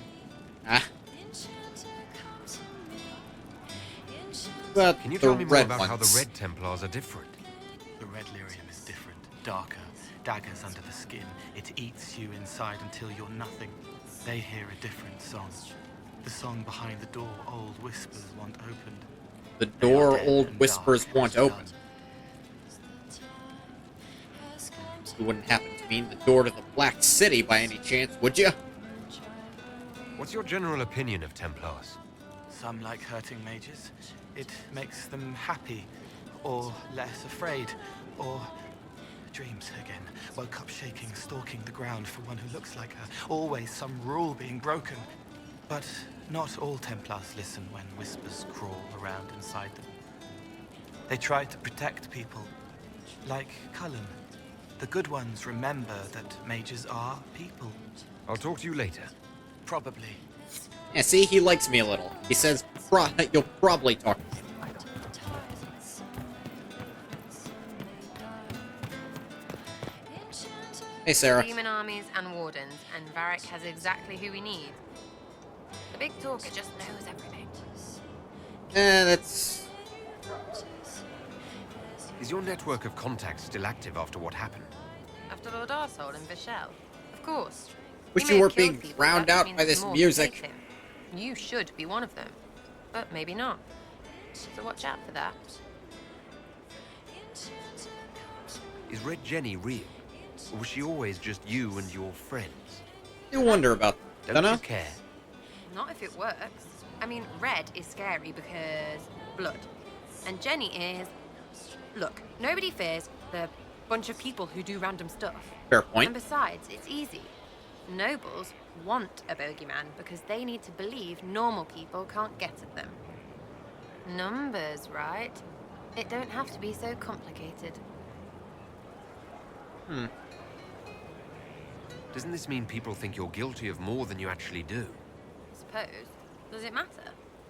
But can you tell me more about how the Red Templars are different? The red lyrium is different, darker. Daggers under the skin. It eats you inside until you're nothing. They hear a different song. The song behind the door old whispers want opened. The door old whispers want opened. You wouldn't happen to mean the door to the Black City by any chance, would you? What's your general opinion of Templars? Some like hurting mages. It makes them happy, or less afraid, or dreams again. Woke up shaking, stalking the ground for one who looks like her. Always some rule being broken. But not all Templars listen when whispers crawl around inside them. They try to protect people, like Cullen. The good ones remember that mages are people. I'll talk to you later. Probably. Yeah, see, he likes me a little. He says, you'll probably talk to him. Hey, Sarah. Demon armies and wardens, and Varric has exactly who we need. The big talker just knows everything. That's... Is your network of contacts still active after what happened? After Lord Arsehole and Vishel? Of course. Wish He you may weren't have killed being people, drowned that out means by there's this more to music. save him. You should be one of them. But maybe not. So watch out for that. Is Red Jenny real? Or was she always just you and your friends? You wonder about that. Don't you Dunno? care? Not if it works. I mean, Red is scary because blood. And Jenny is... Look, nobody fears the bunch of people who do random stuff. Fair point. And besides, it's easy. Nobles want a bogeyman because they need to believe normal people can't get at them. Numbers, right? It don't have to be so complicated. Doesn't this mean people think you're guilty of more than you actually do? Suppose. Does it matter?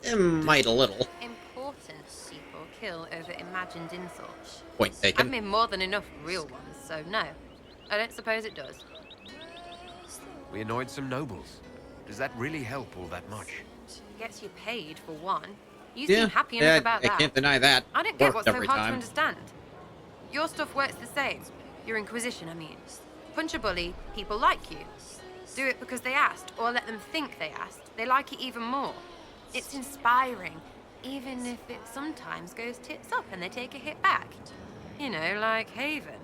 It might a little. Important people kill over imagined insults. Point I've taken. made more than enough real ones, so no. I don't suppose it does. We annoyed some nobles. Does that really help all that much? Gets you paid for one. You Yeah, seem happy enough about I that. can't deny that. I don't get Worked what's so every hard time. to understand. Your stuff works the same. Your Inquisition, I mean. Punch a bully, people like you. Do it because they asked, or let them think they asked. They like it even more. It's inspiring, even if it sometimes goes tits up and they take a hit back. You know, like Haven.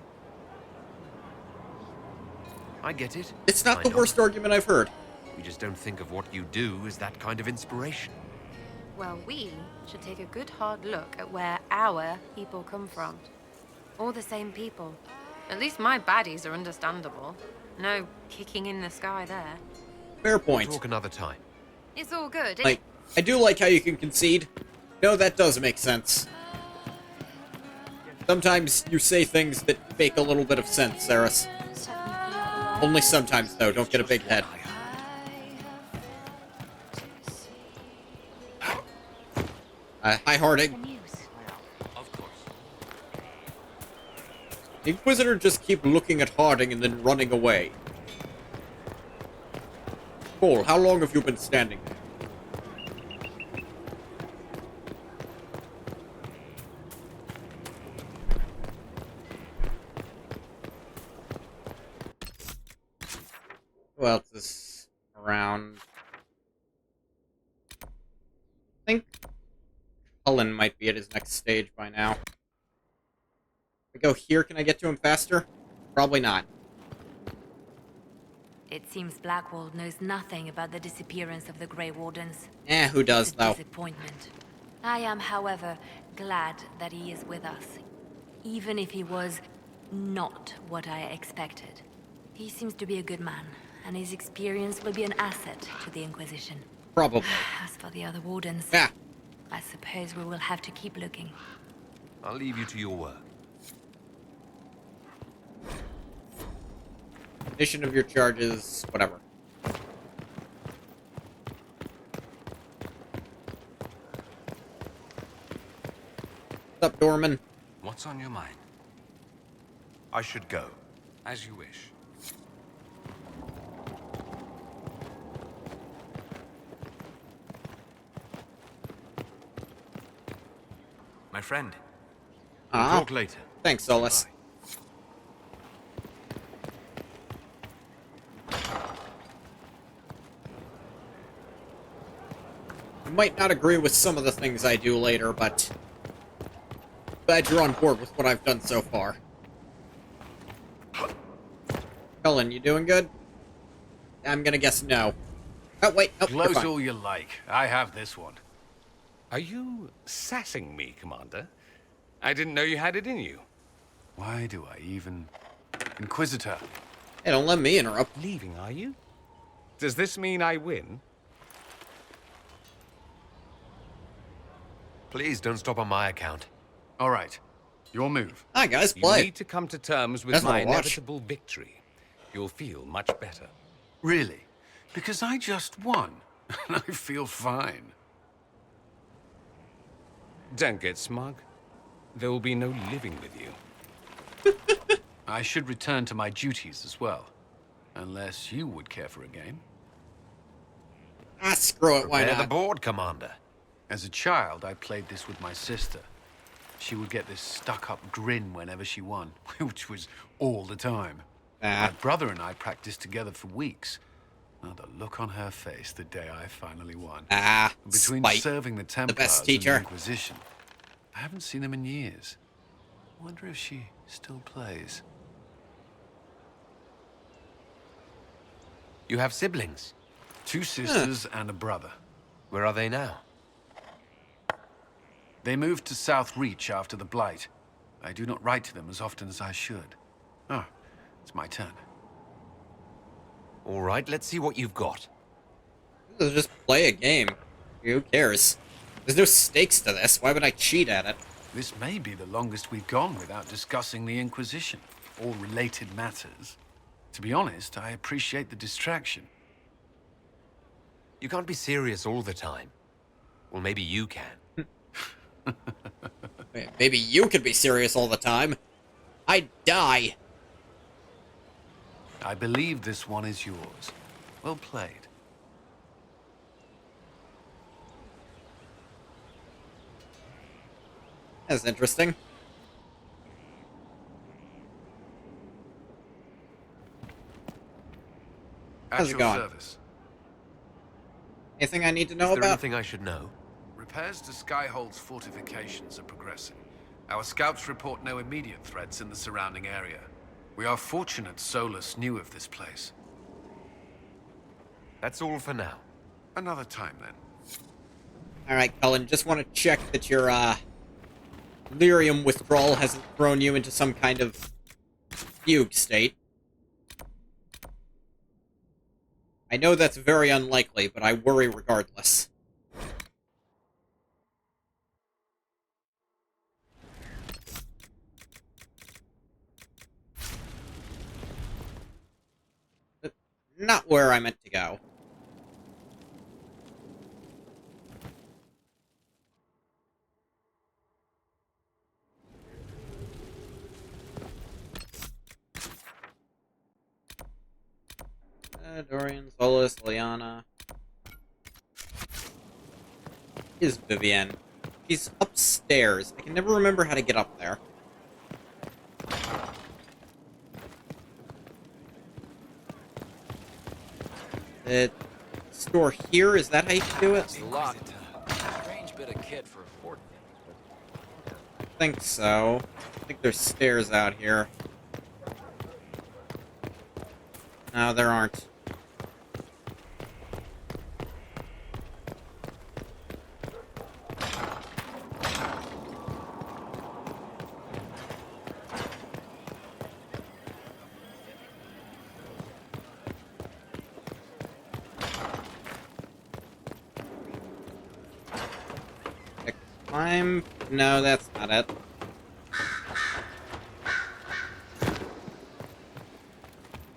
I get it. It's not I the know. worst argument I've heard. We just don't think of what you do as that kind of inspiration. Well, we should take a good hard look at where our people come from. All the same people. At least my baddies are understandable. No kicking in the sky there. Fair point. We'll talk another time. It's all good. Like, I do like how you can concede. No, that does make sense. Sometimes you say things that make a little bit of sense, Saris. Only sometimes, though. Don't get a big head. Hi, Harding. Of course. The Inquisitor just keep looking at Harding and then running away. Cole, how long have you been standing there? Who else is around? I think Cullen might be at his next stage by now. If I go here, can I get to him faster? Probably not. It seems Blackwall knows nothing about the disappearance of the Grey Wardens. Who does, It's a though? disappointment. I am, however, glad that he is with us. Even if he was not what I expected. He seems to be a good man, and his experience will be an asset to the Inquisition. Probably. As for the other Wardens, I suppose we will have to keep looking. I'll leave you to your work. Condition of your charges, whatever. What's up, Dorman? What's on your mind? I should go. As you wish. My friend. We'll talk later. Thanks, Solus. You might not agree with some of the things I do later, but glad you're on board with what I've done so far. Cullen, you doing good? I'm gonna guess no. Oh, wait. Oh, you're Close fine. all you like. I have this one. Are you sassing me, Commander? I didn't know you had it in you. Why do I even... Inquisitor. Hey, don't let me interrupt. Leaving, are you? Does this mean I win? Please don't stop on my account. All right. Your move. Hi, guys. You Play. need to come to terms with That's my not a watch. inevitable victory. You'll feel much better. Really? Because I just won. And I feel fine. Don't get smug. There will be no living with you. I should return to my duties as well. Unless you would care for a game. Ah, screw it. Why Prepare not? the board, Commander. As a child, I played this with my sister. She would get this stuck-up grin whenever she won, which was all the time. My brother and I practiced together for weeks. Oh, the look on her face the day I finally won. Between serving the Templars best and the teacher. Inquisition, I haven't seen them in years. I wonder if she still plays. You have siblings? 2 sisters and a brother. Where are they now? They moved to South Reach after the Blight. I do not write to them as often as I should. Oh, it's my turn. All right, let's see what you've got. Let's just play a game. Who cares? There's no stakes to this. Why would I cheat at it? This may be the longest we've gone without discussing the Inquisition, or related matters. To be honest, I appreciate the distraction. You can't be serious all the time. Well, maybe you can. Maybe you could be serious all the time. I'd die. I believe this one is yours. Well played. That's interesting. How's it going? Service. Anything I need to know Is there about? anything I should know? Repairs to Skyhold's fortifications are progressing. Our scouts report no immediate threats in the surrounding area. We are fortunate Solus knew of this place. That's all for now. Another time, then. Alright, Cullen, just want to check that your, lyrium withdrawal hasn't thrown you into some kind of fugue state. I know that's very unlikely, but I worry regardless. But not where I meant to go. Dorian, Solus, Liana. Is Vivienne? She's upstairs. I can never remember how to get up there. The store here? Is that how you can do it? Locked. Strange bit of kit for a fort. I think so. I think there's stairs out here. No, there aren't. No, that's not it.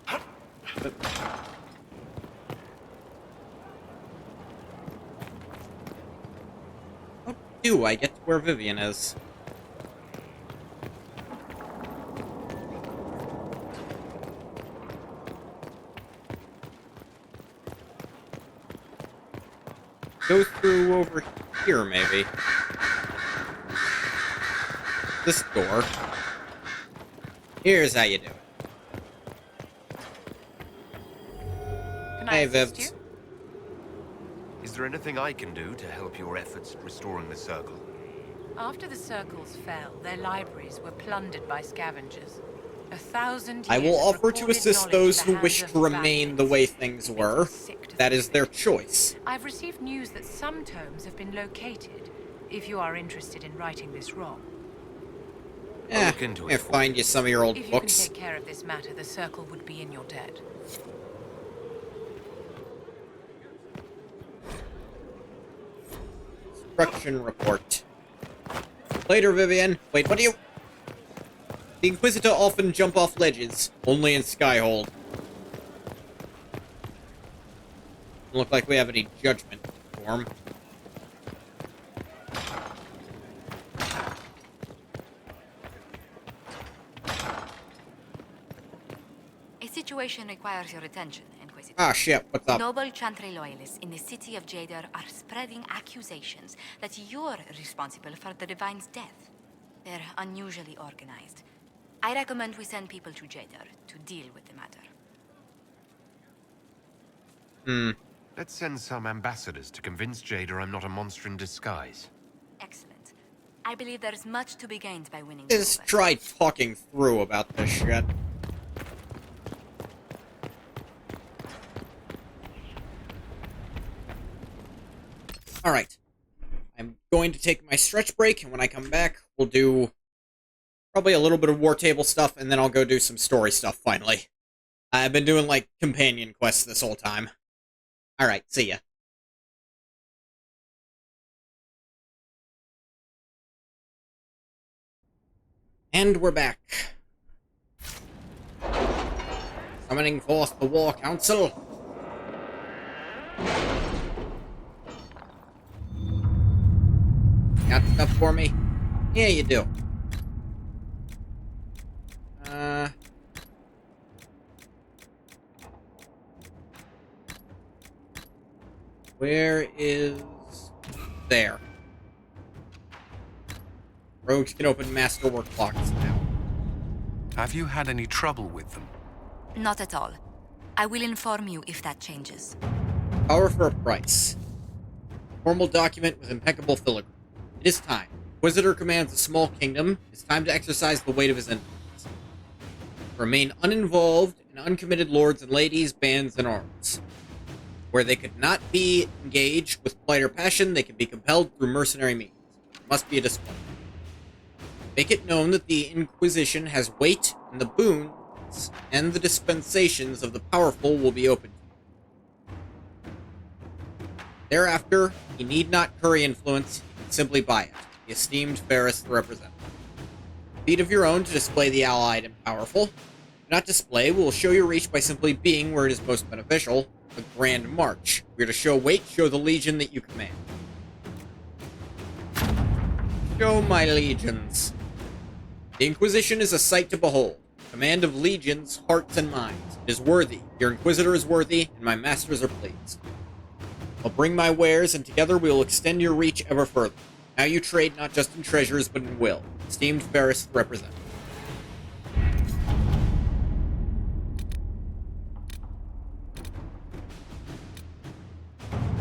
How do I get to where Vivienne is? Go through over here, maybe. This door. Here's how you do it. Can Hey, I assist Vivs. you? Is there anything I can do to help your efforts at restoring the Circle? After the circles fell, their libraries were plundered by scavengers. 1,000 I will years of offer to recorded assist knowledge those in the who wish hands to of remain the way things were. That is their choice. I've received news that some tomes have been located, if you are interested in righting this wrong. Yeah, I'll find you some of your old If you books. can take care of this matter, the circle would be in your debt. Instruction report. Later, Vivienne. Wait, what do you... The Inquisitor often jump off ledges, only in Skyhold. Doesn't look like we have any judgment to perform. A situation requires your attention, Inquisitor. Ah, shit, what's up? Noble Chantry loyalists in the city of Jadar are spreading accusations that you're responsible for the Divine's death. They're unusually organized. I recommend we send people to Jadar to deal with the matter. Let's send some ambassadors to convince Jada I'm not a monster in disguise. Excellent. I believe there is much to be gained by winning. Just try talking through about this shit. Alright. I'm going to take my stretch break, and when I come back, we'll do probably a little bit of War Table stuff, and then I'll go do some story stuff, finally. I've been doing, like, companion quests this whole time. Alright, see ya. And we're back. Summoning forth the War Council. Got stuff for me? Yeah, you do. Where is... There. Rogues can open masterwork locks now. Have you had any trouble with them? Not at all. I will inform you if that changes. Power for a price. Formal document with impeccable filigree. It is time. Inquisitor commands a small kingdom. It's time to exercise the weight of his influence. Remain uninvolved and uncommitted lords and ladies, bands, and arms. Where they could not be engaged with plight or passion, they can be compelled through mercenary means. It must be a display. Make it known that the Inquisition has weight, and the boons and the dispensations of the powerful will be open to you. Thereafter, he need not curry influence, he can simply buy it. The esteemed Thedas the representative. Feat of your own to display the allied and powerful. Do not display, we will show your reach by simply being where it is most beneficial. A grand march. We are to show weight, show the legion that you command. Show my legions. The Inquisition is a sight to behold. Command of legions, hearts, and minds. It is worthy. Your Inquisitor is worthy, and my masters are pleased. I'll bring my wares, and together we will extend your reach ever further. Now you trade not just in treasures, but in will. Esteemed Thedas the representative.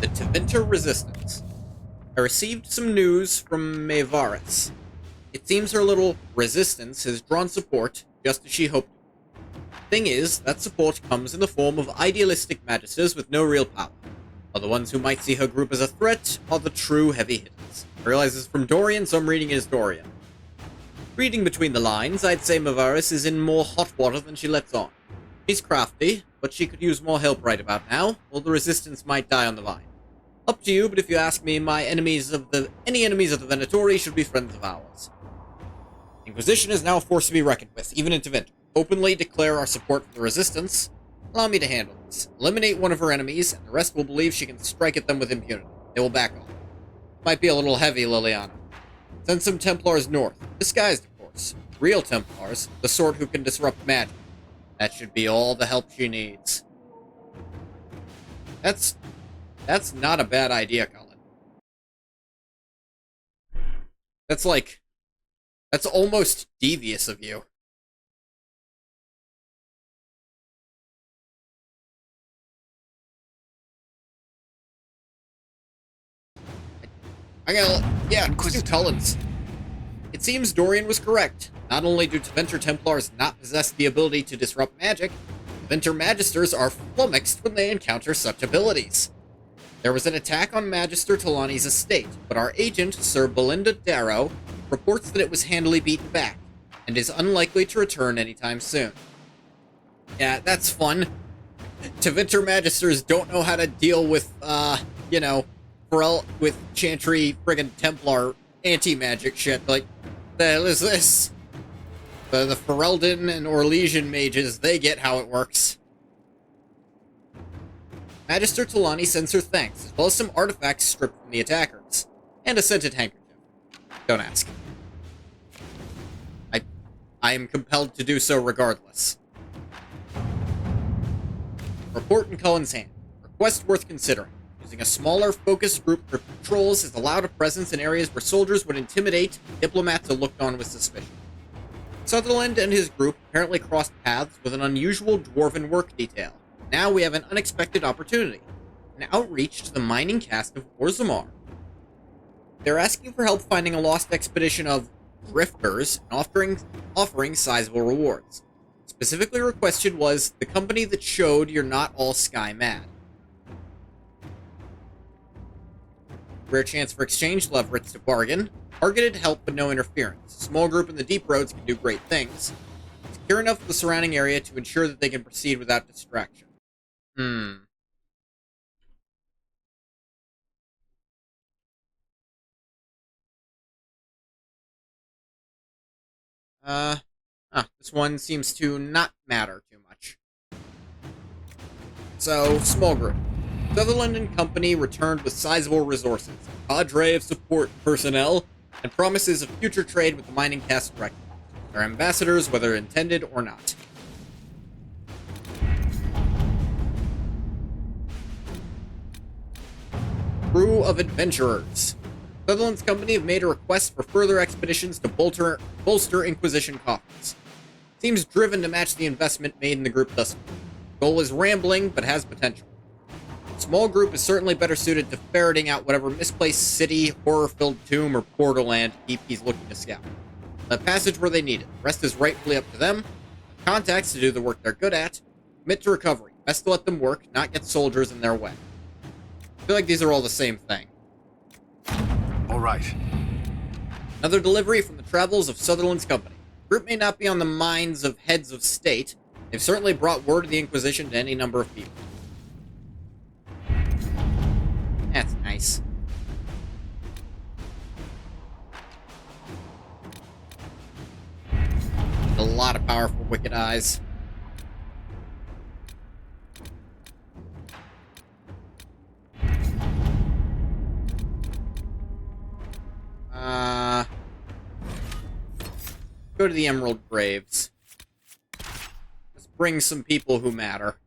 The Tevinter Resistance. I received some news from Maevaris. It seems her little resistance has drawn support, just as she hoped. Thing is, that support comes in the form of idealistic magisters with no real power. While the ones who might see her group as a threat are the true heavy hitters. I realize it's from Dorian, so I'm reading it as Dorian. Reading between the lines, I'd say Maevaris is in more hot water than she lets on. She's crafty, but she could use more help right about now, or the resistance might die on the vine. Up to you, but if you ask me, any enemies of the Venatori should be friends of ours. Inquisition is now a force to be reckoned with, even in Tevinter. Openly declare our support for the resistance. Allow me to handle this. Eliminate one of her enemies, and the rest will believe she can strike at them with impunity. They will back off. Might be a little heavy, Liliana. Send some Templars north. Disguised, of course. Real Templars, the sort who can disrupt magic. That should be all the help she needs. That's not a bad idea, Colin. That's almost devious of you. Yeah, Cullen's. It seems Dorian was correct. Not only do Tevinter Templars not possess the ability to disrupt magic, Tevinter Magisters are flummoxed when they encounter such abilities. There was an attack on Magister Talani's estate, but our agent, Sir Belinda Darrow, reports that it was handily beaten back, and is unlikely to return anytime soon. Yeah, that's fun. Tevinter Magisters don't know how to deal with, with Chantry friggin' Templar anti-magic shit. Like, the hell is this? The Ferelden and Orlesian mages, they get how it works. Magister Talani sends her thanks, as well as some artifacts stripped from the attackers. And a scented handkerchief. Don't ask. I am compelled to do so regardless. Report in Cullen's hand. Request worth considering. Using a smaller, focused group for patrols has allowed a presence in areas where soldiers would intimidate, diplomats are looked on with suspicion. Sutherland and his group apparently crossed paths with an unusual dwarven work detail. Now we have an unexpected opportunity. An outreach to the mining caste of Orzammar. They're asking for help finding a lost expedition of drifters and offering sizable rewards. Specifically requested was the company that showed you're not all sky mad. Rare chance for exchange, leverage to bargain. Targeted help but no interference. A small group in the deep roads can do great things. Secure enough of the surrounding area to ensure that they can proceed without distraction. This one seems to not matter too much. So, small group. Sutherland and Company returned with sizable resources, a cadre of support personnel, and promises of future trade with the mining caste directly. They're ambassadors, whether intended or not. Crew of adventurers. Sutherland's Company have made a request for further expeditions to bolster Inquisition coffers. Seems driven to match the investment made in the group thus far. Goal is rambling, but has potential. Small group is certainly better suited to ferreting out whatever misplaced city, horror-filled tomb, or portal land he's looking to scout. The passage where they need it. The rest is rightfully up to them. Contacts to do the work they're good at. Commit to recovery. Best to let them work, not get soldiers in their way. I feel like these are all the same thing. All right. Another delivery from the travels of Sutherland's Company. The group may not be on the minds of heads of state. They've certainly brought word of the Inquisition to any number of people. That's nice. A lot of powerful wicked eyes. Go to the Emerald Graves. Let's bring some people who matter.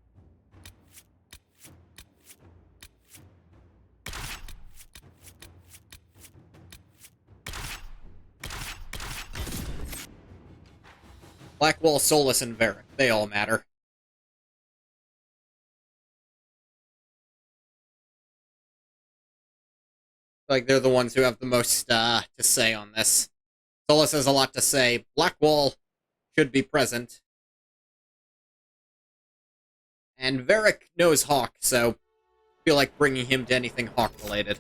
Blackwall, Solus, and Varric. They all matter. Like, they're the ones who have the most, to say on this. Solus has a lot to say. Blackwall should be present. And Varric knows Hawk, so I feel like bringing him to anything Hawk-related.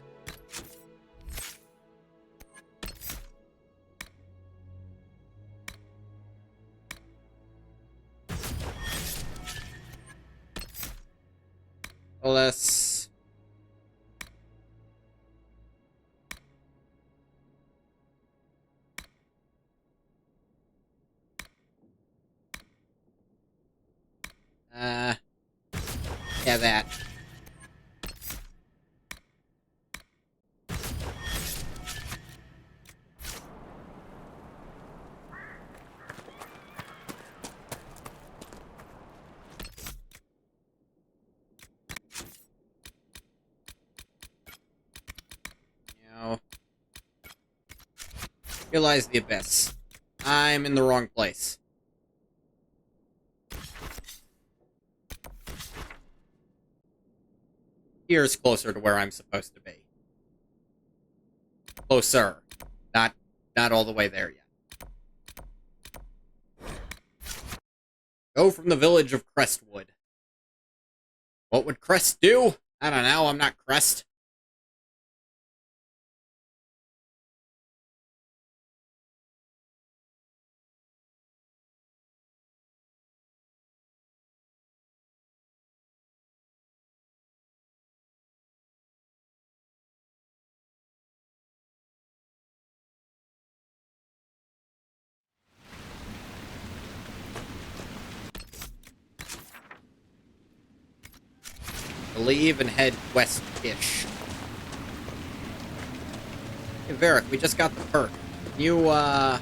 Let's... yeah, that. Here lies the abyss. I'm in the wrong place. Here's closer to where I'm supposed to be. Closer. Not all the way there yet. Go from the village of Crestwood. What would Crest do? I don't know, I'm not Crest. Leave and head west-ish. Hey, Varric, we just got the perk. Can you, or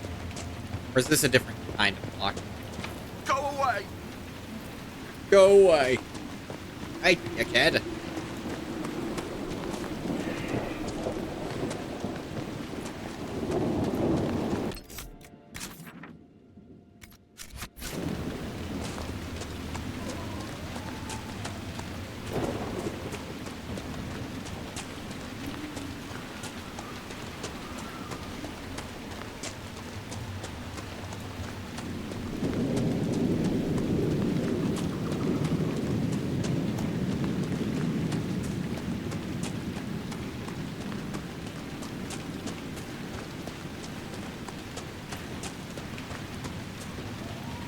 is this a different kind of block? Go away! Go away! Hey, dickhead.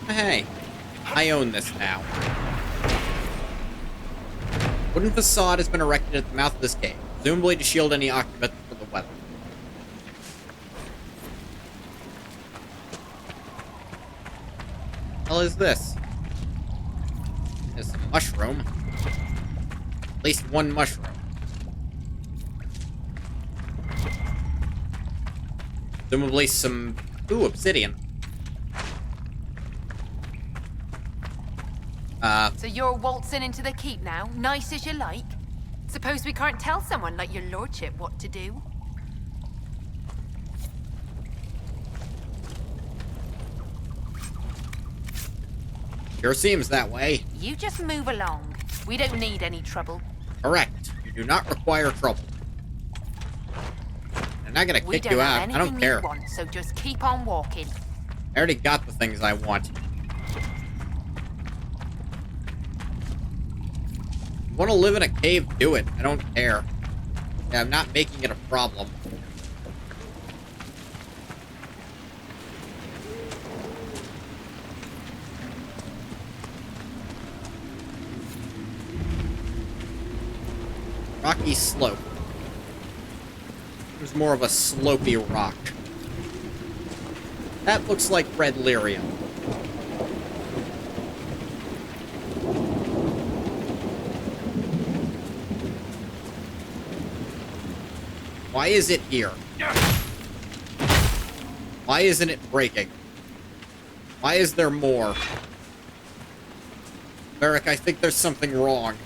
Hey, I own this now. Wooden facade has been erected at the mouth of this cave, presumably to shield any occupants from the weather. What the hell is this? There's a mushroom. At least one mushroom. Presumably some... Ooh, obsidian. So you're waltzing into the keep now, nice as you like? Suppose we can't tell someone like your lordship what to do? Sure seems that way. You just move along. We don't need any trouble. Correct. You do not require trouble. They're not gonna We kick you don't out. have I don't anything care. you want, so just keep on walking. I already got the things I want. Want to live in a cave, do it. I don't care. Yeah, I'm not making it a problem. Rocky slope. There's more of a slopey rock. That looks like red lyrium. Why is it here? Why isn't it breaking? Why is there more? Varric, I think there's something wrong.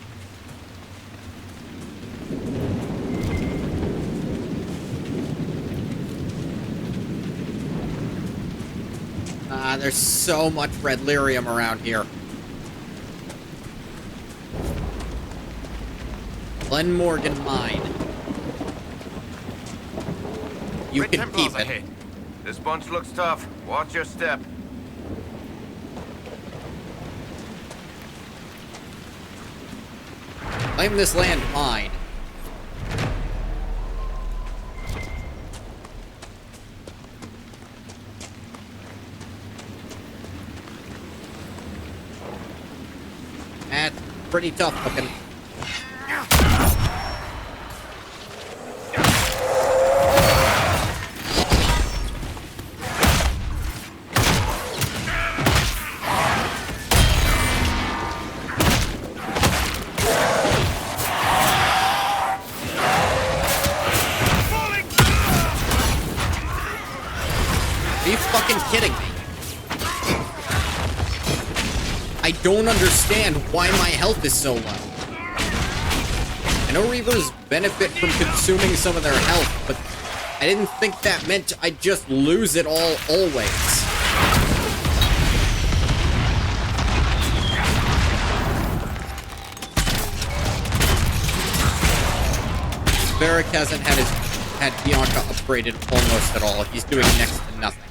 There's so much red lyrium around here. Glen Morgan Mine. You can keep it. Ahead. This bunch looks tough. Watch your step. Claim this land mine. That's pretty tough looking. Are you fucking kidding me? I don't understand why my health is so low. I know Reavers benefit from consuming some of their health, but I didn't think that meant I'd just lose it all always. Varric hasn't had Bianca upgraded almost at all. He's doing next to nothing.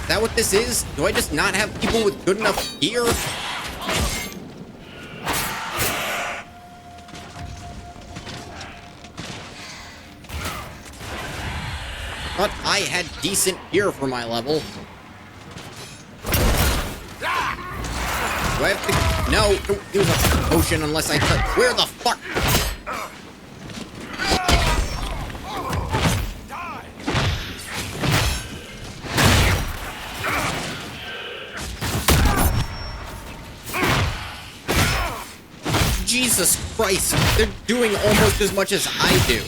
Is that what this is? Do I just not have people with good enough gear? Thought I had decent gear for my level. Do I have to... No, don't use a potion unless I touch... Where the fuck? Jesus Christ, they're doing almost as much as I do.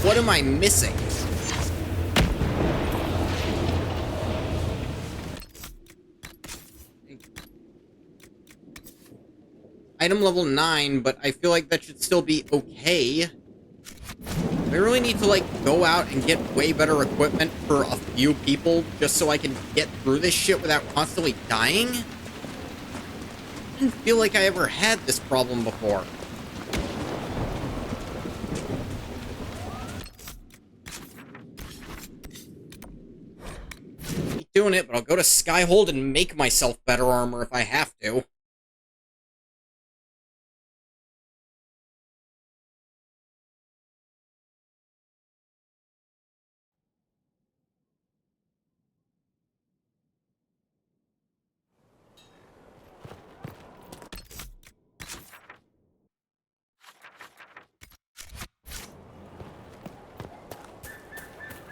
What am I missing? Item level 9, but I feel like that should still be okay. I really need to, like, go out and get way better equipment for a few people just so I can get through this shit without constantly dying? I didn't feel like I ever had this problem before. Keep doing it, but I'll go to Skyhold and make myself better armor if I have to.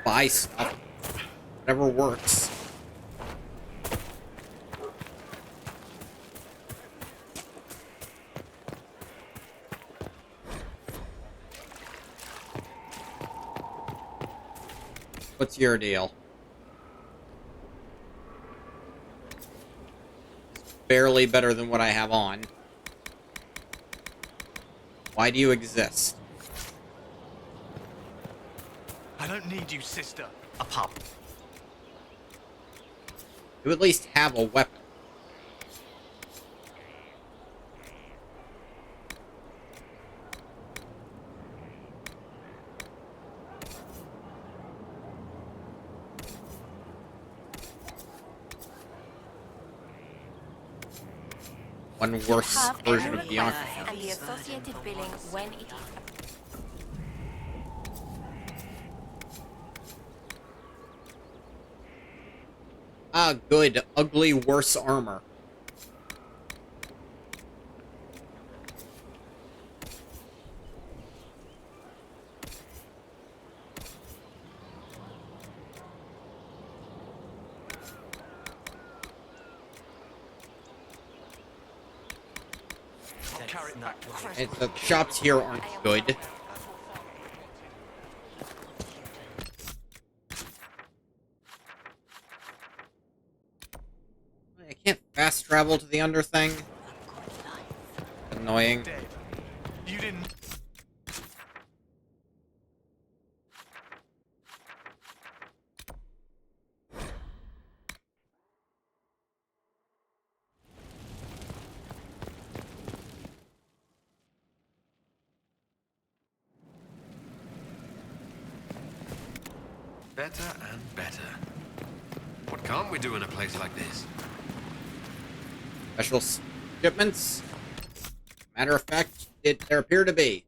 buy stuff. Whatever works. What's your deal? It's barely better than what I have on. Why do you exist? I don't need you, sister. A pub. You at least have a weapon. One worse Have version of every Bianca. request and the associated billing when it is. Ah, good. Ugly, worse armor. And the shops here aren't good. I can't fast travel to the under thing. Annoying. You didn't. Better and better. What can't we do in a place like this? Special shipments? Matter of fact, there appear to be.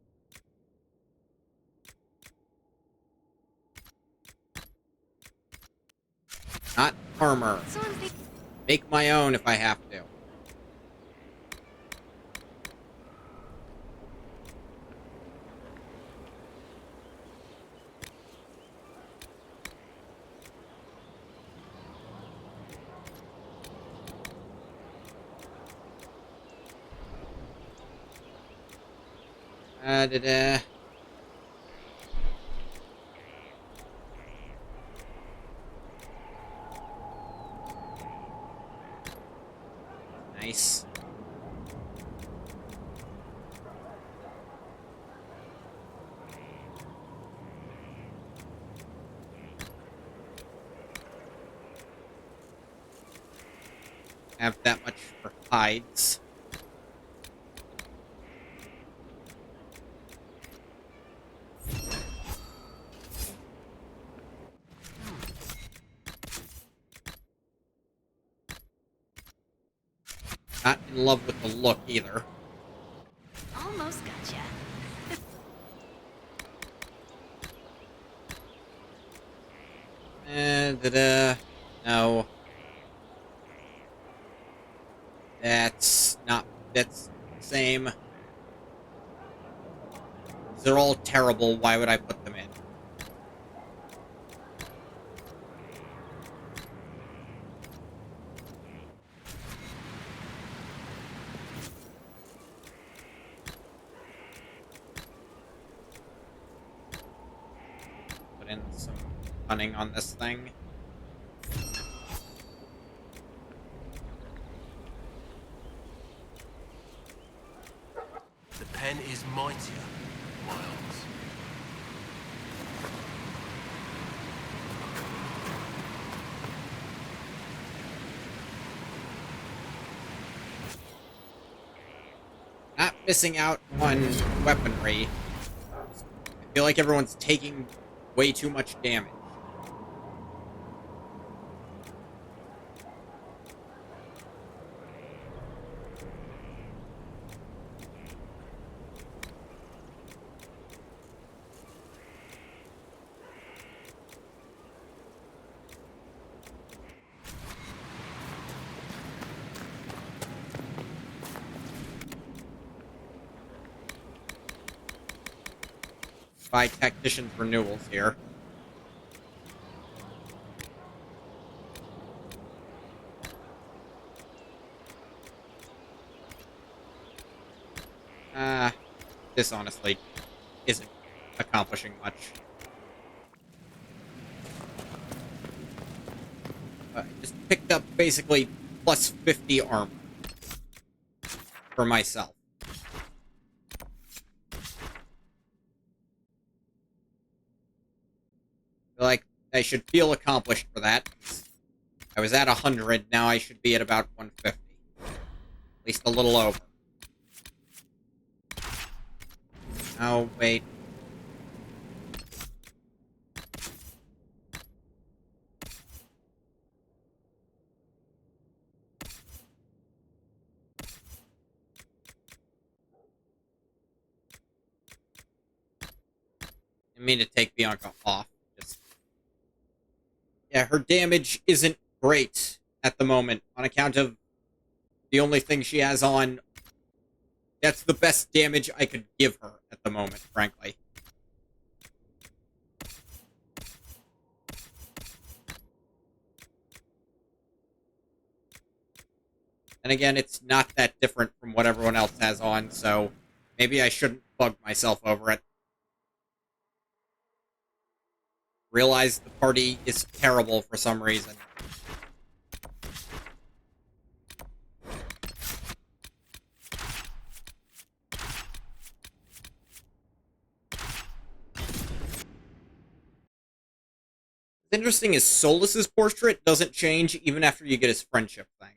Not armor. Make my own if I have to. Da-da. Nice. Have that much for hides. Not in love with the look either. Almost gotcha. No. That's not. That's the same. They're all terrible. Why would I put them in? Put in some cunning on this thing. The pen is mightier, Miles. Not missing out on weaponry. I feel like everyone's taking way too much damage. Buy tactician's renewals here. this honestly isn't accomplishing much. I just picked up basically plus 50 armor for myself. Feel like I should feel accomplished for that. I was at 100, now I should be at about 150. At least a little over. Oh, wait. I mean to take Bianca off. Yeah, her damage isn't great at the moment on account of the only thing she has on. That's the best damage I could give her at the moment, frankly. And again, it's not that different from what everyone else has on, so maybe I shouldn't bug myself over it. Realize the party is terrible for some reason. What's interesting is Solus's portrait doesn't change even after you get his friendship thing.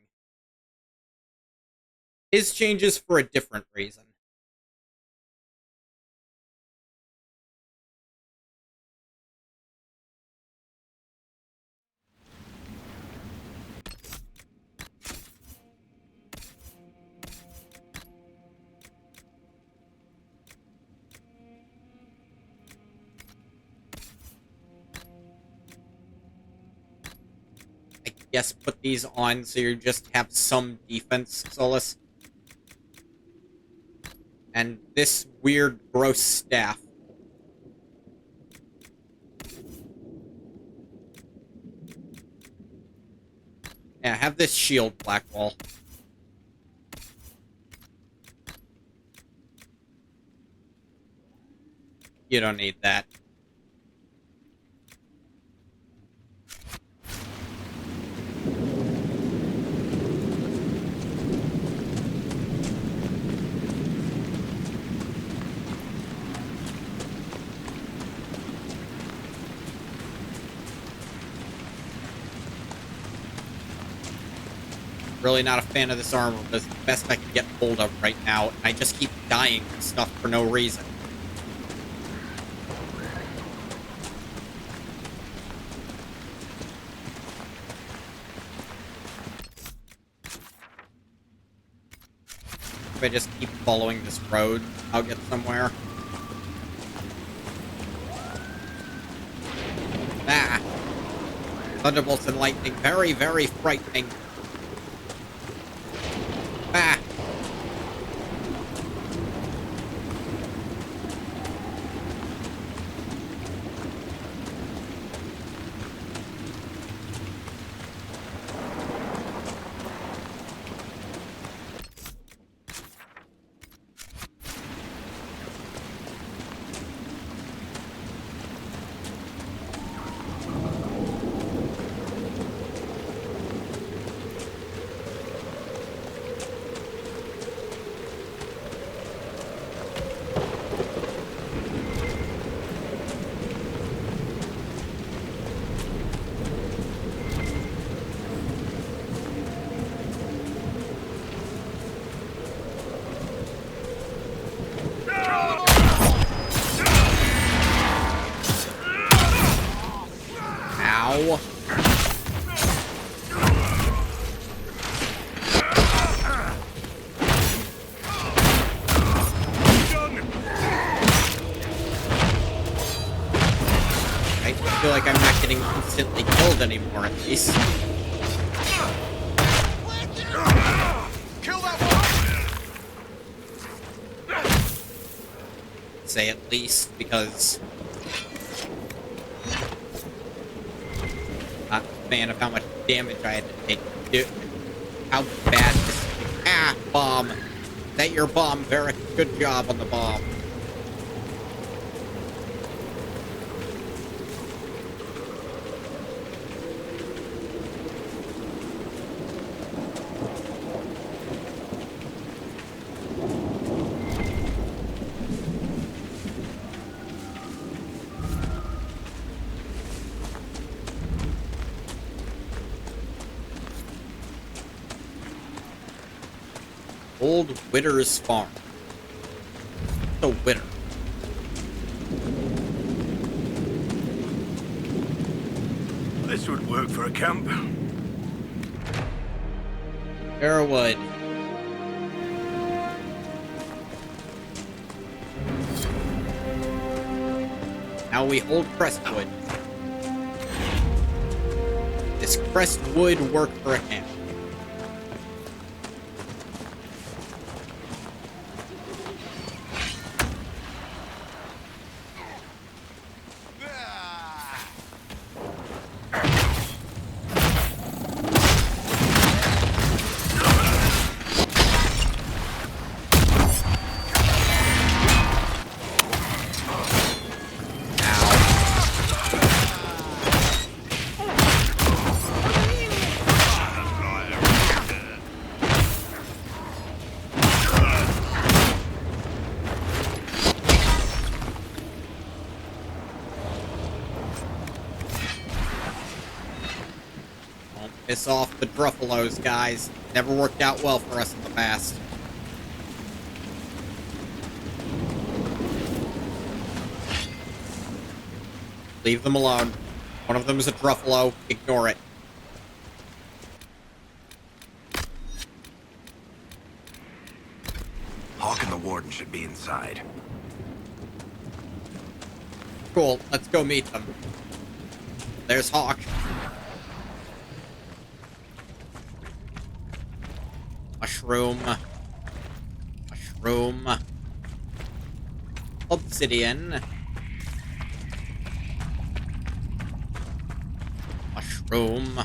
His changes for a different reason. I guess put these on so you just have some defense, Solus. And this weird, gross staff. Yeah, have this shield, Blackwall. You don't need that. Really not a fan of this armor, but it's the best I can get hold of right now, and I just keep dying to stuff for no reason. If I just keep following this road, I'll get somewhere. Ah! Thunderbolts and lightning, very, very frightening. Ah! Ow. I feel like I'm not getting instantly killed anymore, at least. Kill that one! Say at least, because I'm not a fan of how much damage I had to take. Dude, how bad this... Ah, bomb. Is that your bomb, Varric? Good job on the bomb. Old Widder's Farm. The Widder. This would work for a camp. Fairwood. Now we hold Crestwood. This Crestwood work for a camp. Piss off the Druffalos, guys. Never worked out well for us in the past. Leave them alone. One of them is a Druffalo. Ignore it. Hawk and the Warden should be inside. Cool. Let's go meet them. There's Hawk. Mushroom. Mushroom. Obsidian. Mushroom.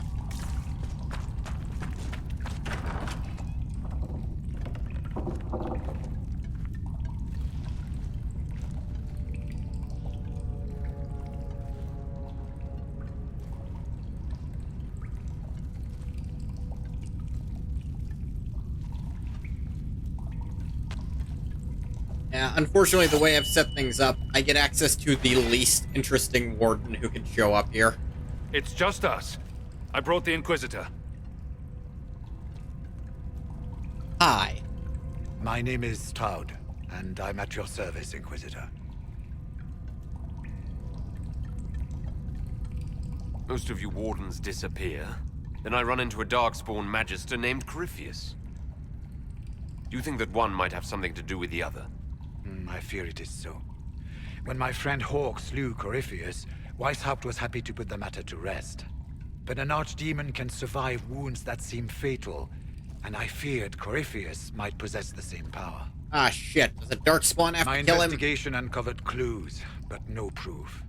Yeah, unfortunately, the way I've set things up, I get access to the least interesting warden who can show up here. It's just us. I brought the Inquisitor. Hi. My name is Stroud, and I'm at your service, Inquisitor. Most of you Wardens disappear. Then I run into a Darkspawn Magister named Corypheus. Do you think that one might have something to do with the other? I fear it is so. When my friend Hawk slew Corypheus, Weishaupt was happy to put the matter to rest. But an archdemon can survive wounds that seem fatal, and I feared Corypheus might possess the same power. Ah, shit. Does a Darkspawn have to kill him? My investigation uncovered clues, but no proof.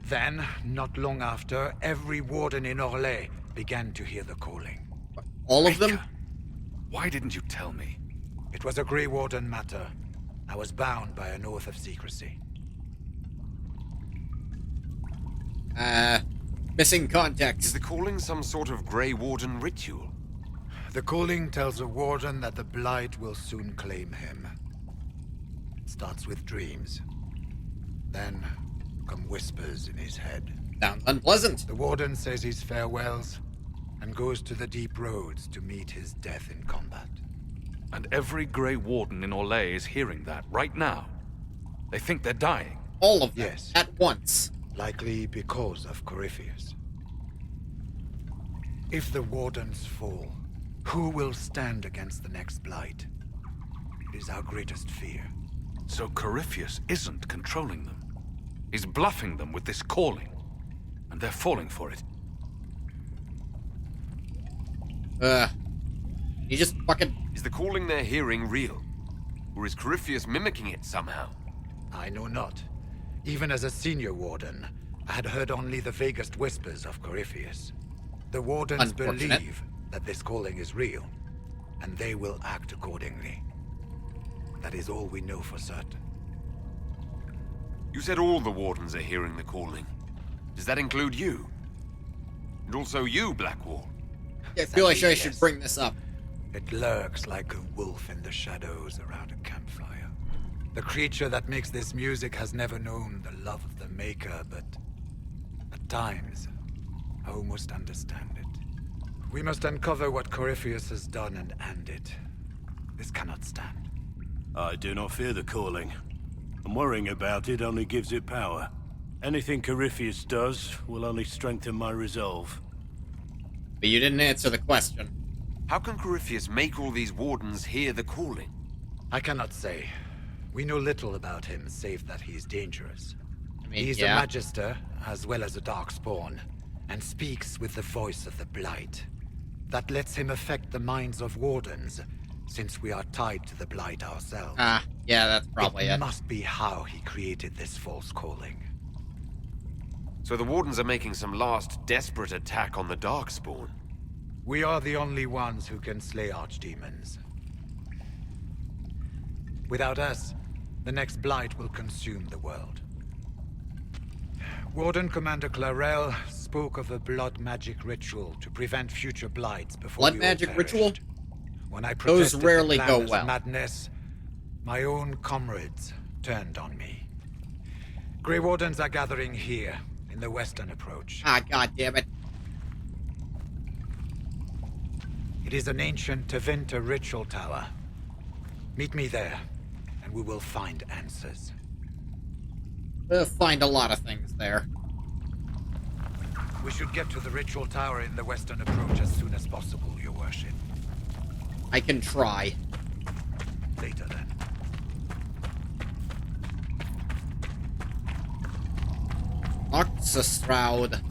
Then, not long after, every warden in Orlais began to hear the calling. All of them? Why didn't you tell me? It was a Grey Warden matter. I was bound by an oath of secrecy. Missing context. Is the calling some sort of Grey Warden ritual? The calling tells a warden that the Blight will soon claim him. It starts with dreams. Then come whispers in his head. Sounds unpleasant. The warden says his farewells and goes to the deep roads to meet his death in combat. And every Grey Warden in Orlais is hearing that right now. They think they're dying. All of them. Yes. At once. Likely because of Corypheus. If the Wardens fall, who will stand against the next Blight? It is our greatest fear. So Corypheus isn't controlling them. He's bluffing them with this calling. And they're falling for it. You just fucking... Is the calling they're hearing real? Or is Corypheus mimicking it somehow? I know not. Even as a senior warden, I had heard only the vaguest whispers of Corypheus. The Wardens believe that this calling is real, and they will act accordingly. That is all we know for certain. You said all the Wardens are hearing the calling. Does that include you? And also you, Blackwall? Yeah, I feel like I should bring this up. It lurks like a wolf in the shadows around a campfire. The creature that makes this music has never known the love of the Maker, but at times, I almost understand it. We must uncover what Corypheus has done and end it. This cannot stand. I do not fear the calling. And worrying about it only gives it power. Anything Corypheus does will only strengthen my resolve. But you didn't answer the question. How can Corypheus make all these Wardens hear the calling? I cannot say. We know little about him, save that he is dangerous. He's yeah. a Magister, as well as a Darkspawn, and speaks with the voice of the Blight. That lets him affect the minds of Wardens, since we are tied to the Blight ourselves. Yeah, that's probably it. It must be how he created this false calling. So the Wardens are making some last desperate attack on the Darkspawn. We are the only ones who can slay archdemons. Without us, the next Blight will consume the world. Warden Commander Clarel spoke of a blood magic ritual to prevent future blights before blood magic ritual? When I those rarely go well. Madness, my own comrades turned on me. Grey Wardens are gathering here in the western approach. God damn it. It is an ancient Tevinter ritual tower. Meet me there, and we will find answers. We'll find a lot of things there. We should get to the ritual tower in the western approach as soon as possible, Your Worship. I can try. Later, then. Oxastraud.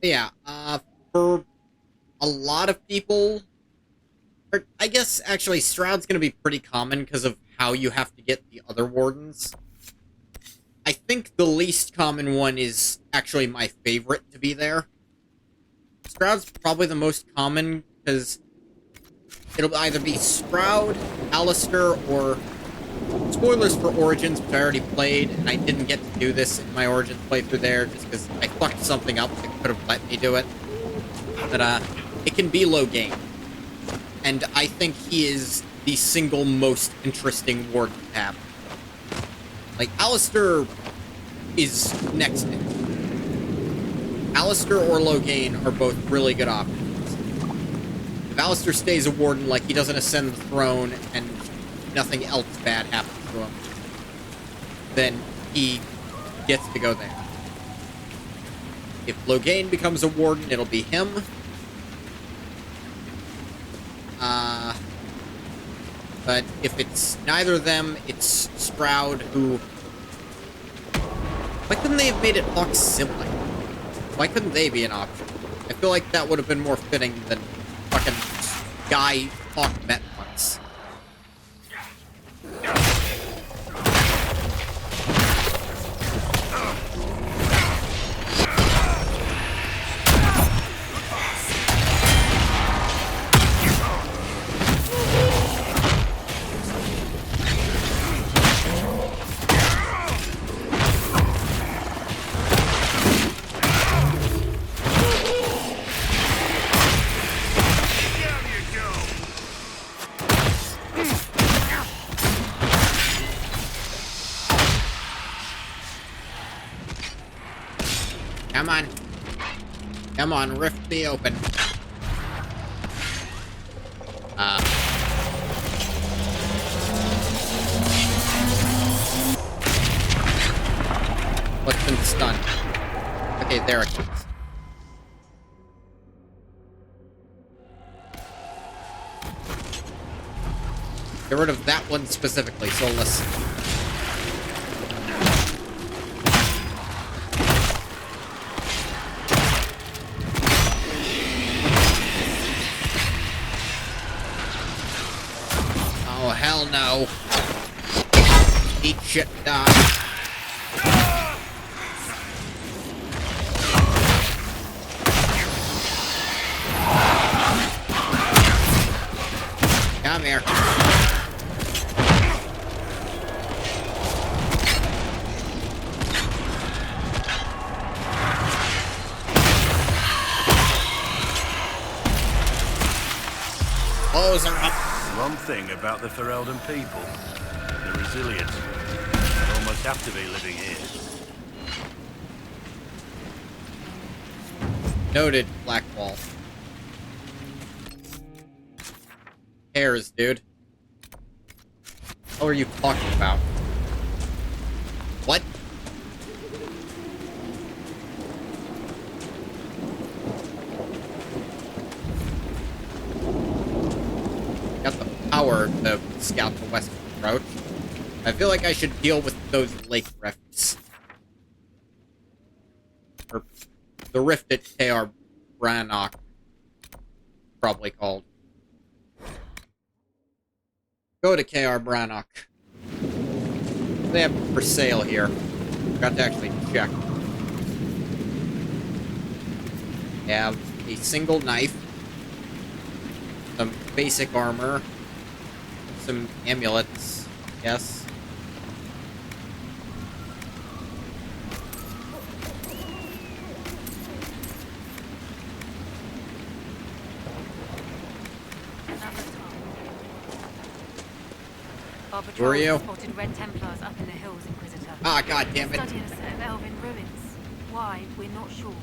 Yeah, for a lot of people, or I guess actually Stroud's gonna be pretty common because of how you have to get the other Wardens. I think the least common one is actually my favorite to be there. Stroud's probably the most common because it'll either be Stroud, Alistair, or spoilers for Origins, which I already played, and I didn't get to do this in my Origins playthrough there just because I fucked something up that could have let me do it. But it can be Logain. And I think he is the single most interesting Warden to have. Like, Alistair is next to him. Alistair or Logain are both really good options. If Alistair stays a Warden, like, he doesn't ascend the throne and nothing else bad happens to him, then he gets to go there. If Logain becomes a Warden, it'll be him. But if it's neither of them, it's Stroud, who... Why couldn't they have made it Hawk's sibling? Why couldn't they be an option? I feel like that would have been more fitting than fucking guy Hawk met once. Come on. Come on, rift me open. What's been stunned? Okay, there it is. Get rid of that one specifically, so listen. Oh, hell no. Eat shit, die. Come here. Close her up. One thing about the Ferelden people, the resilience. They almost have to be living here. Noted, Blackwall. Cares, dude. What are you talking about? What? Got the power to scout the western approach. I feel like I should deal with those lake rifts. Or the rift at K.R. Brannock, probably called. Go to K.R. Brannock. They have for sale here. Got to actually check. They have a single knife, some basic armor, some amulets, yes. Our Who are you? patrol spotted Red Templars up in the hills, Inquisitor. Ah, God damn it. Studying a set of elven ruins. Why, we're not sure.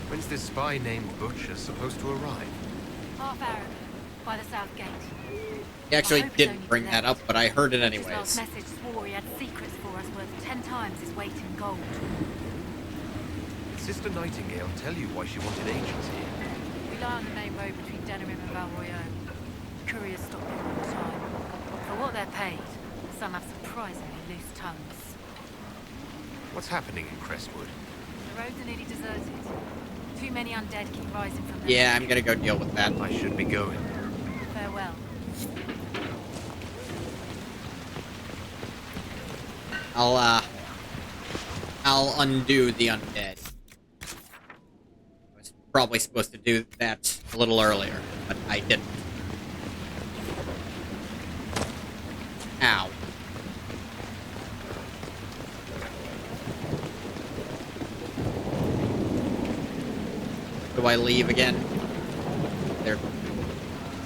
When's this spy named Butcher supposed to arrive? Half hour ago, by the south gate. He actually didn't bring that up, but I heard it His anyways. last message swore he had secrets for us worth 10 times his weight in gold. Did Sister Nightingale tell you why she wanted agents here? We lie on the main road between Denerim and Valroyaux. Couriers stop here all the time. For what they're paid, some have surprisingly loose tongues. What's happening in Crestwood? The roads are nearly deserted. Too many undead keep rising from the Yeah, I'm gonna go deal with that. I should be going. Farewell. I'll undo the undead. I was probably supposed to do that a little earlier, but I didn't. Ow. Do I leave again?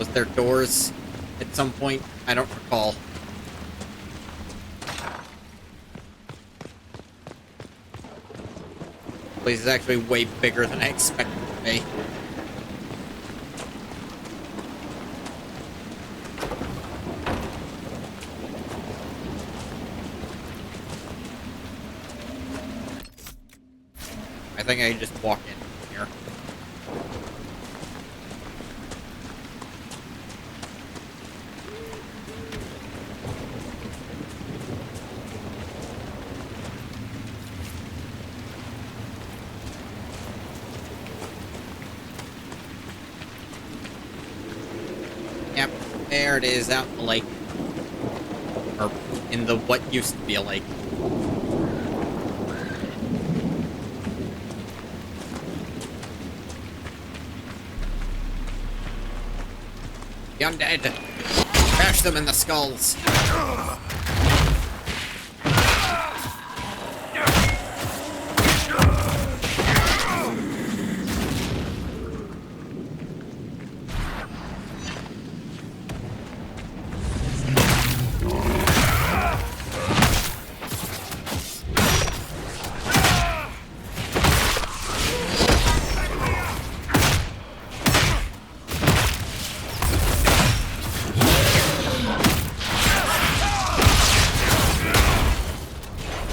Was there doors at some point? I don't recall. The place is actually way bigger than I expected it to be. I think I can just walk in here. Yep, there it is, out in the lake. Or in the what used to be a lake. The undead! Bash them in the skulls!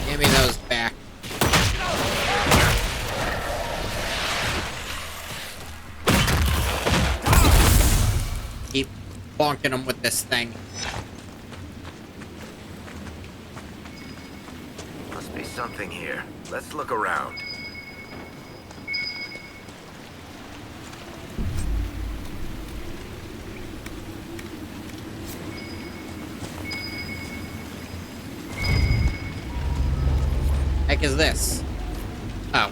Give me those back. Keep bonking them with this thing. Must be something here. Let's look around. Heck is this? Oh.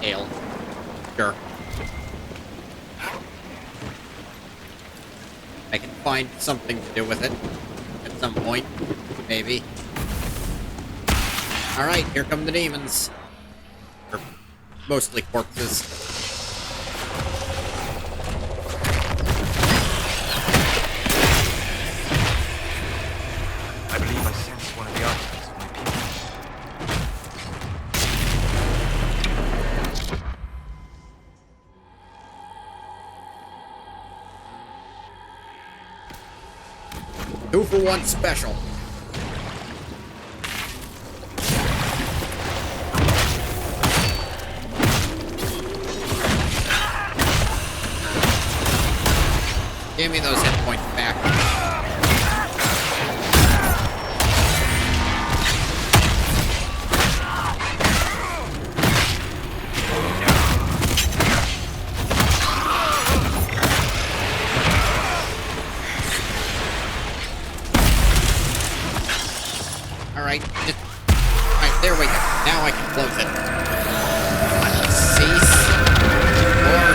Ale. Sure. I can find something to do with it. At some point. Maybe. Alright, here come the demons. Or mostly corpses. I believe I sense one of the artifacts of my people. 2-for-1 special. Give me those hit points back. Alright, there we go. Now I can close it. Cease your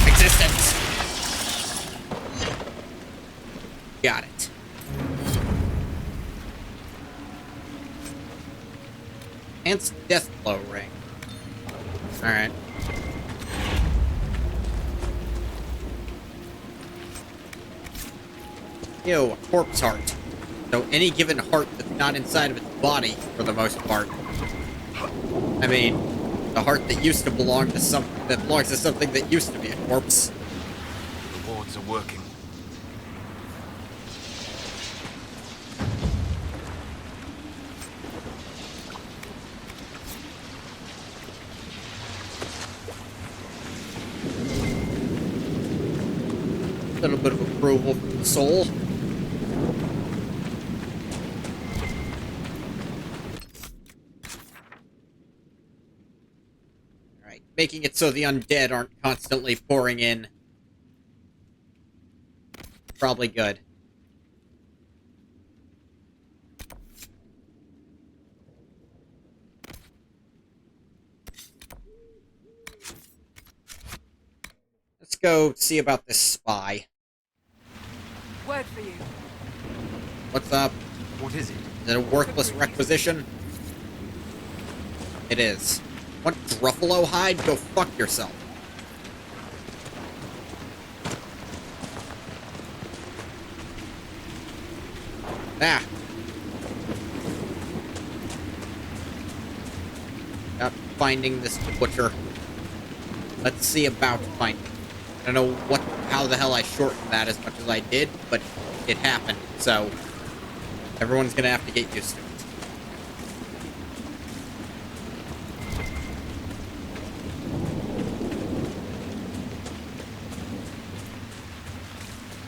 existence. Got it. Enhanced death blow ring. Alright. Ew, a corpse heart. So any given heart that's not inside of its body, for the most part. I mean, the heart that used to belong to something that belongs to something that used to be a corpse. The wards are working. A little bit of approval from the soul. Alright, making it so the undead aren't constantly pouring in. Probably good. Let's go see about this spy. Word for you. What's up? What is it? Is it a worthless requisition? It is. What, Gruffalo hide? Go fuck yourself. Ah. Got finding this butcher. Let's see about finding. I don't know how the hell I shortened that as much as I did, but it happened, so everyone's gonna have to get used to it.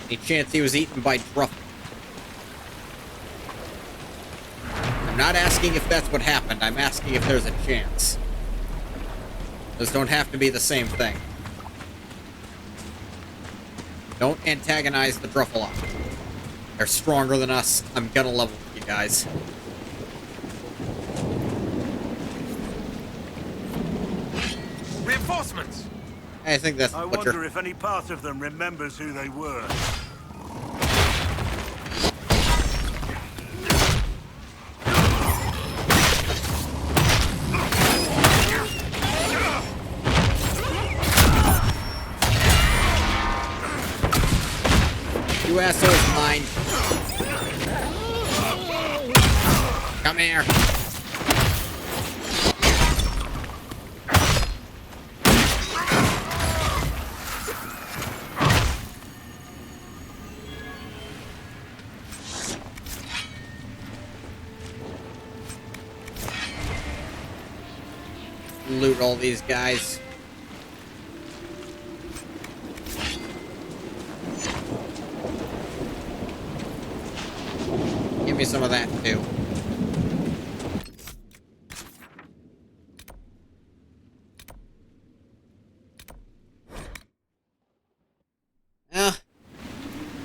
Any chance he was eaten by Druff? I'm not asking if that's what happened, I'm asking if there's a chance. Those don't have to be the same thing. Don't antagonize the Druffalo. They're stronger than us. I'm gonna level with you guys. Reinforcements! I think that's I butcher. wonder if any part of them remembers who they were. You assholes mine. Come here. Loot all these guys. Give me some of that, too.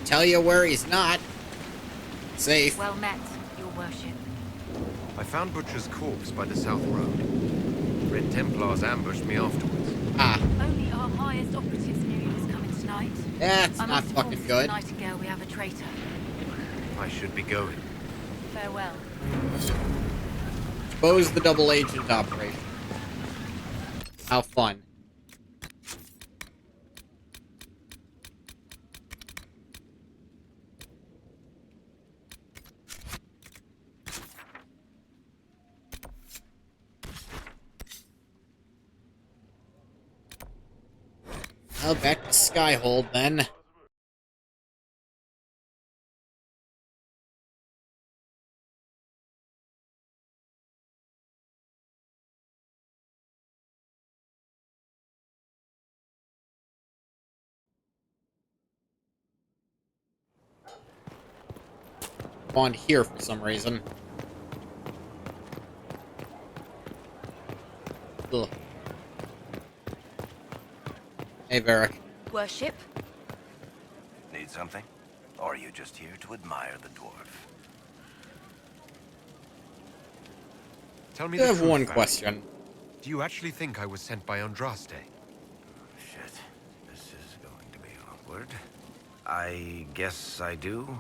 Tell you where he's not. Safe. Well met, your worship. I found Butcher's corpse by the South Road. Red Templars ambushed me afterwards. Ah. Only our highest operatives knew he was coming tonight. That's not fucking good. Nightingale, we have a traitor. I should be going. Farewell. Expose the double agent operation. How fun. Well, back to Skyhold then. spawned here for some reason. Ugh. Hey, Varric. Worship? Need something? Or are you just here to admire the dwarf? Tell me I the have truth, one Varric. question. Do you actually think I was sent by Andraste? Shit. This is going to be awkward. I guess I do.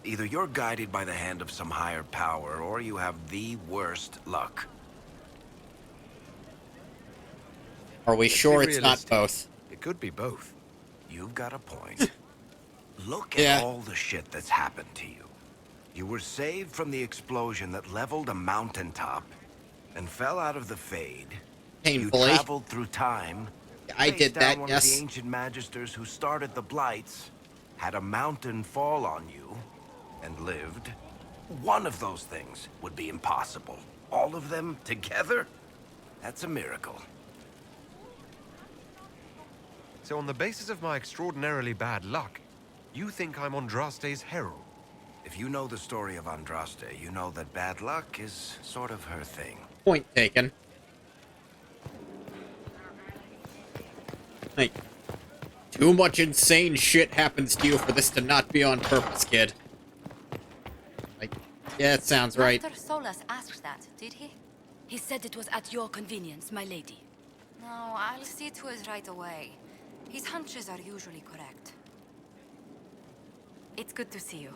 Either you're guided by the hand of some higher power, or you have the worst luck. Are we sure it's not realistic. both? It could be both. You've got a point. Look at Yeah. all the shit that's happened to you. You were saved from the explosion that leveled a mountaintop and fell out of the Fade. Painfully. You traveled through time. I faced did down that, one yes. of the ancient magisters who started the Blights, had a mountain fall on you, and lived. One of those things would be impossible. All of them together? That's a miracle. So on the basis of my extraordinarily bad luck, you think I'm Andraste's herald? If you know the story of Andraste, you know that bad luck is sort of her thing. Point taken. Like, too much insane shit happens to you for this to not be on purpose, kid. Like, yeah, it sounds right. Master Solas asked that, did he? He said it was at your convenience, my lady. No, I'll see to it right away. His hunches are usually correct. It's good to see you.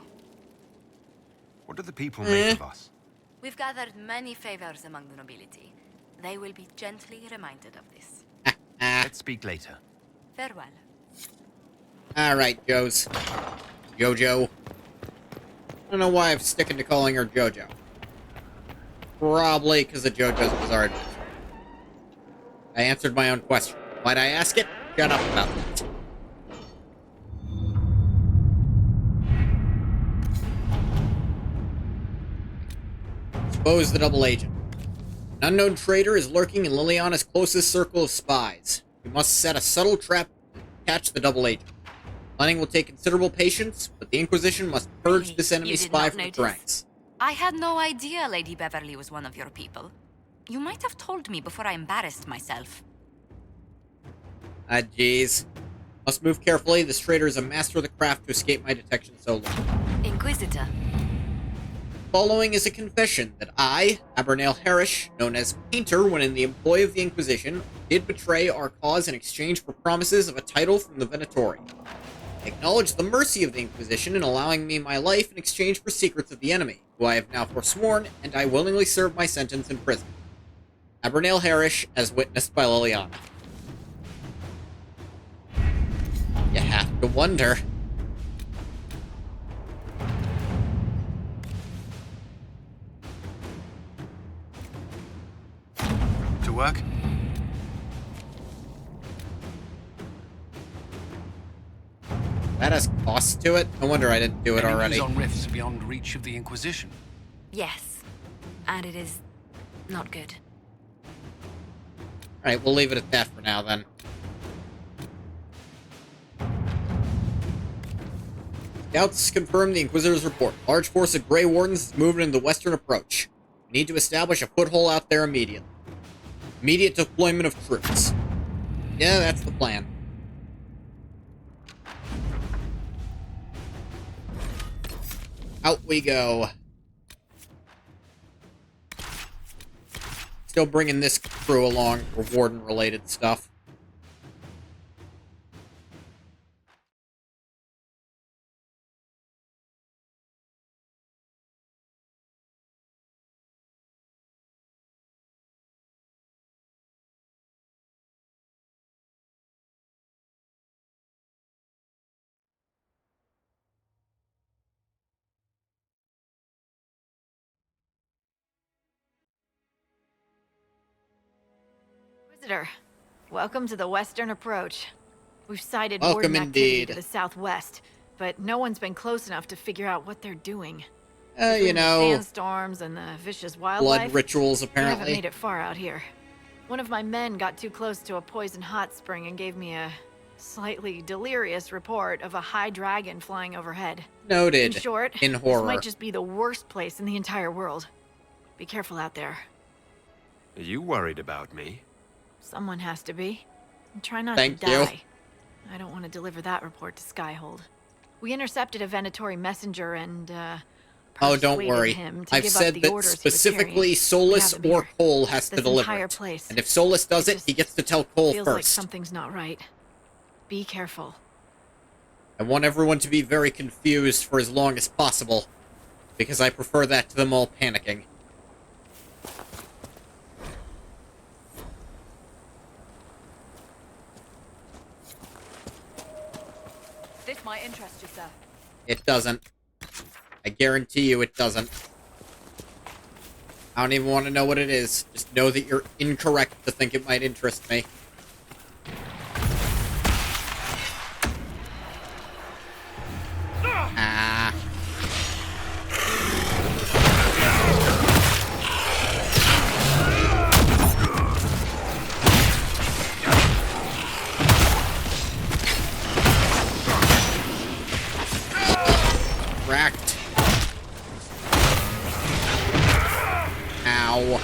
What do the people make of us? We've gathered many favors among the nobility. They will be gently reminded of this. Let's speak later. Farewell. Alright, Joes. Jojo. I don't know why I'm sticking to calling her Jojo. Probably because of Jojo's Bizarre Adventure. I answered my own question. Why'd I ask it? Shut up about that. Expose the double agent. An unknown traitor is lurking in Liliana's closest circle of spies. You must set a subtle trap and catch the double agent. Planning will take considerable patience, but the Inquisition must purge this enemy You did spy not from its notice? ranks. I had no idea Lady Beverly was one of your people. You might have told me before I embarrassed myself. Ah, jeez. Must move carefully. This traitor is a master of the craft to escape my detection so long. Inquisitor. Following is a confession that I, Abernale Harish, known as Painter when in the employ of the Inquisition, did betray our cause in exchange for promises of a title from the Venatori. I acknowledge the mercy of the Inquisition in allowing me my life in exchange for secrets of the enemy, who I have now forsworn, and I willingly serve my sentence in prison. Abernale Harish, as witnessed by Liliana. You have to wonder. To work? That has costs to it? No wonder I didn't do it already. Enemies on rifts beyond reach of the Inquisition. Yes. And it is not good. Alright, we'll leave it at that for now, then. Scouts confirm the Inquisitor's report. Large force of Grey Wardens is moving in the western approach. We need to establish a foothold out there immediately. Immediate deployment of troops. Yeah, that's the plan. Out we go. Still bringing this crew along for Warden-related stuff. Visitor, welcome to the Western Approach. We've sighted Welcome warden activity indeed. to the southwest, but no one's been close enough to figure out what they're doing. You Between the know, sandstorms and the vicious wildlife, blood rituals, we haven't apparently. made it far out here. One of my men got too close to a poison hot spring and gave me a slightly delirious report of a high dragon flying overhead. Noted. In short, In horror. this might just be the worst place in the entire world. Be careful out there. Are you worried about me? Someone has to be. And try not Thank to you. die. I don't want to deliver that report to Skyhold. We intercepted a Venatori messenger and, Oh, don't persuaded worry. him to I've give up said the that orders he was specifically carrying. Solus We have them or here. Cole has to This deliver entire it. place. And if Solus does it, he gets to tell Cole Feels like first. something's not right. Be careful. I want everyone to be very confused for as long as possible, because I prefer that to them all panicking. This might interest you, sir. It doesn't. I guarantee you it doesn't. I don't even want to know what it is. Just know that you're incorrect to think it might interest me. Ah. Racked. Ow.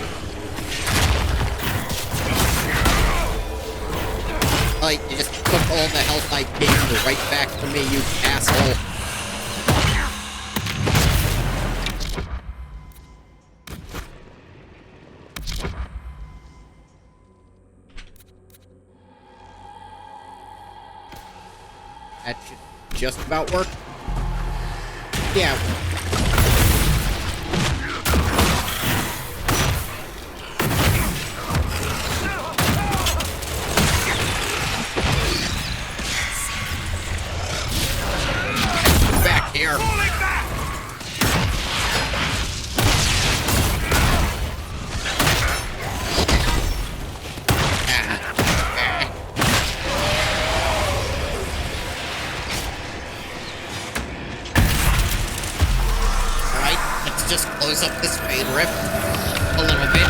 Like, you just took all the health I gave you right back from me, you asshole. That should just about work. Yeah. Back here. Just close up this main rip a little bit.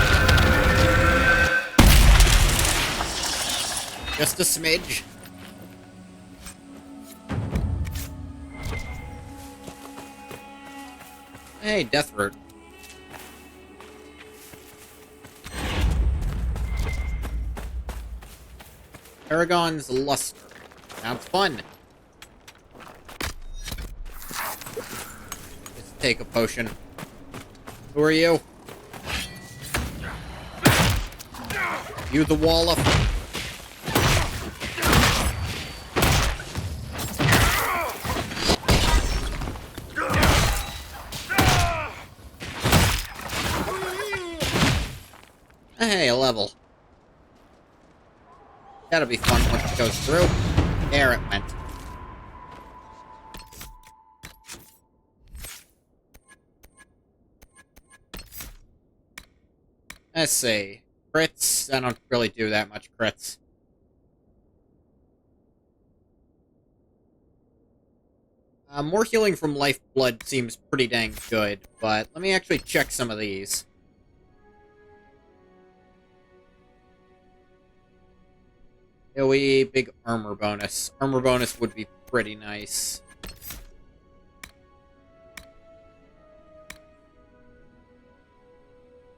Just a smidge. Hey, Deathroot. Paragon's Luster. Sounds fun. Let's take a potion. Who are you? You the Wallop? Hey, a level. That'll be fun once it goes through. There it went. Let's see. Crits? I don't really do that much crits. More healing from lifeblood seems pretty dang good, but let me actually check some of these. AoE, big armor bonus. Armor bonus would be pretty nice.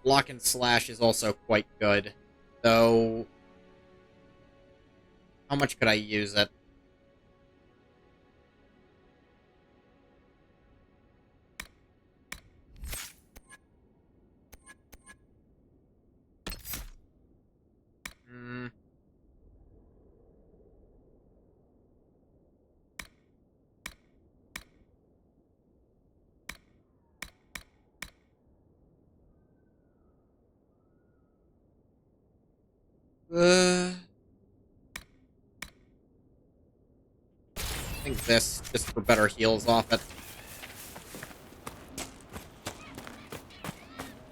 Block and slash is also quite good, though. How much could I use it? I think this, just for better heals off it.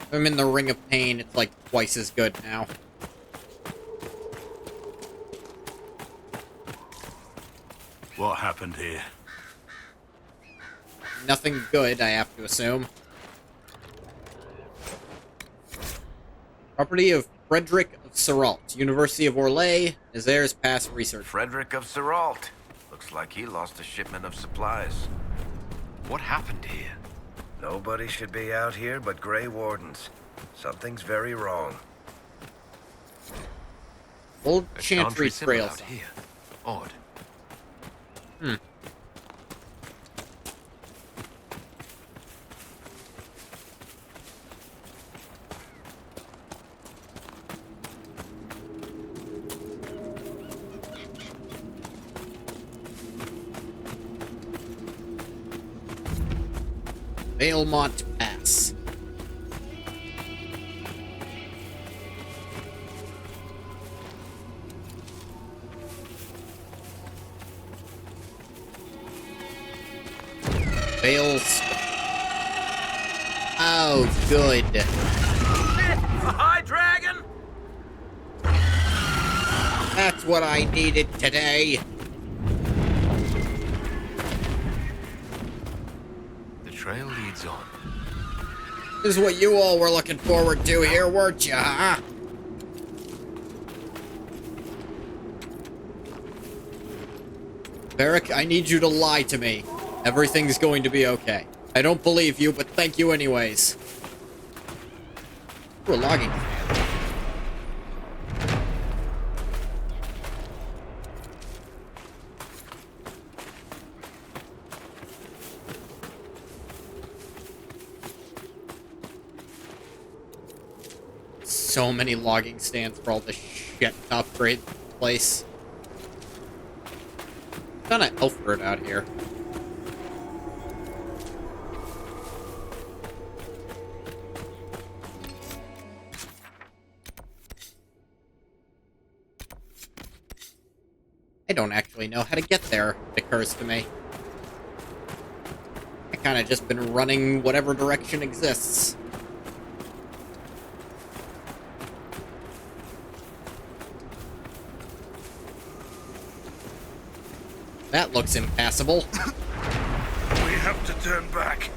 If I'm in the Ring of Pain, it's like twice as good now. What happened here? Nothing good, I have to assume. Property of Frederick of Seralt, University of Orlais, Nazaire's past research. Frederick of Seralt. Looks like he lost a shipment of supplies. What happened here? Nobody should be out here but Grey Wardens. Something's very wrong. Old A Chantry symbol Trail. out here. Odd. Valemont Pass. Vales. Oh, good. Shit! A high dragon! That's what I needed today. The trail leads on. This is what you all were looking forward to here, weren't you, huh? Varric, I need you to lie to me. Everything's going to be okay. I don't believe you, but thank you anyways. We're logging. So many logging stands for all the shit to upgrade the place. Kind of Elfred out here. I don't actually know how to get there, it occurs to me. I kind of just been running whatever direction exists. That looks impassable. We have to turn back.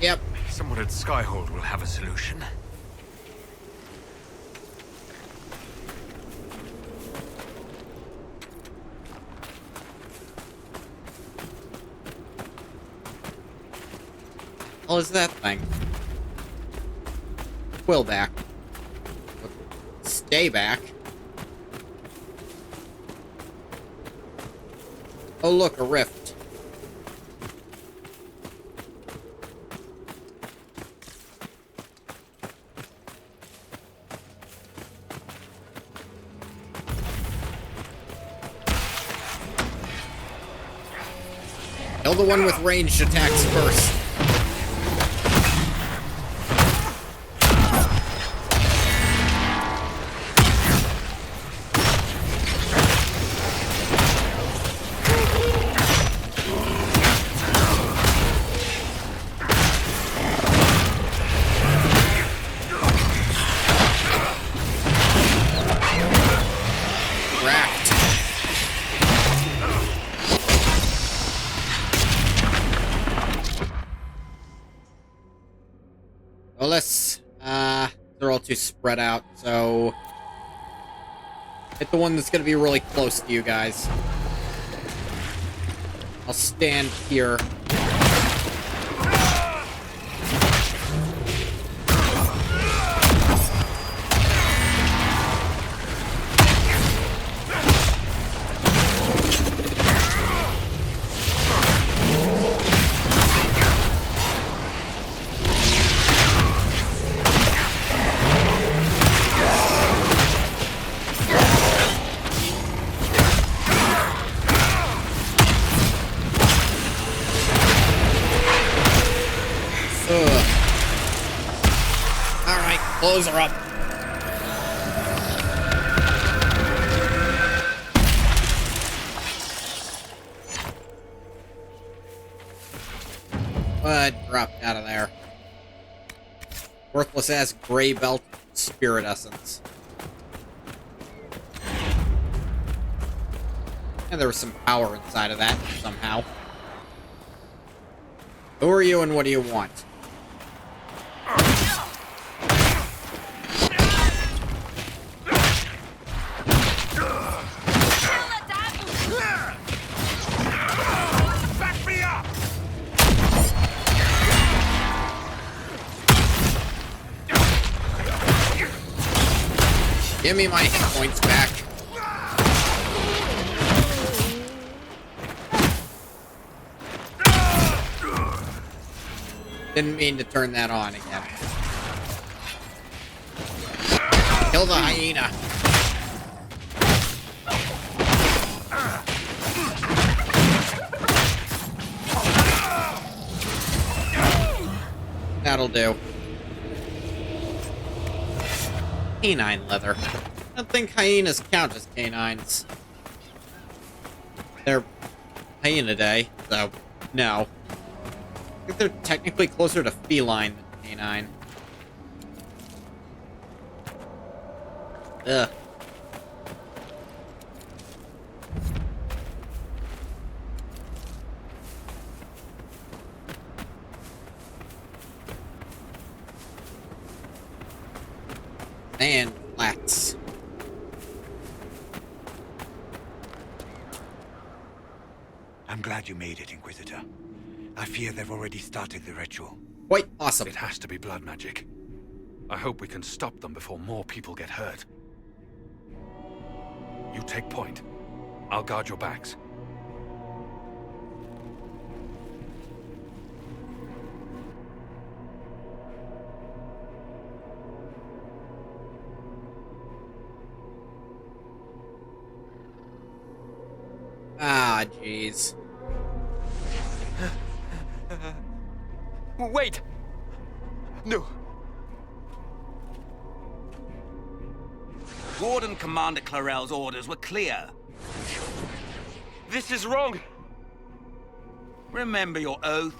Yep. Someone at Skyhold will have a solution. What is that thing? Quill back. Stay back. Oh look, a rift. Kill the one with ranged attacks first. They're all too spread out, so hit the one that's gonna be really close to you guys. I'll stand here. Close her up. Dropped out of there. Worthless ass gray belt spirit essence. And there was some power inside of that somehow. Who are you and what do you want? Give me my hit points back. Didn't mean to turn that on again. Kill the hyena. That'll do. Canine leather. I don't think hyenas count as canines. They're hyena-day, so no. I think they're technically closer to feline than canine. Ugh. And flats. I'm glad you made it, Inquisitor. I fear they've already started the ritual. Quite awesome. It has to be blood magic. I hope we can stop them before more people get hurt. You take point. I'll guard your backs. Ah, jeez. Wait! No. Warden Commander Clarel's orders were clear. This is wrong. Remember your oath.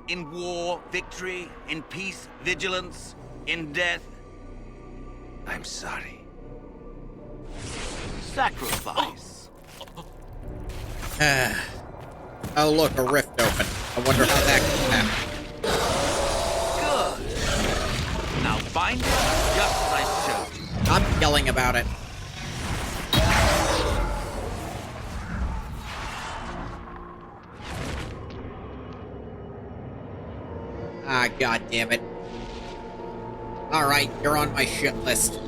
In war, victory. In peace, vigilance. In death, I'm sorry. sacrifice. Oh, look, a rift open. I wonder how that can happen. Good. Now bind it just as I showed you. I'm yelling about it. Ah, god damn it. Alright, you're on my shit list.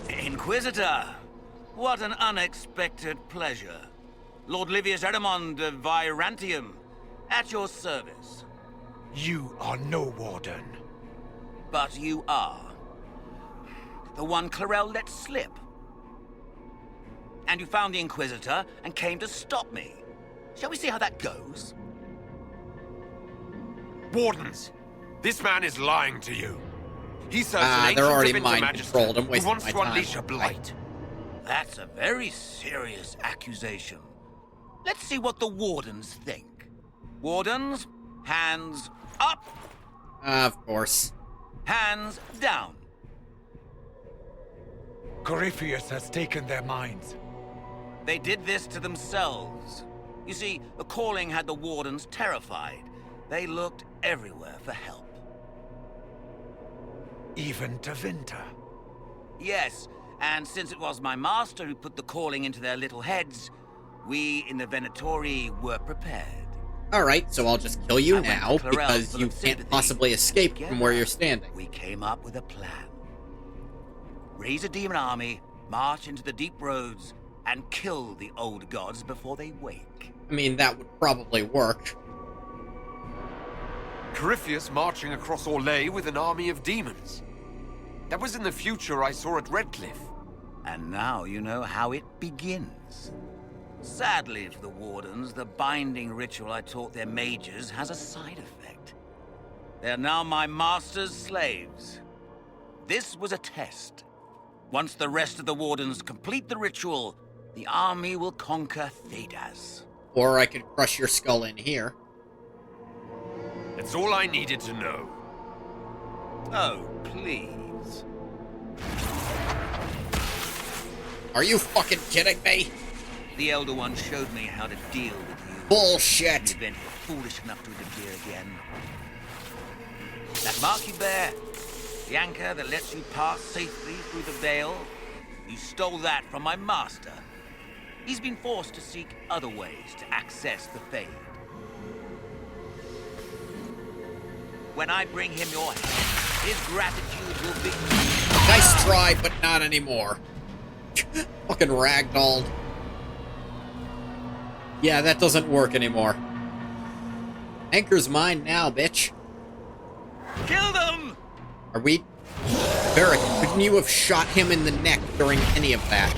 Inquisitor, what an unexpected pleasure. Lord Livius Erimond of Virantium, at your service. You are no warden. But you are. The one Clarel let slip. And you found the Inquisitor and came to stop me. Shall we see how that goes? Wardens, this man is lying to you. He serves an they're ancient already of mind Intermagistra controlled. I'm who wasting wants my to time. unleash a blight. That's a very serious accusation. Let's see what the Wardens think. Wardens, hands up. Of course. Hands down. Corypheus has taken their minds. They did this to themselves. You see, the calling had the Wardens terrified. They looked everywhere for help. Even to Vinter. Yes, and since it was my master who put the calling into their little heads, we in the Venatori were prepared. Alright, so I'll just kill you I went to now, Clarel because full you of can't sympathy. possibly escape from Together, where you're standing. We came up with a plan. Raise a demon army, march into the deep roads, and kill the old gods before they wake. I mean, that would probably work. Corypheus marching across Orlais with an army of demons. That was in the future I saw at Redcliffe. And now you know how it begins. Sadly for the Wardens, the binding ritual I taught their mages has a side effect. They are now my master's slaves. This was a test. Once the rest of the Wardens complete the ritual, the army will conquer Thedas. Or I could crush your skull in here. That's all I needed to know. Oh, please. Are you fucking kidding me? The Elder One showed me how to deal with you. Bullshit! In the event you're foolish enough to interfere again. That mark you bear, the anchor that lets you pass safely through the veil, you stole that from my master. He's been forced to seek other ways to access the Fade. When I bring him your hand, His gratitude will be... Nice try, but not anymore. Fucking ragdolled. Yeah, that doesn't work anymore. Anchor's mine now, bitch. Kill them! Are we... Varric, couldn't you have shot him in the neck during any of that?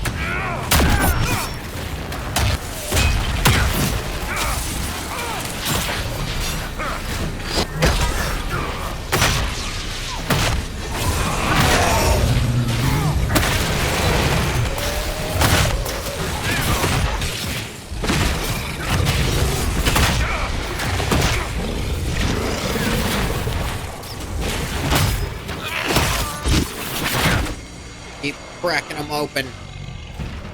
Keep cracking them open.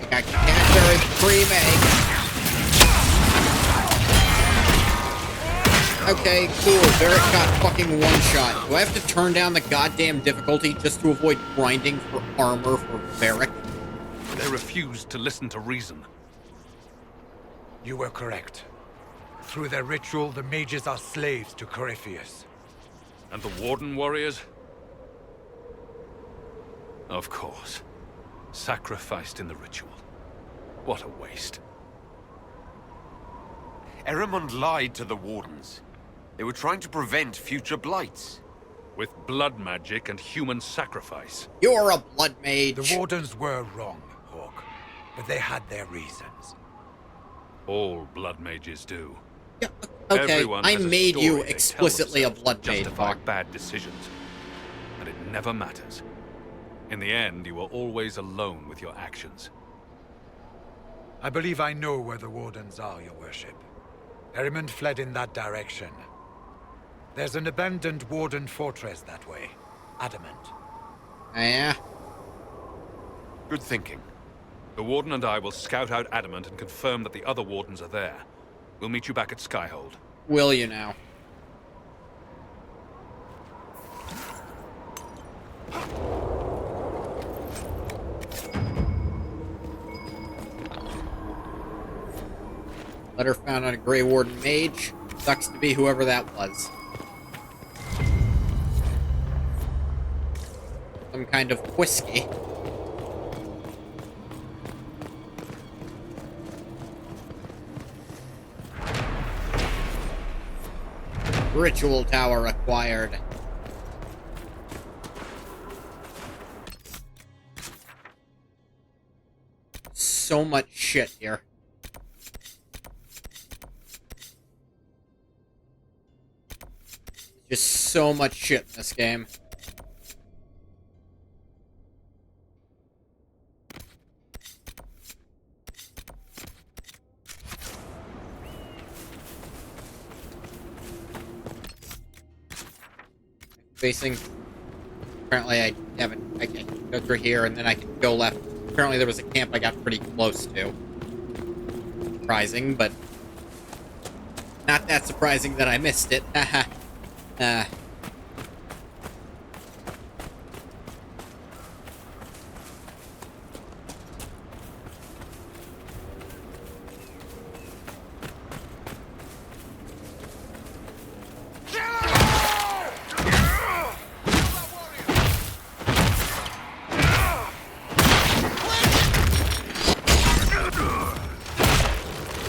Like I can't pre-make. Okay, cool. Varric got fucking one shot. Do I have to turn down the goddamn difficulty just to avoid grinding for armor for Varric? They refused to listen to reason. You were correct. Through their ritual, the mages are slaves to Corypheus. And the Warden warriors? Of course. Sacrificed in the ritual. What a waste. Erimond lied to the Wardens. They were trying to prevent future blights. With blood magic and human sacrifice. You're a blood mage. The Wardens were wrong, Hawk. But they had their reasons. All blood mages do. Yeah, okay, Everyone I has a made story you they tell explicitly a themselves blood to mage, justify Hawk. bad decisions. And it never matters. In the end, you are always alone with your actions. I believe I know where the Wardens are, Your Worship. Erimond fled in that direction. There's an abandoned Warden fortress that way. Adamant. Yeah? Good thinking. The Warden and I will scout out Adamant and confirm that the other Wardens are there. We'll meet you back at Skyhold. Will you now? Letter found on a Grey Warden mage. Sucks to be whoever that was. Some kind of whiskey. Ritual tower acquired. So much shit here. Just so much shit in this game. Facing. Apparently I haven't. I can go through here and then I can go left. Apparently there was a camp I got pretty close to. Surprising, but not that surprising that I missed it. Haha.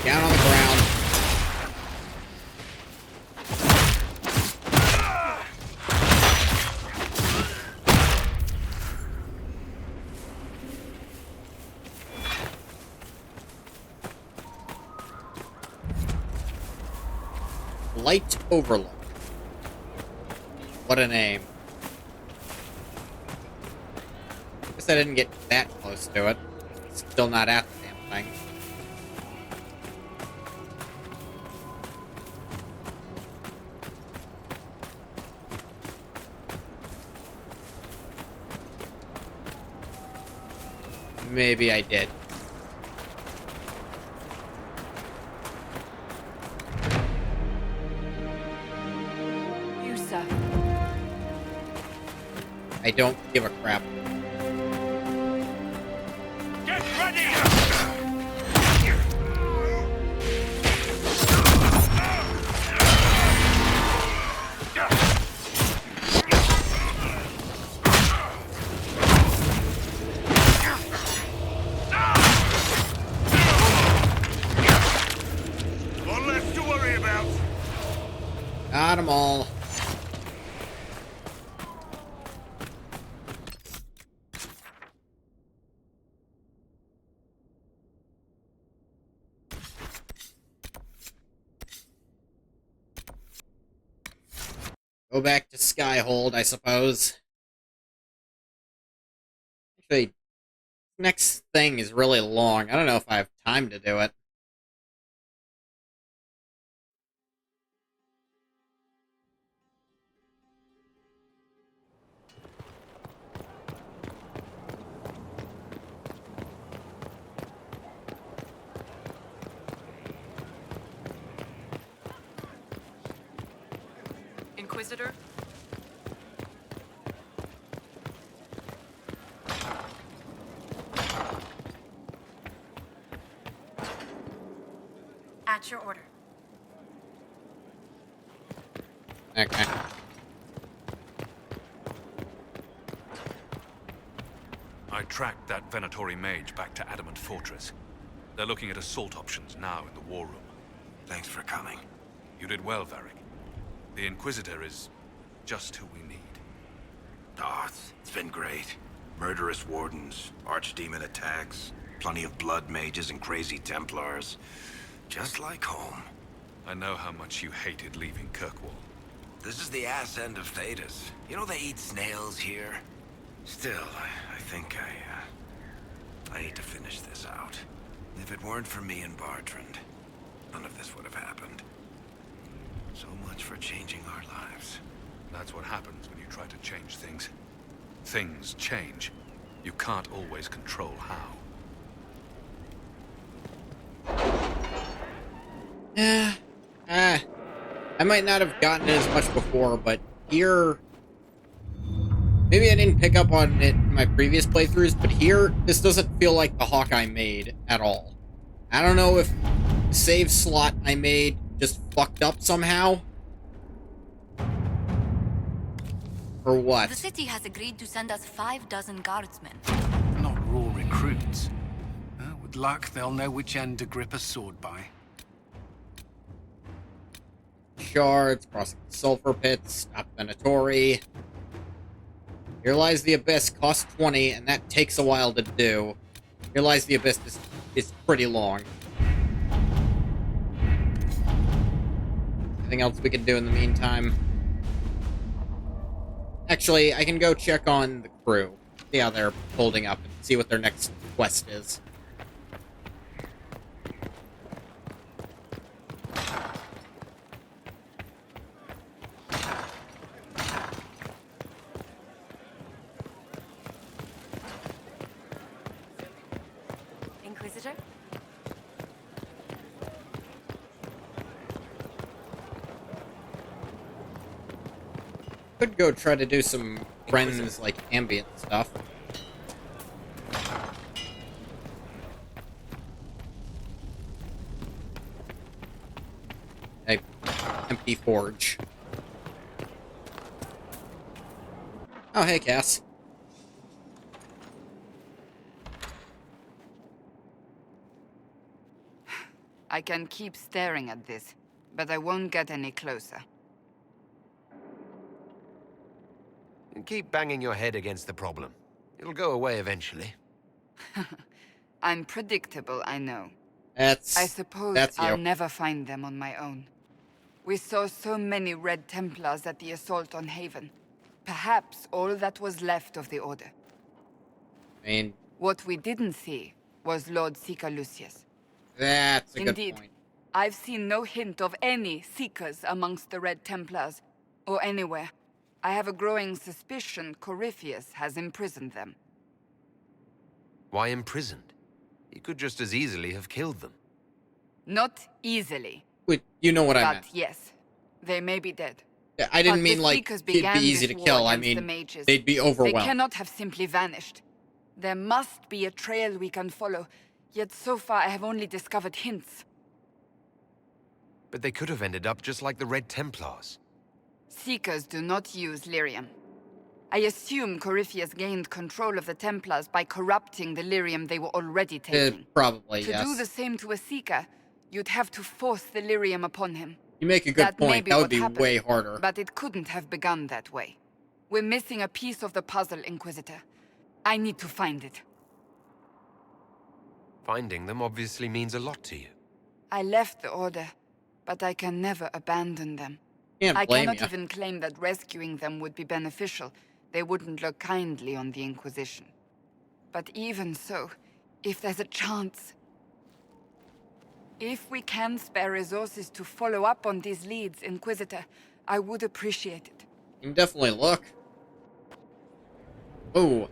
Down on the ground. Light Overlook. What a name. Guess I didn't get that close to it. Still not at the damn thing. Maybe I did. You, sir. I don't give a crap. Get ready! Got them all. Go back to Skyhold, I suppose. Actually, next thing is really long. I don't know if I have time to do it. Inquisitor? At your order. Okay. I tracked that Venatori mage back to Adamant Fortress. They're looking at assault options now in the war room. Thanks for coming. You did well, Varric. The Inquisitor is just who we need. Oh, it's been great. Murderous Wardens, archdemon attacks, plenty of blood mages and crazy Templars. Just like home. I know how much you hated leaving Kirkwall. This is the ass end of Thedas. You know they eat snails here? Still, I think I need to finish this out. If it weren't for me and Bartrand, none of this would have happened. So much for changing our lives. That's what happens when you try to change things. Things change. You can't always control how. Yeah. I might not have gotten it as much before, but here... Maybe I didn't pick up on it in my previous playthroughs, but here, this doesn't feel like the Hawkeye made at all. I don't know if the save slot I made just fucked up somehow. Or what? The city has agreed to send us 6 guardsmen. Not raw recruits. With luck, they'll know which end to grip a sword by. Shards, crossing the sulfur pits, stop Venatori. Here Lies the Abyss costs 20, and that takes a while to do. Here Lies the Abyss is pretty long. Anything else we can do in the meantime? Actually, I can go check on the crew. See how they're holding up and see what their next quest is. Inquisitor? Could go try to do some friends, like, ambient stuff. Hey, empty forge. Oh, hey, Cass. I can keep staring at this, but I won't get any closer. Keep banging your head against the problem. It'll go away eventually. I'm predictable, I know. I suppose that's I'll you. never find them on my own. We saw so many Red Templars at the assault on Haven. Perhaps all that was left of the Order. I mean... What we didn't see was Lord Seeker Lucius. That's a Indeed, good point. I've seen no hint of any Seekers amongst the Red Templars, or anywhere. I have a growing suspicion Corypheus has imprisoned them. Why imprisoned? He could just as easily have killed them. Not easily. Wait, you know what I meant. But yes, they may be dead. Yeah, I didn't But mean the like Seekers it'd be began easy this to war kill. I against the mean, mages. they'd be overwhelmed. They cannot have simply vanished. There must be a trail we can follow, yet so far I have only discovered hints. But they could have ended up just like the Red Templars. Seekers do not use lyrium. I assume Corypheus gained control of the Templars by corrupting the lyrium they were already taking. Probably, To yes. do the same to a Seeker, you'd have to force the lyrium upon him. You make a good point. That would be way harder. But it couldn't have begun that way. We're missing a piece of the puzzle, Inquisitor. I need to find it. Finding them obviously means a lot to you. I left the Order, but I can never abandon them. I cannot even claim that rescuing them would be beneficial. They wouldn't look kindly on the Inquisition. But even so, if there's a chance... If we can spare resources to follow up on these leads, Inquisitor, I would appreciate it. You can definitely look. Oh.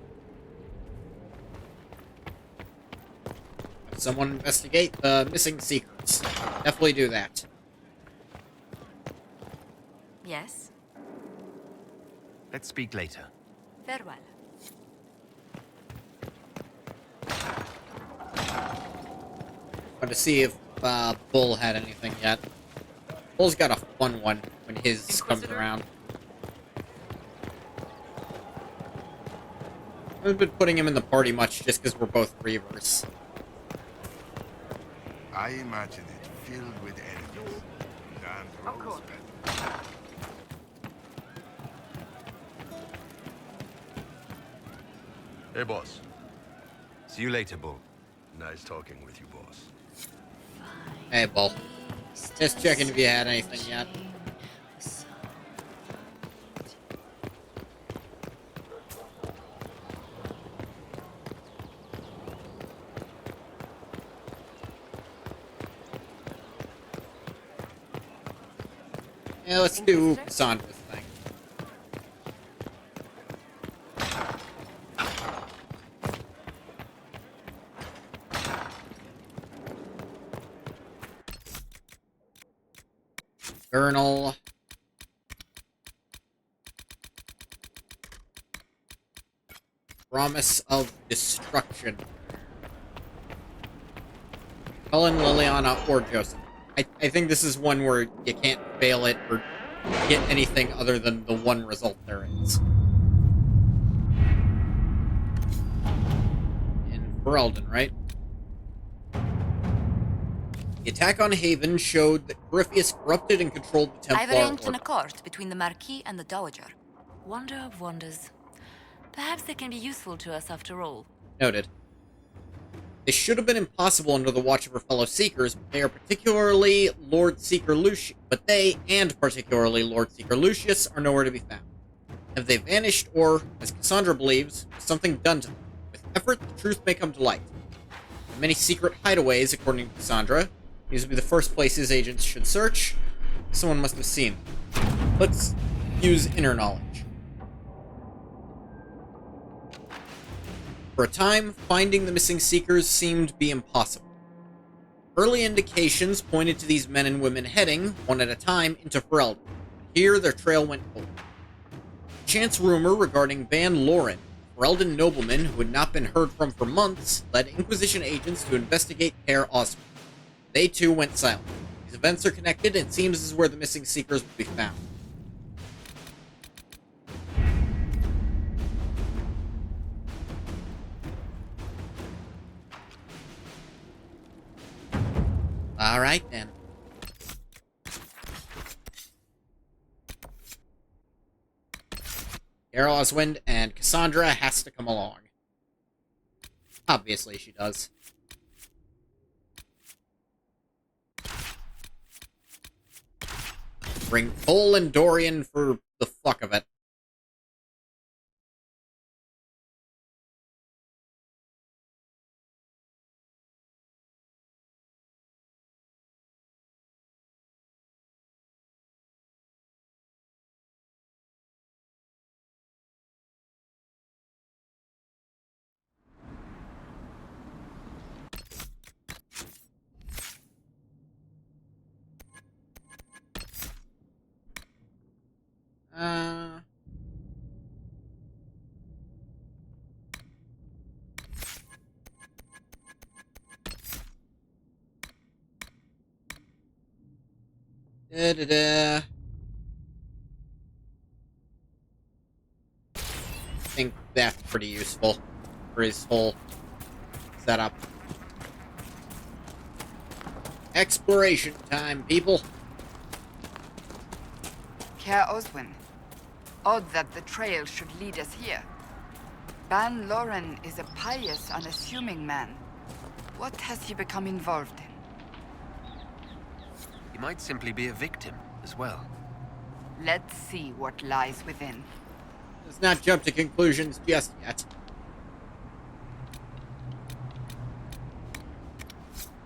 Someone investigate the missing secrets. Definitely do that. Yes? Let's speak later. Farewell. Want to see if Bull had anything yet. Bull's got a fun one when his comes around. I haven't been putting him in the party much just because we're both Reavers. I imagine it filled with enemies. Of course. Hey, boss. See you later, Bull. Nice talking with you, boss. Hey, Bull. Just checking if you had anything yet. Yeah, let's do Cassandra's thing. Journal. Promise of destruction. Helen, Liliana, or Joseph. I think this is one where you can't fail it or get anything other than the one result there is. In Ferelden, right? The attack on Haven showed that Corypheus corrupted and controlled the Templar I've arranged an Order. accord between the Marquis and the Dowager. Wonder of wonders. Perhaps they can be useful to us after all. Noted. This should have been impossible under the watch of her fellow Seekers, but they are particularly Lord Seeker Lucius, are nowhere to be found. Have they vanished, or, as Cassandra believes, something done to them? With effort, the truth may come to light. In many secret hideaways, according to Cassandra, these would be the first places agents should search. Someone must have seen them. Let's use inner knowledge. For a time, finding the missing Seekers seemed to be impossible. Early indications pointed to these men and women heading, one at a time, into Ferelden. Here, their trail went cold. A chance rumor regarding Van Loren, a Ferelden nobleman who had not been heard from for months, led Inquisition agents to investigate Herr Osmond. They too went silent. These events are connected, and it seems this is where the missing Seekers will be found. Alright then. Herr Osmond and Cassandra has to come along. Obviously she does. Bring Cole and Dorian for the fuck of it. I think that's pretty useful for his whole setup. Exploration time, people. Care Oswin. Odd that the trail should lead us here. Ban Loren is a pious, unassuming man. What has he become involved in? He might simply be a victim as well. Let's see what lies within. Let's not jump to conclusions just yet.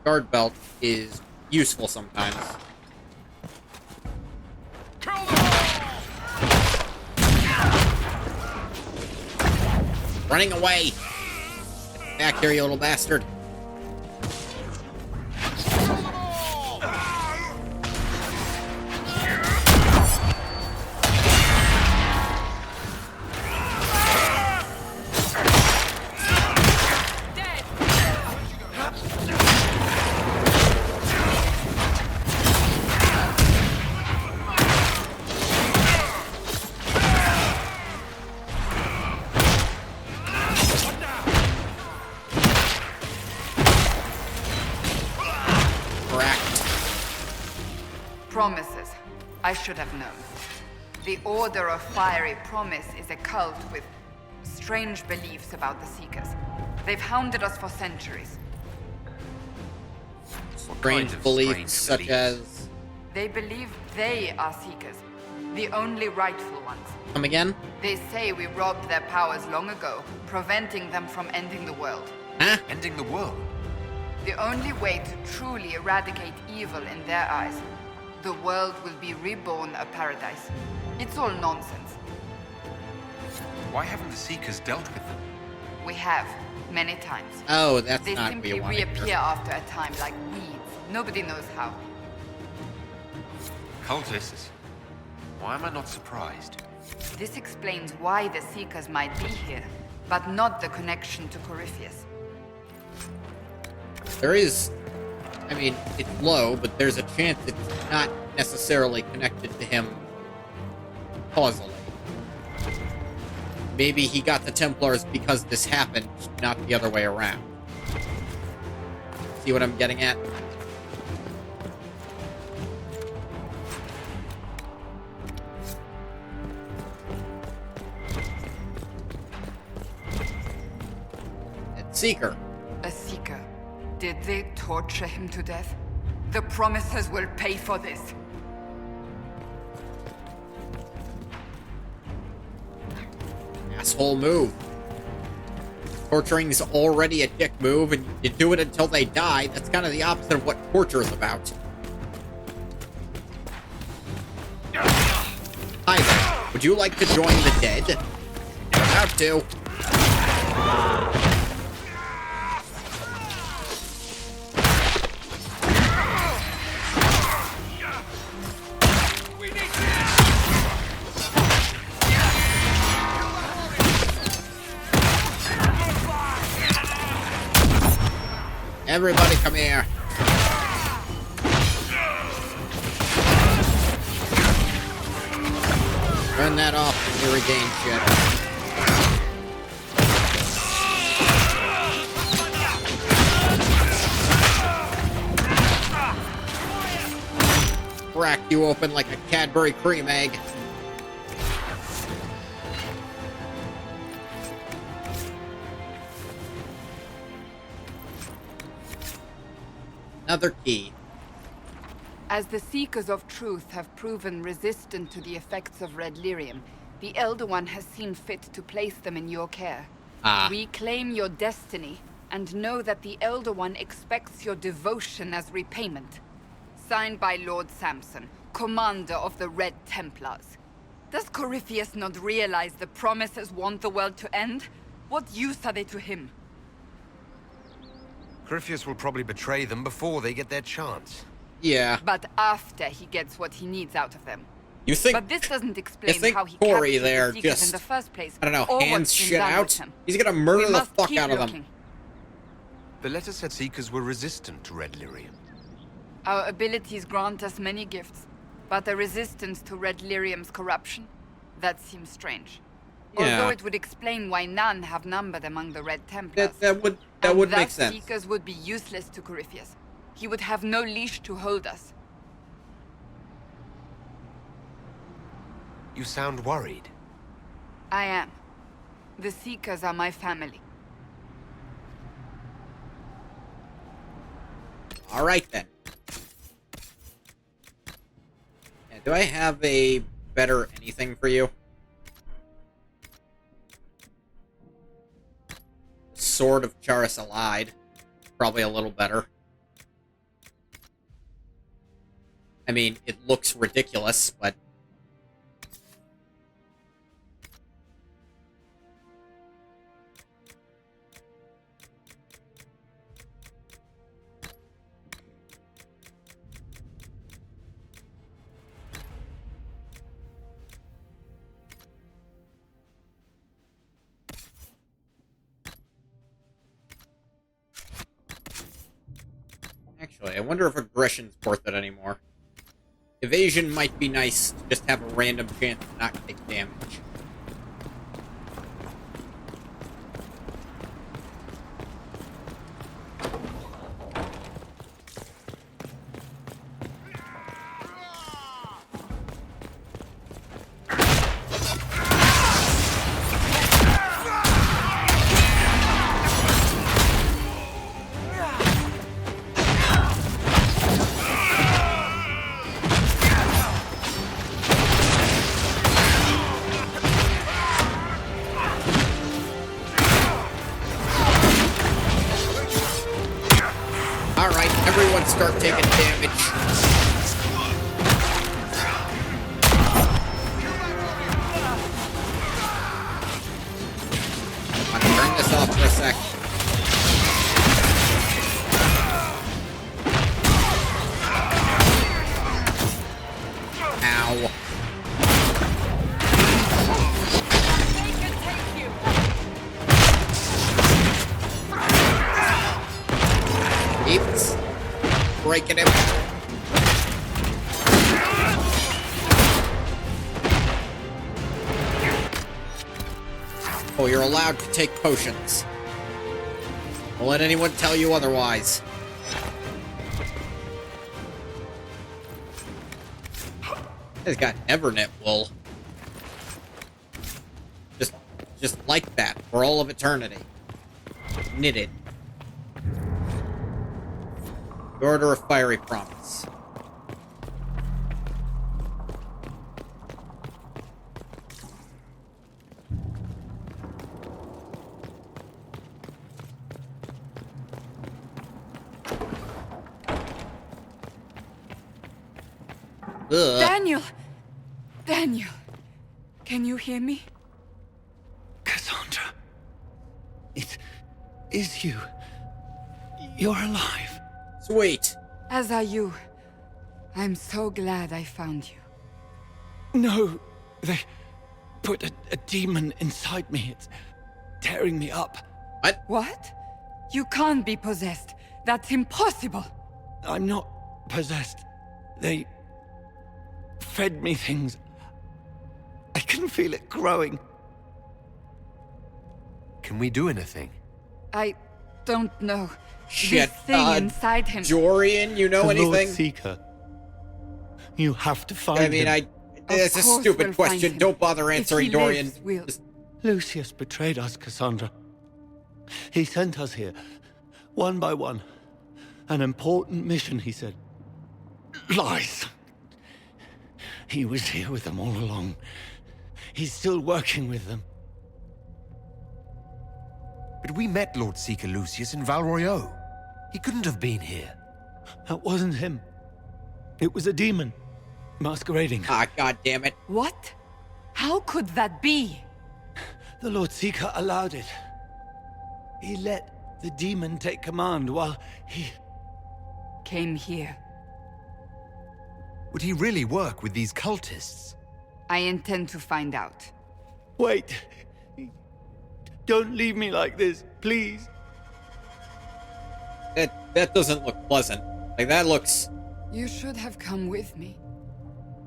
Guard belt is useful sometimes. Running away! Get back here, you little bastard. Promises. I should have known. The Order of Fiery Promise is a cult with strange beliefs about the Seekers. They've hounded us for centuries. Strange beliefs such as... They believe they are Seekers, the only rightful ones. Come again? They say we robbed their powers long ago, preventing them from ending the world. Huh? Ending the world? The only way to truly eradicate evil in their eyes. The world will be reborn a paradise. It's all nonsense. Why haven't the Seekers dealt with them? We have, many times. Oh, that's they not what you simply want. reappear after a time like weeds. Nobody knows how. Cultists? Why am I not surprised? This explains why the Seekers might be here, but not the connection to Corypheus. There is... I mean, it's low, but there's a chance it's not necessarily connected to him causally. Maybe he got the Templars because this happened, not the other way around. See what I'm getting at? It's Seeker. A Seeker. Did they torture him to death? The Promisers will pay for this. Asshole move. Torturing's already a dick move, and you do it until they die. That's kind of the opposite of what torture is about. Hi there. Would you like to join the dead? You're about to. Everybody come here. Turn that off and you regain shit. Crack you open like a Cadbury cream egg. Another key. As the Seekers of Truth have proven resistant to the effects of red lyrium, the Elder One has seen fit to place them in your care. We claim your destiny, and know that the Elder One expects your devotion as repayment. Signed by Lord Samson, commander of the Red Templars. Does Corypheus not realize the Promisers want the world to end? What use are they to him? Corypheus will probably betray them before they get their chance. Yeah. But after he gets what he needs out of them. You think? But this doesn't explain how he Corey captured there the Seekers just, in the first place. I don't know, or hands what's been shit done out? with him. He's gonna murder We the must fuck keep out of looking. them. The letter said Seekers were resistant to red lyrium. Our abilities grant us many gifts, but a resistance to red lyrium's corruption? That seems strange. Yeah. Although it would explain why none have numbered among the Red Templars. That would and make thus sense. Seekers would be useless to Corypheus. He would have no leash to hold us. You sound worried. I am. The Seekers are my family. All right, then. Yeah, do I have a better anything for you? Sword of Charis Allied. Probably a little better. I mean, it looks ridiculous, but... Actually, I wonder if aggression's worth it anymore. Evasion might be nice, just have a random chance to not take damage. Everyone start taking damage. I'm gonna turn this off for a sec. Ow. Keeps breaking him. Oh, you're allowed to take potions. Don't let anyone tell you otherwise. He's got Evernet wool. Just like that for all of eternity. Knitted. The Order of Fiery Promise. Ugh. Daniel! Daniel! Can you hear me? Cassandra. It is you. You're alive. Sweet. As are you. I'm so glad I found you. No, they put a demon inside me. It's tearing me up. What? What? You can't be possessed. That's impossible. I'm not possessed. They fed me things. I can feel it growing. Can we do anything? I don't know. Shit, This thing inside him. Jorian, you know The anything? Lord Seeker. You have to find him. I mean, it's a stupid question. Don't bother answering, Dorian. Lucius betrayed us, Cassandra. He sent us here, one by one. An important mission, he said. Lies. He was here with them all along. He's still working with them. But we met Lord Seeker Lucius in Val Royeaux. He couldn't have been here. That wasn't him. It was a demon. Masquerading. Ah, god damn it. What? How could that be? The Lord Seeker allowed it. He let the demon take command while he... came here. Would he really work with these cultists? I intend to find out. Wait. Don't leave me like this, please. That doesn't look pleasant. Like, that looks... You should have come with me.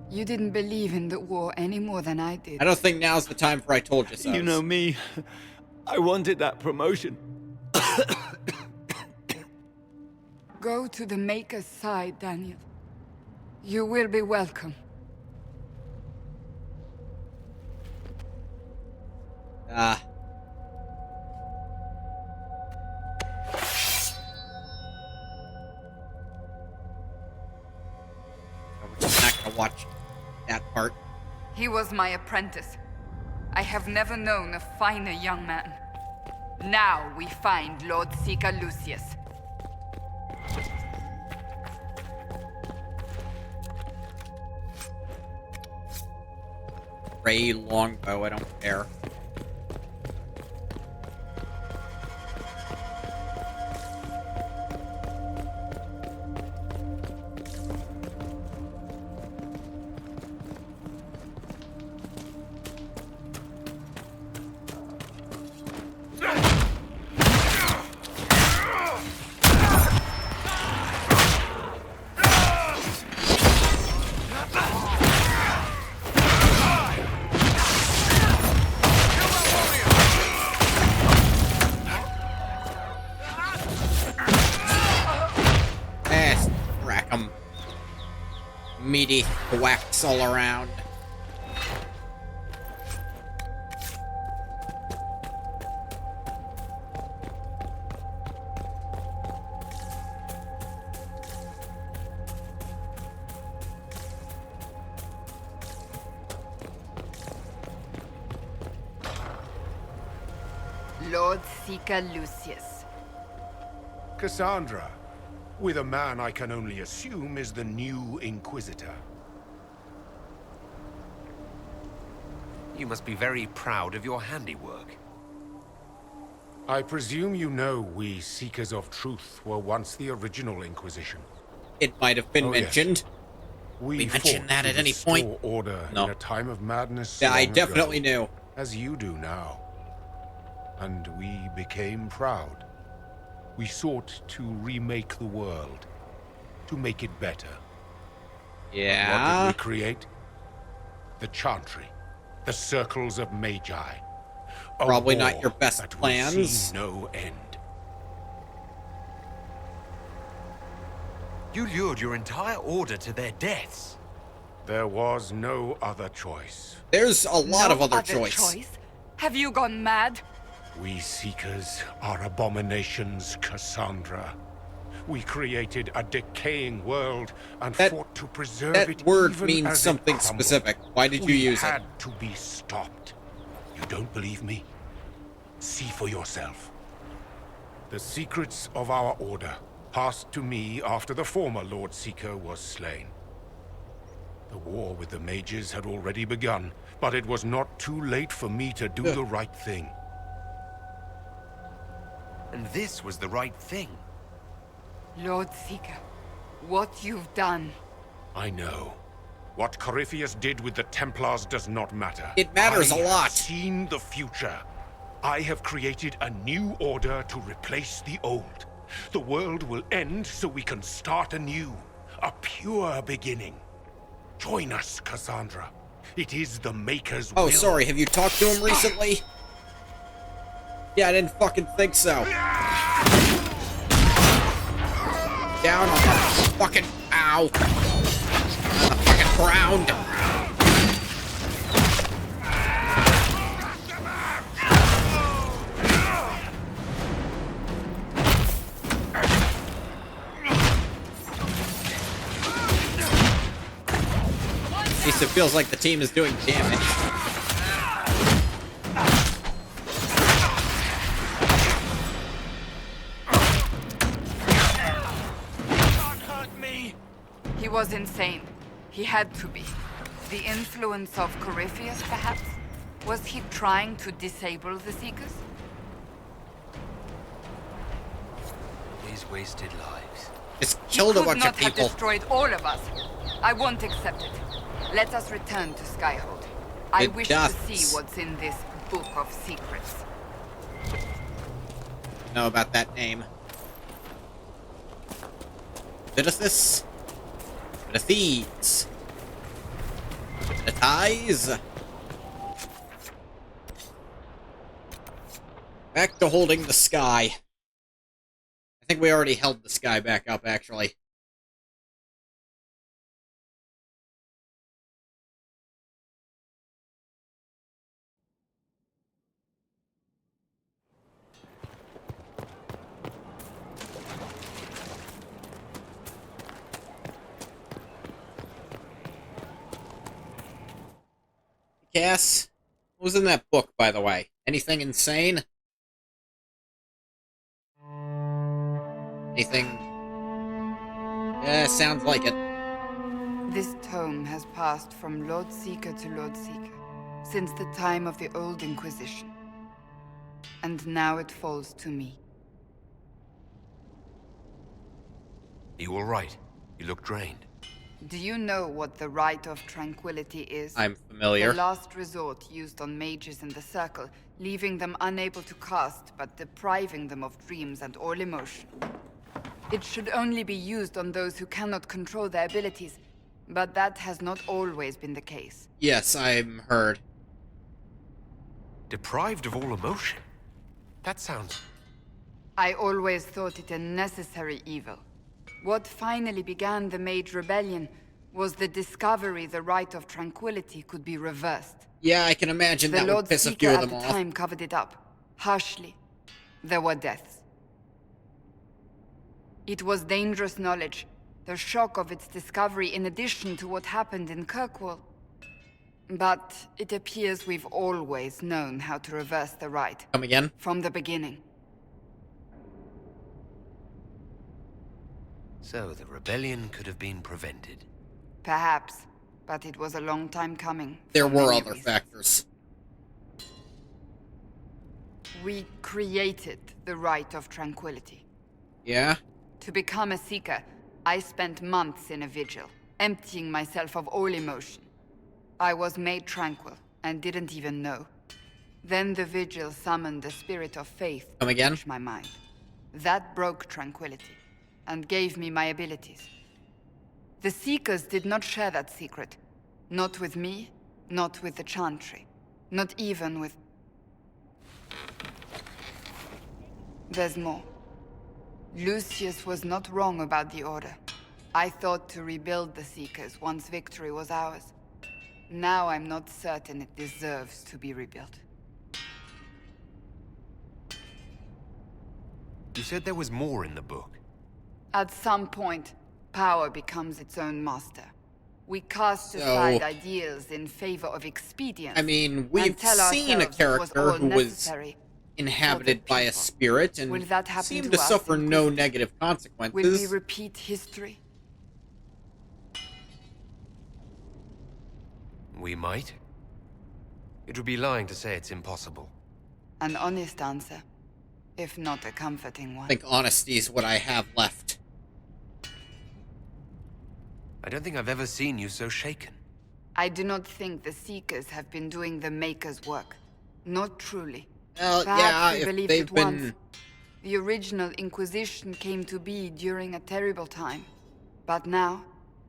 You didn't believe in the war any more than I did. I don't think now's the time for I told you so. You know me. I wanted that promotion. Go to the Maker's side, Daniel. You will be welcome. We're just not gonna watch that part. He was my apprentice. I have never known a finer young man. Now we find Lord Seeker Lucius. Ray longbow, I don't care. Meaty whacks all around. Lord Seeker Lucius. Cassandra, with a man I can only assume is the new Inquisitor. You must be very proud of your handiwork. I presume you know we Seekers of Truth were once the original Inquisition. It might have been mentioned. Yes. We mentioned that fought at to any point. restore order No. in a time of madness. Yeah, I long definitely ago, knew. as you do now. And we became proud. We sought to remake the world, to make it better. Yeah. What did we create? The Chantry, the circles of Magi. A Probably not war your best that will plans. see no end. You lured your entire order to their deaths. There was no other choice. There's a lot of No other choice. Have you gone mad? We Seekers are abominations, Cassandra. We created a decaying world and fought to preserve That it. word even means as it something crumbled. specific. Why did you We use it? had to be stopped. You don't believe me? See for yourself. The secrets of our order passed to me after the former Lord Seeker was slain. The war with the mages had already begun, but it was not too late for me to do the right thing. And this was the right thing. Lord Seeker, what you've done. I know. What Corypheus did with the Templars does not matter. It matters a I lot. have seen the future. I have created a new order to replace the old. The world will end so we can start anew. A pure beginning. Join us, Cassandra. It is the Maker's will. Oh, sorry, have you talked to him recently? Yeah, I didn't fucking think so. Down on the fucking... Ow. On the fucking ground. At least it feels like the team is doing damage. He was insane. He had to be. The influence of Corypheus, perhaps? Was he trying to disable the Seekers? These wasted lives. Just killed a bunch of Could not have people. destroyed all of us. I won't accept it. Let us return to Skyhold. I It wish does. to see what's in this book of secrets. Know about that name. Bit of this. Bit of thieves. Bit of ties. Back to holding the sky. I think we already held the sky back up, actually. Cass? What was in that book, by the way? Anything insane? Anything? Sounds like it. This tome has passed from Lord Seeker to Lord Seeker since the time of the Old Inquisition. And now it falls to me. You all right? You look drained. Do you know what the Rite of Tranquility is? I'm familiar. The last resort used on mages in the Circle, leaving them unable to cast, but depriving them of dreams and all emotion. It should only be used on those who cannot control their abilities, but that has not always been the case. Yes, I'm heard. Deprived of all emotion? That sounds... I always thought it a necessary evil. What finally began the Mage Rebellion was the discovery the Rite of Tranquility could be reversed. Yeah, I can imagine that would piss a few of them off. The Lord Seeker at the time covered it up, harshly. There were deaths. It was dangerous knowledge, the shock of its discovery in addition to what happened in Kirkwall. But it appears we've always known how to reverse the rite. Come again? From the beginning. So, the rebellion could have been prevented. Perhaps, but it was a long time coming. There were other factors. We created the Rite of Tranquility. Yeah? To become a Seeker, I spent months in a vigil, emptying myself of all emotion. I was made tranquil, and didn't even know. Then the vigil summoned the spirit of faith to touch my mind. That broke tranquility, and gave me my abilities. The Seekers did not share that secret. Not with me, not with the Chantry, not even with... There's more. Lucius was not wrong about the Order. I thought to rebuild the Seekers once victory was ours. Now I'm not certain it deserves to be rebuilt. You said there was more in the book. At some point, power becomes its own master. We cast aside ideals in favor of expedience. I mean, we've seen a character who was inhabited by a spirit and seemed to suffer no negative consequences. Will we repeat history? We might. It would be lying to say it's impossible. An honest answer, if not a comforting one. I think honesty is what I have left. I don't think I've ever seen you so shaken. I do not think the Seekers have been doing the Maker's work. Not truly. Well, perhaps yeah, we believed they've it been... once. The original Inquisition came to be during a terrible time. But now...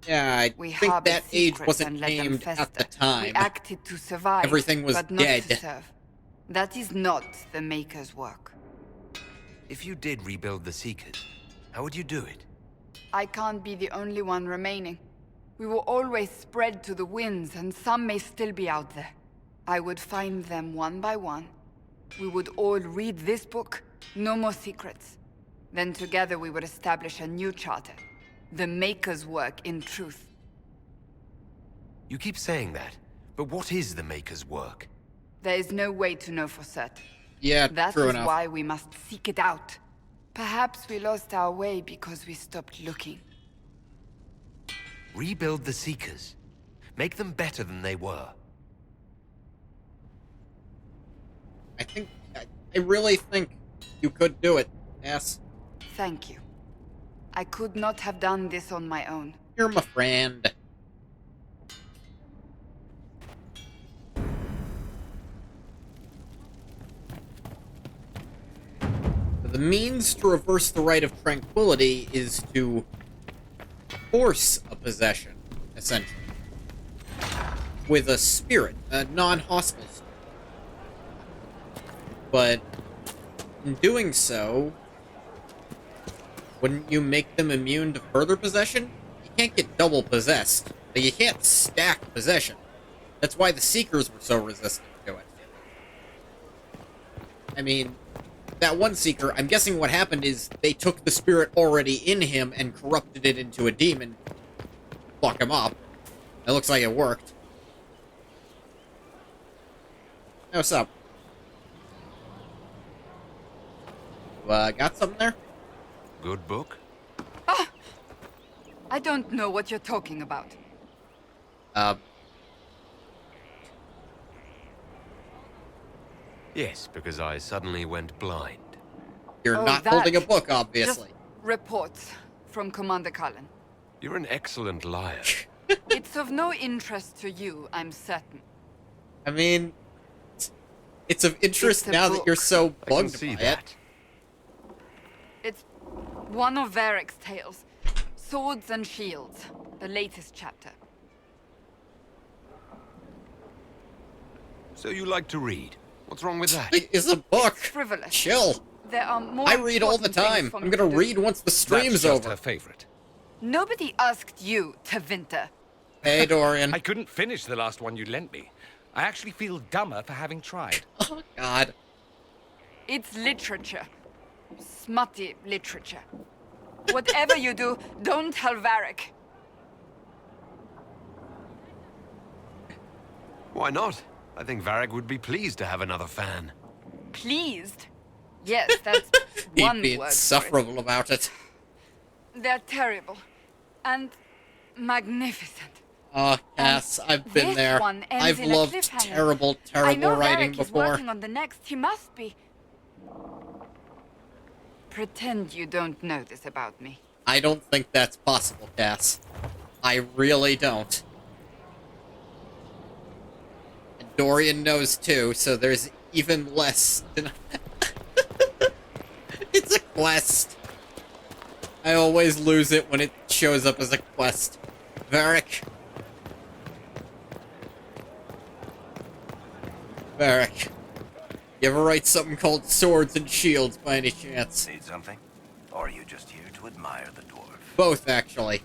Yeah, I think that age wasn't aimed at the time. We acted to survive, everything was but not dead. to serve. That is not the Maker's work. If you did rebuild the Seekers, how would you do it? I can't be the only one remaining. We will always spread to the winds, and some may still be out there. I would find them one by one. We would all read this book, no more secrets. Then together we would establish a new charter. The Maker's work in truth. You keep saying that, but what is the Maker's work? There is no way to know for certain. Yeah, that true is enough. why we must seek it out. Perhaps we lost our way because we stopped looking. Rebuild the Seekers. Make them better than they were. I really think you could do it, yes. Thank you. I could not have done this on my own. You're my friend. The means to reverse the Rite of Tranquility is to force a possession, essentially. With a spirit, a non-hostile spirit. But in doing so, wouldn't you make them immune to further possession? You can't get double possessed. Like, you can't stack possession. That's why the Seekers were so resistant to it. I mean, that one Seeker, I'm guessing what happened is they took the spirit already in him and corrupted it into a demon. Fuck him up. It looks like it worked. Hey, what's up? Got something there? Good book? I don't know what you're talking about. Yes, because I suddenly went blind. You're not holding a book, obviously. Just reports from Commander Cullen. You're an excellent liar. It's of no interest to you, I'm certain. I mean, it's of interest now that you're so bugged by it. It's one of Varric's tales. Swords and Shields, the latest chapter. So you like to read? What's wrong with that? It is a book. It's frivolous. Chill. There are more I read all the time. I'm gonna read once the stream's That's just over. her favorite. Nobody asked you to winter. Hey, Dorian. I couldn't finish the last one you lent me. I actually feel dumber for having tried. Oh, God. It's literature. Smutty literature. Whatever you do, don't tell Varric. Why not? I think Varric would be pleased to have another fan. Pleased? Yes, that's one He'd be word insufferable about it. They're terrible. And magnificent. Oh, Cass, I've been This there. one ends I've in a loved cliffhanger. terrible, I terrible know writing Varric is before. working on the next. He must be. Pretend you don't know this about me. I don't think that's possible, Cass. I really don't. And Dorian knows too, so there's even less than... It's a quest. I always lose it when it shows up as a quest. Varric. Varric. You ever write something called Swords and Shields by any chance? Need something? Or are you just here to admire the dwarf? Both, actually.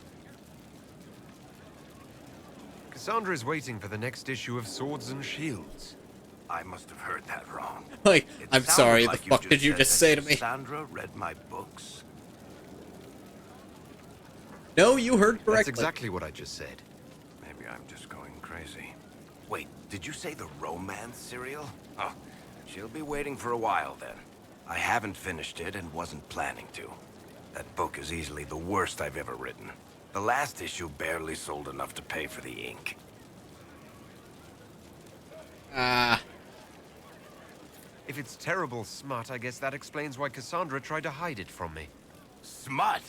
Cassandra is waiting for the next issue of Swords and Shields. I must have heard that wrong. Like, It I'm sounded sorry, like the fuck did you said just that say to me? Cassandra read my books. No, you heard correctly. That's exactly what I just said. Maybe I'm just going crazy. Wait, did you say the romance serial? Oh, she'll be waiting for a while then. I haven't finished it and wasn't planning to. That book is easily the worst I've ever written. The last issue barely sold enough to pay for the ink. If it's terrible smut, I guess that explains why Cassandra tried to hide it from me. Smut?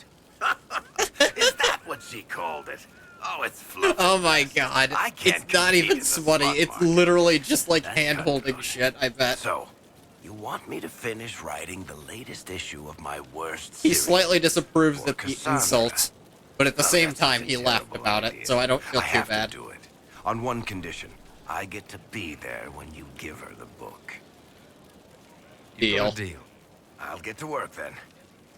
Is that what she called it? Oh, it's fluffy. Oh my god. I can't It's not compete even in the smutty. smut It's market. literally just like hand-holding shit, I bet. So, you want me to finish writing the latest issue of my worst He series? slightly disapproves For of the Cassandra. insults, but at the Oh, same that's time a he laughed terrible about idea. it, so I don't feel I too have bad. to do it. On one condition. I get to be there when you give her the book. Deal. Deal. I'll get to work then.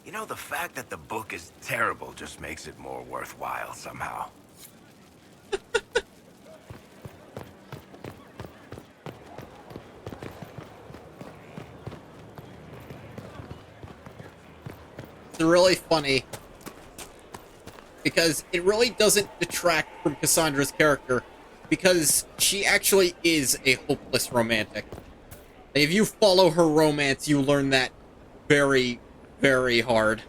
You know, the fact that the book is terrible just makes it more worthwhile somehow. It's really funny because it really doesn't detract from Cassandra's character because she actually is a hopeless romantic. If you follow her romance, you learn that very, very hard.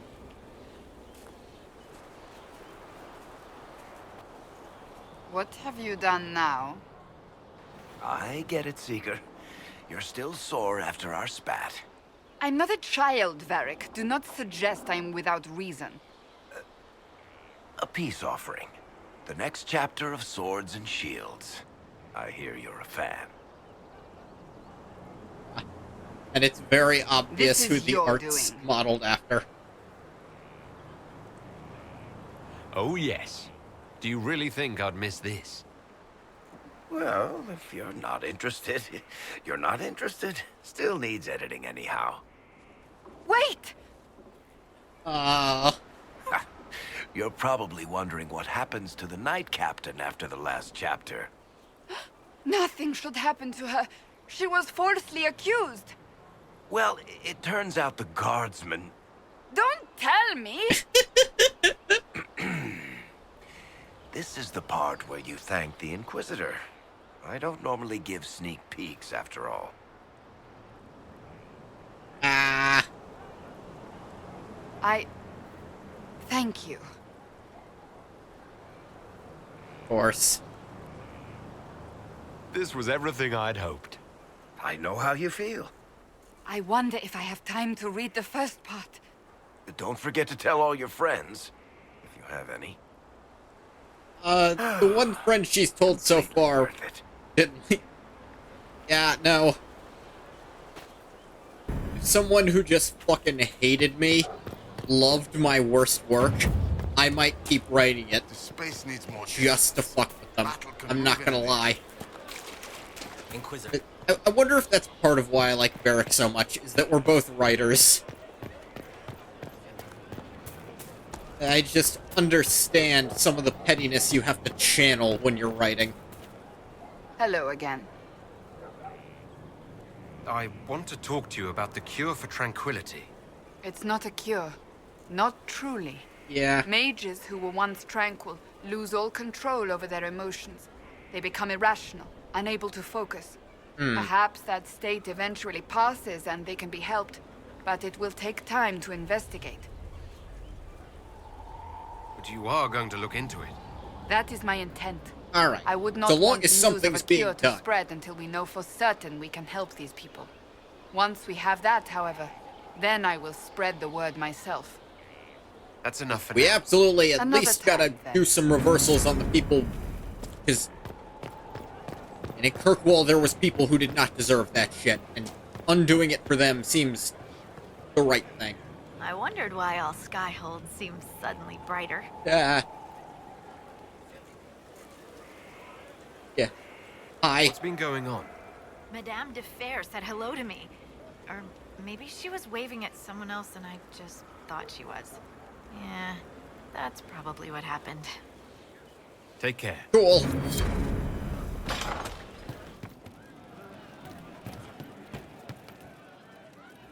What have you done now? I get it, Seeker. You're still sore after our spat. I'm not a child, Varric. Do not suggest I'm without reason. A peace offering. The next chapter of Swords and Shields. I hear you're a fan. And it's very obvious This who is the your art's doing. modeled after. Oh, yes. Do you really think I'd miss this? Well, if you're not interested, you're not interested. Still needs editing anyhow. Wait! You're probably wondering what happens to the Knight Captain after the last chapter. Nothing should happen to her. She was falsely accused. Well, it turns out the guardsman... Don't tell me! This is the part where you thank the Inquisitor. I don't normally give sneak peeks, after all. Thank you. Of course. This was everything I'd hoped. I know how you feel. I wonder if I have time to read the first part. But don't forget to tell all your friends, if you have any. The one friend she's told so far didn't. Yeah, no. If someone who just fucking hated me loved my worst work, I might keep writing it. The space needs more just to fuck with them. I'm not gonna lie. Inquisitor. I wonder if that's part of why I like Varric so much, is that we're both writers. I just understand some of the pettiness you have to channel when you're writing. Hello again. I want to talk to you about the cure for tranquility. It's not a cure. Not truly. Yeah. Mages who were once tranquil lose all control over their emotions. They become irrational, unable to focus. Perhaps that state eventually passes and they can be helped, but it will take time to investigate. But you are going to look into it. That is my intent. Alright. I would not So long want as news of a something's being cure to done. spread until we know for certain we can help these people. Once we have that, however, then I will spread the word myself. That's enough for We now. absolutely at Another least gotta time, then. do some reversals on the people, because in Kirkwall there was people who did not deserve that shit, and undoing it for them seems the right thing. I wondered why all Skyhold seems suddenly brighter. Yeah. Hi. What's been going on? Madame de Fer said hello to me. Or maybe she was waving at someone else and I just thought she was. Yeah, that's probably what happened. Take care. Cool.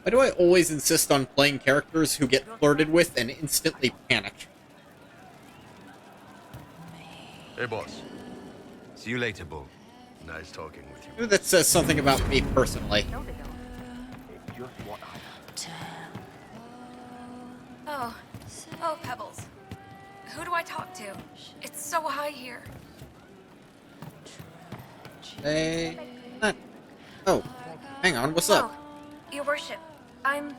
Why do I always insist on playing characters who get flirted with and instantly panic? Hey, boss. See you later, Bull. Nice talking with you. Maybe that says something about me personally. Oh, Pebbles. Who do I talk to? It's so high here. Hey. Oh, hang on, what's up? Oh, Your Worship. I'm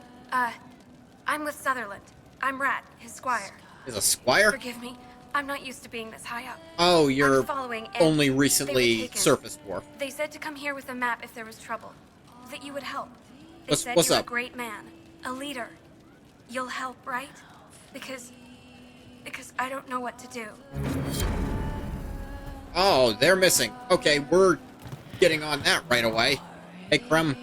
with Sutherland. I'm Rat, his squire. Is a squire? Forgive me. I'm not used to being this high up. Oh, you're I'm following Ed. only They were recently taken. surface dwarf. They said to come here with a map if there was trouble. That you would help. They What's- said what's you're up? a great man. A leader. You'll help, right? Because I don't know what to do. Oh, they're missing. Okay, we're getting on that right away. Hey, Krem.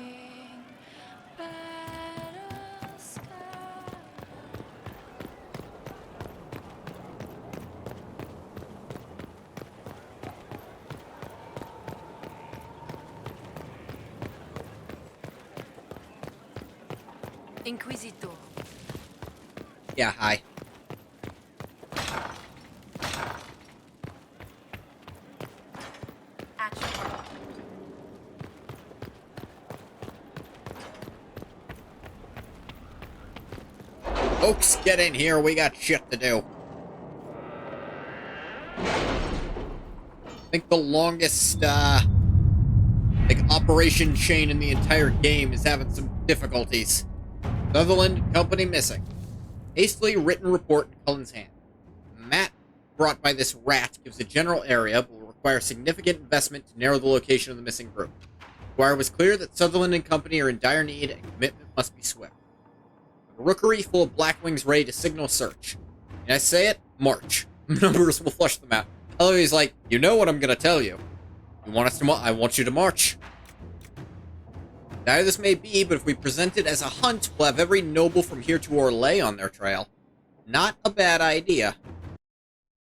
Inquisitor. Yeah, hi. Folks, get in here. We got shit to do. I think the longest, like, operation chain in the entire game is having some difficulties. Sutherland and company missing. Hastily written report in Cullen's hand. Map brought by this rat gives a general area, but will require significant investment to narrow the location of the missing group. Where it was clear that Sutherland and company are in dire need and commitment must be swift. A rookery full of Blackwings ready to signal search. And I say it, march. Numbers will flush them out. Eloy's like, you know what I'm gonna tell you. You want us to I want you to march. Now this may be, but if we present it as a hunt, we'll have every noble from here to Orlais on their trail. Not a bad idea.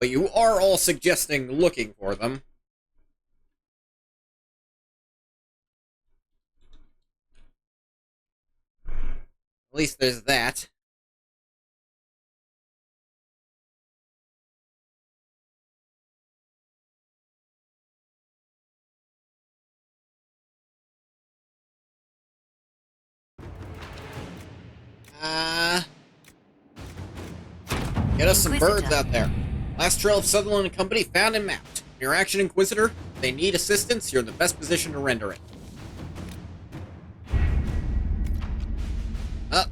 But you are all suggesting looking for them. At least there's that. Get us some Inquisitor. birds out there. Last trail of Sutherland and Company found and mapped. Your action, Inquisitor. If they need assistance, you're in the best position to render it.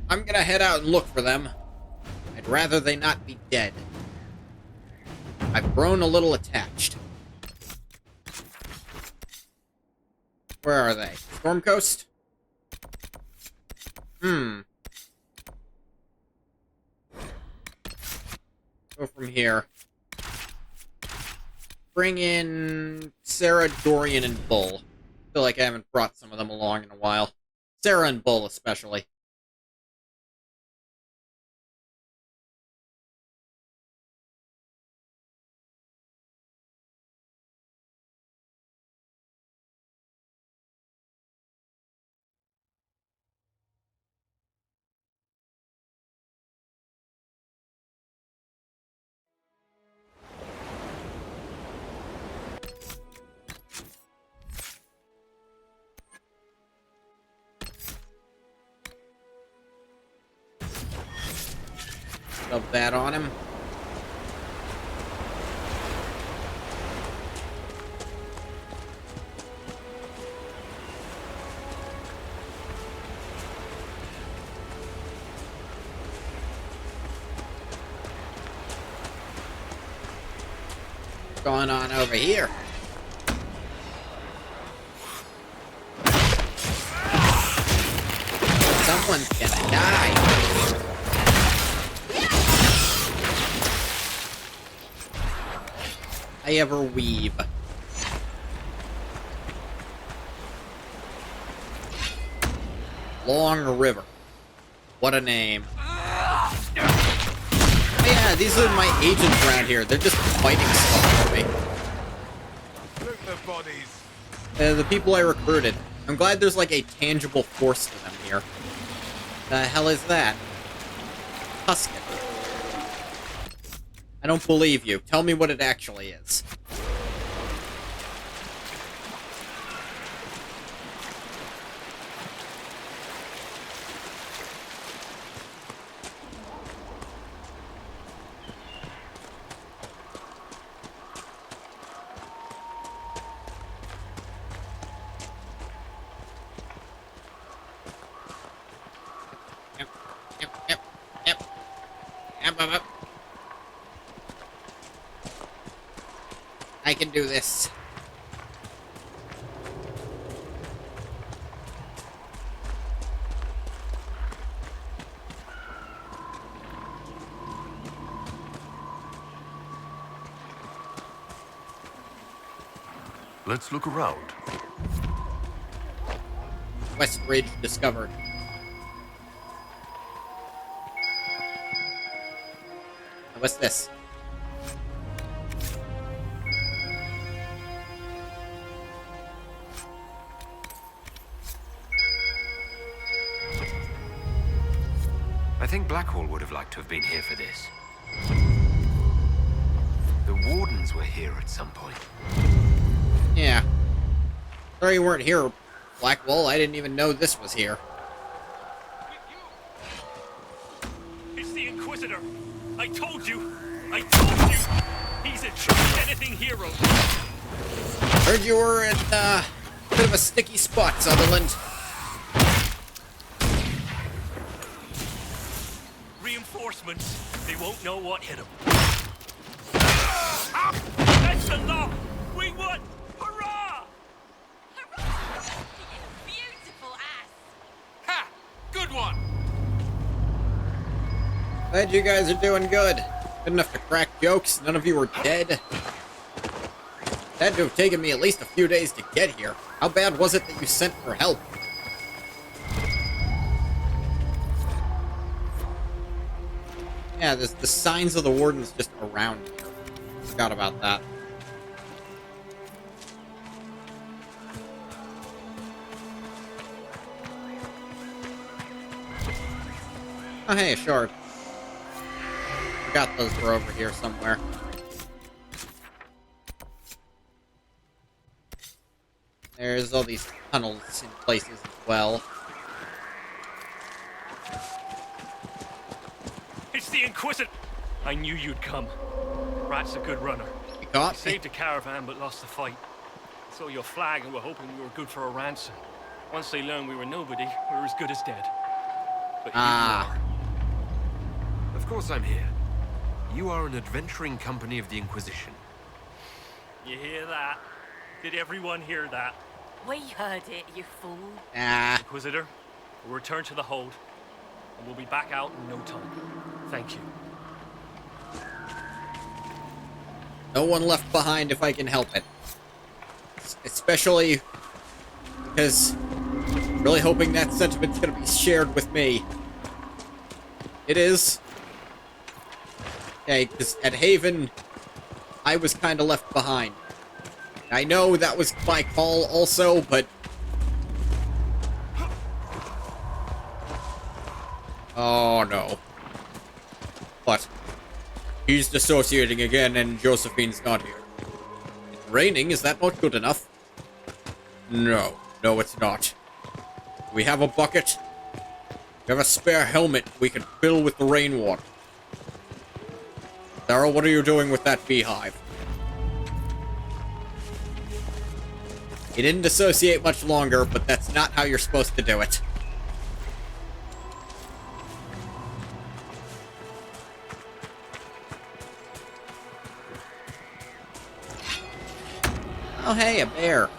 I'm gonna head out and look for them. I'd rather they not be dead. I've grown a little attached. Where are they? Storm Coast? Go from here. Bring in Sarah, Dorian, and Bull. I feel like I haven't brought some of them along in a while. Sarah and Bull, especially. Shove that on him. What's going on over here? Someone's gonna die. I ever weave. Long River. What a name. Oh yeah, these are my agents around here. They're just fighting stuff for me. Look at the bodies. The people I recruited. I'm glad there's like a tangible force to them here. The hell is that? Tusken. I don't believe you. Tell me what it actually is. Yep. I can do this. Let's look around. West Ridge discovered. What's this? I think Blackhall would have liked to have been here for this. The Wardens were here at some point. Yeah. Sorry you weren't here, Blackwall. I didn't even know this was here. It's the Inquisitor. I told you. He's a true anything hero. Heard you were in a bit of a sticky spot, Sutherland. Reinforcements. They won't know what hit them. That's the law. We won. Hurrah! Beautiful ass. Ha! Good one. Glad you guys are doing good. Good enough to crack jokes. None of you were dead. Had to have taken me at least a few days to get here. How bad was it that you sent for help? Yeah, there's the signs of the Wardens just around here. Forgot about that. Oh, hey, sure. Forgot those were over here somewhere. There's all these tunnels in places as well. It's the Inquisitor. I knew you'd come. Rat's a good runner. You got we saved a caravan but lost the fight. Saw your flag and were hoping we were good for a ransom. Once they learned we were nobody, we were as good as dead. But here you are. Of course I'm here. You are an adventuring company of the Inquisition. You hear that? Did everyone hear that? We heard it, you fool. Inquisitor, we'll return to the hold, and we'll be back out in no time. Thank you. No one left behind if I can help it. Especially because I'm really hoping that sentiment's gonna be shared with me. It is. Okay, because at Haven, I was kind of left behind. I know that was my call also, but... Oh, no. But he's dissociating again and Josephine's not here. It's raining, is that not good enough? No. No, it's not. We have a bucket. We have a spare helmet we can fill with the rainwater. Sarah, what are you doing with that beehive? He didn't dissociate much longer, but that's not how you're supposed to do it. Oh, hey, a bear.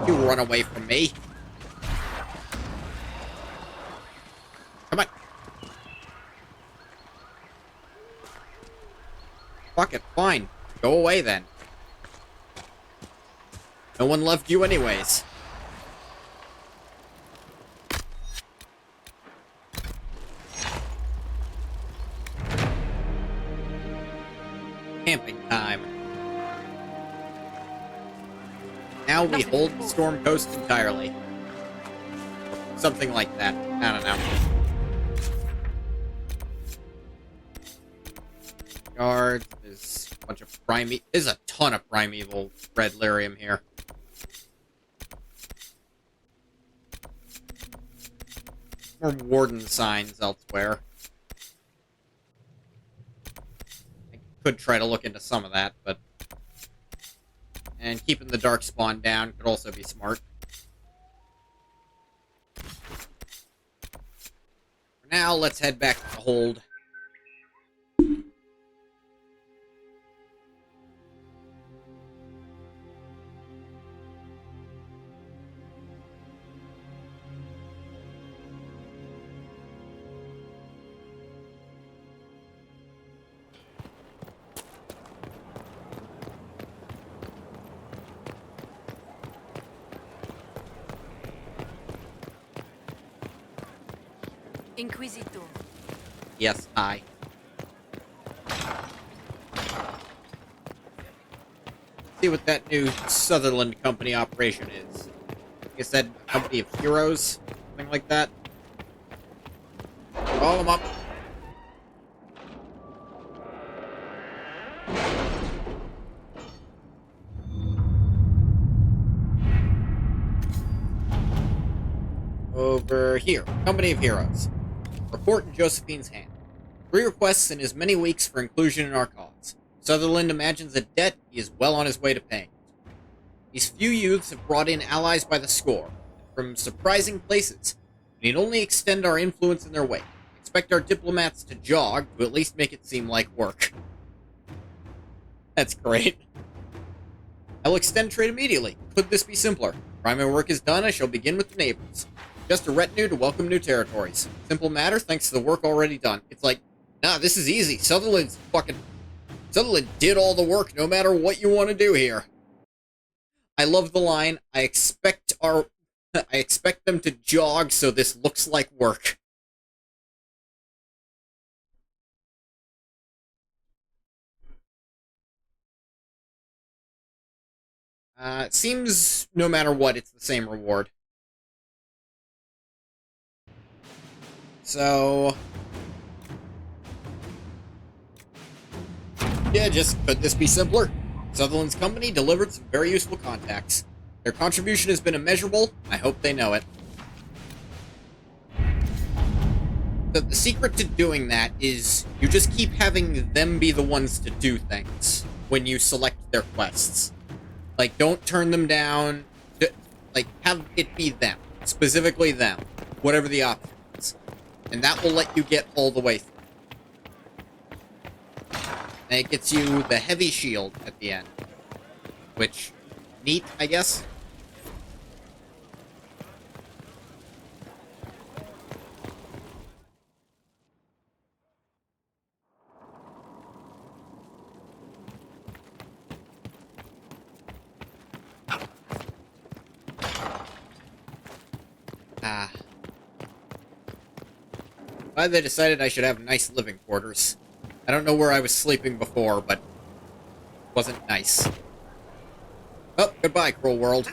You run away from me. Come on. Fuck it, fine. Go away then. No one loved you anyways. Camping time. Now we hold the Storm Coast entirely. Something like that. I don't know. Guards, there's a bunch of there's a ton of primeval red lyrium here. More warden signs elsewhere. I could try to look into some of that, but... And keeping the dark spawn down could also be smart. For now, let's head back to the hold. Inquisitor. Yes, hi. See what that new Sutherland Company operation is. Like I said, a company of heroes, something like that. Call them up. Over here, Company of Heroes. Report in Josephine's hand. 3 requests in as many weeks for inclusion in our cause. Sutherland imagines a debt he is well on his way to paying. These few youths have brought in allies by the score, from surprising places. We need only extend our influence in their wake. Expect our diplomats to jog to at least make it seem like work. That's great. I'll extend trade immediately. Could this be simpler? Primary work is done, I shall begin with the neighbors. Just a retinue to welcome new territories. Simple matter thanks to the work already done. It's like, nah, this is easy. Sutherland did all the work no matter what you want to do here. I love the line, I expect them to jog so this looks like work. It seems no matter what, it's the same reward. So... yeah, just could this be simpler? Sutherland's company delivered some very useful contacts. Their contribution has been immeasurable. I hope they know it. The secret to doing that is you just keep having them be the ones to do things when you select their quests. Like, don't turn them down. Like, have it be them. Specifically them. Whatever the option is. And that will let you get all the way through. And it gets you the heavy shield at the end. Which, neat, I guess? Why they decided I should have nice living quarters. I don't know where I was sleeping before, but it wasn't nice. Oh, goodbye, cruel world.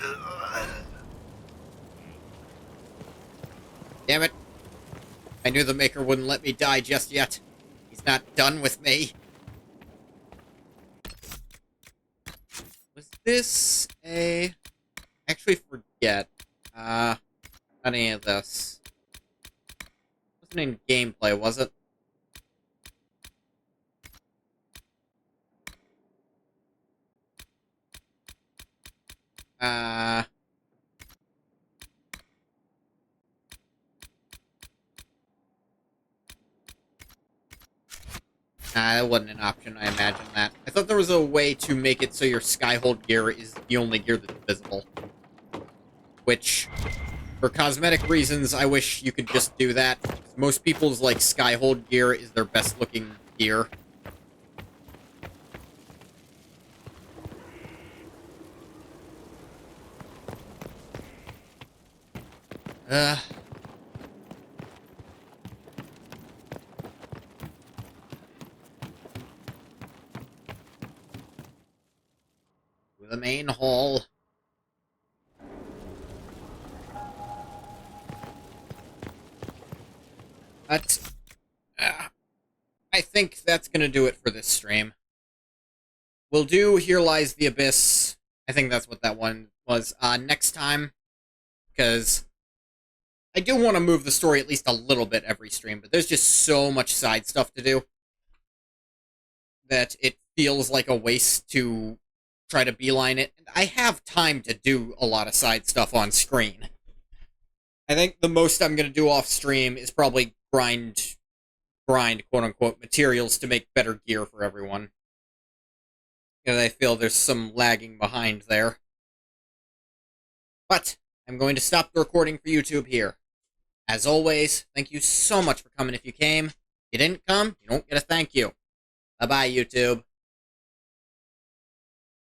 Damn it. I knew the Maker wouldn't let me die just yet. He's not done with me. Was this a... Actually forget. Not any of this. Wasn't in gameplay, was it? That wasn't an option, I imagine that. I thought there was a way to make it so your Skyhold gear is the only gear that's visible. Which, for cosmetic reasons, I wish you could just do that. Most people's, like, Skyhold gear is their best-looking gear. The main hall. But, I think that's gonna do it for this stream. We'll do Here Lies the Abyss. I think that's what that one was. Next time. Because I do want to move the story at least a little bit every stream, but there's just so much side stuff to do that it feels like a waste to try to beeline it. And I have time to do a lot of side stuff on screen. I think the most I'm going to do off stream is probably grind, quote-unquote, materials to make better gear for everyone. Because I feel there's some lagging behind there. But I'm going to stop the recording for YouTube here. As always, thank you so much for coming if you came. If you didn't come, you don't get a thank you. Bye-bye, YouTube.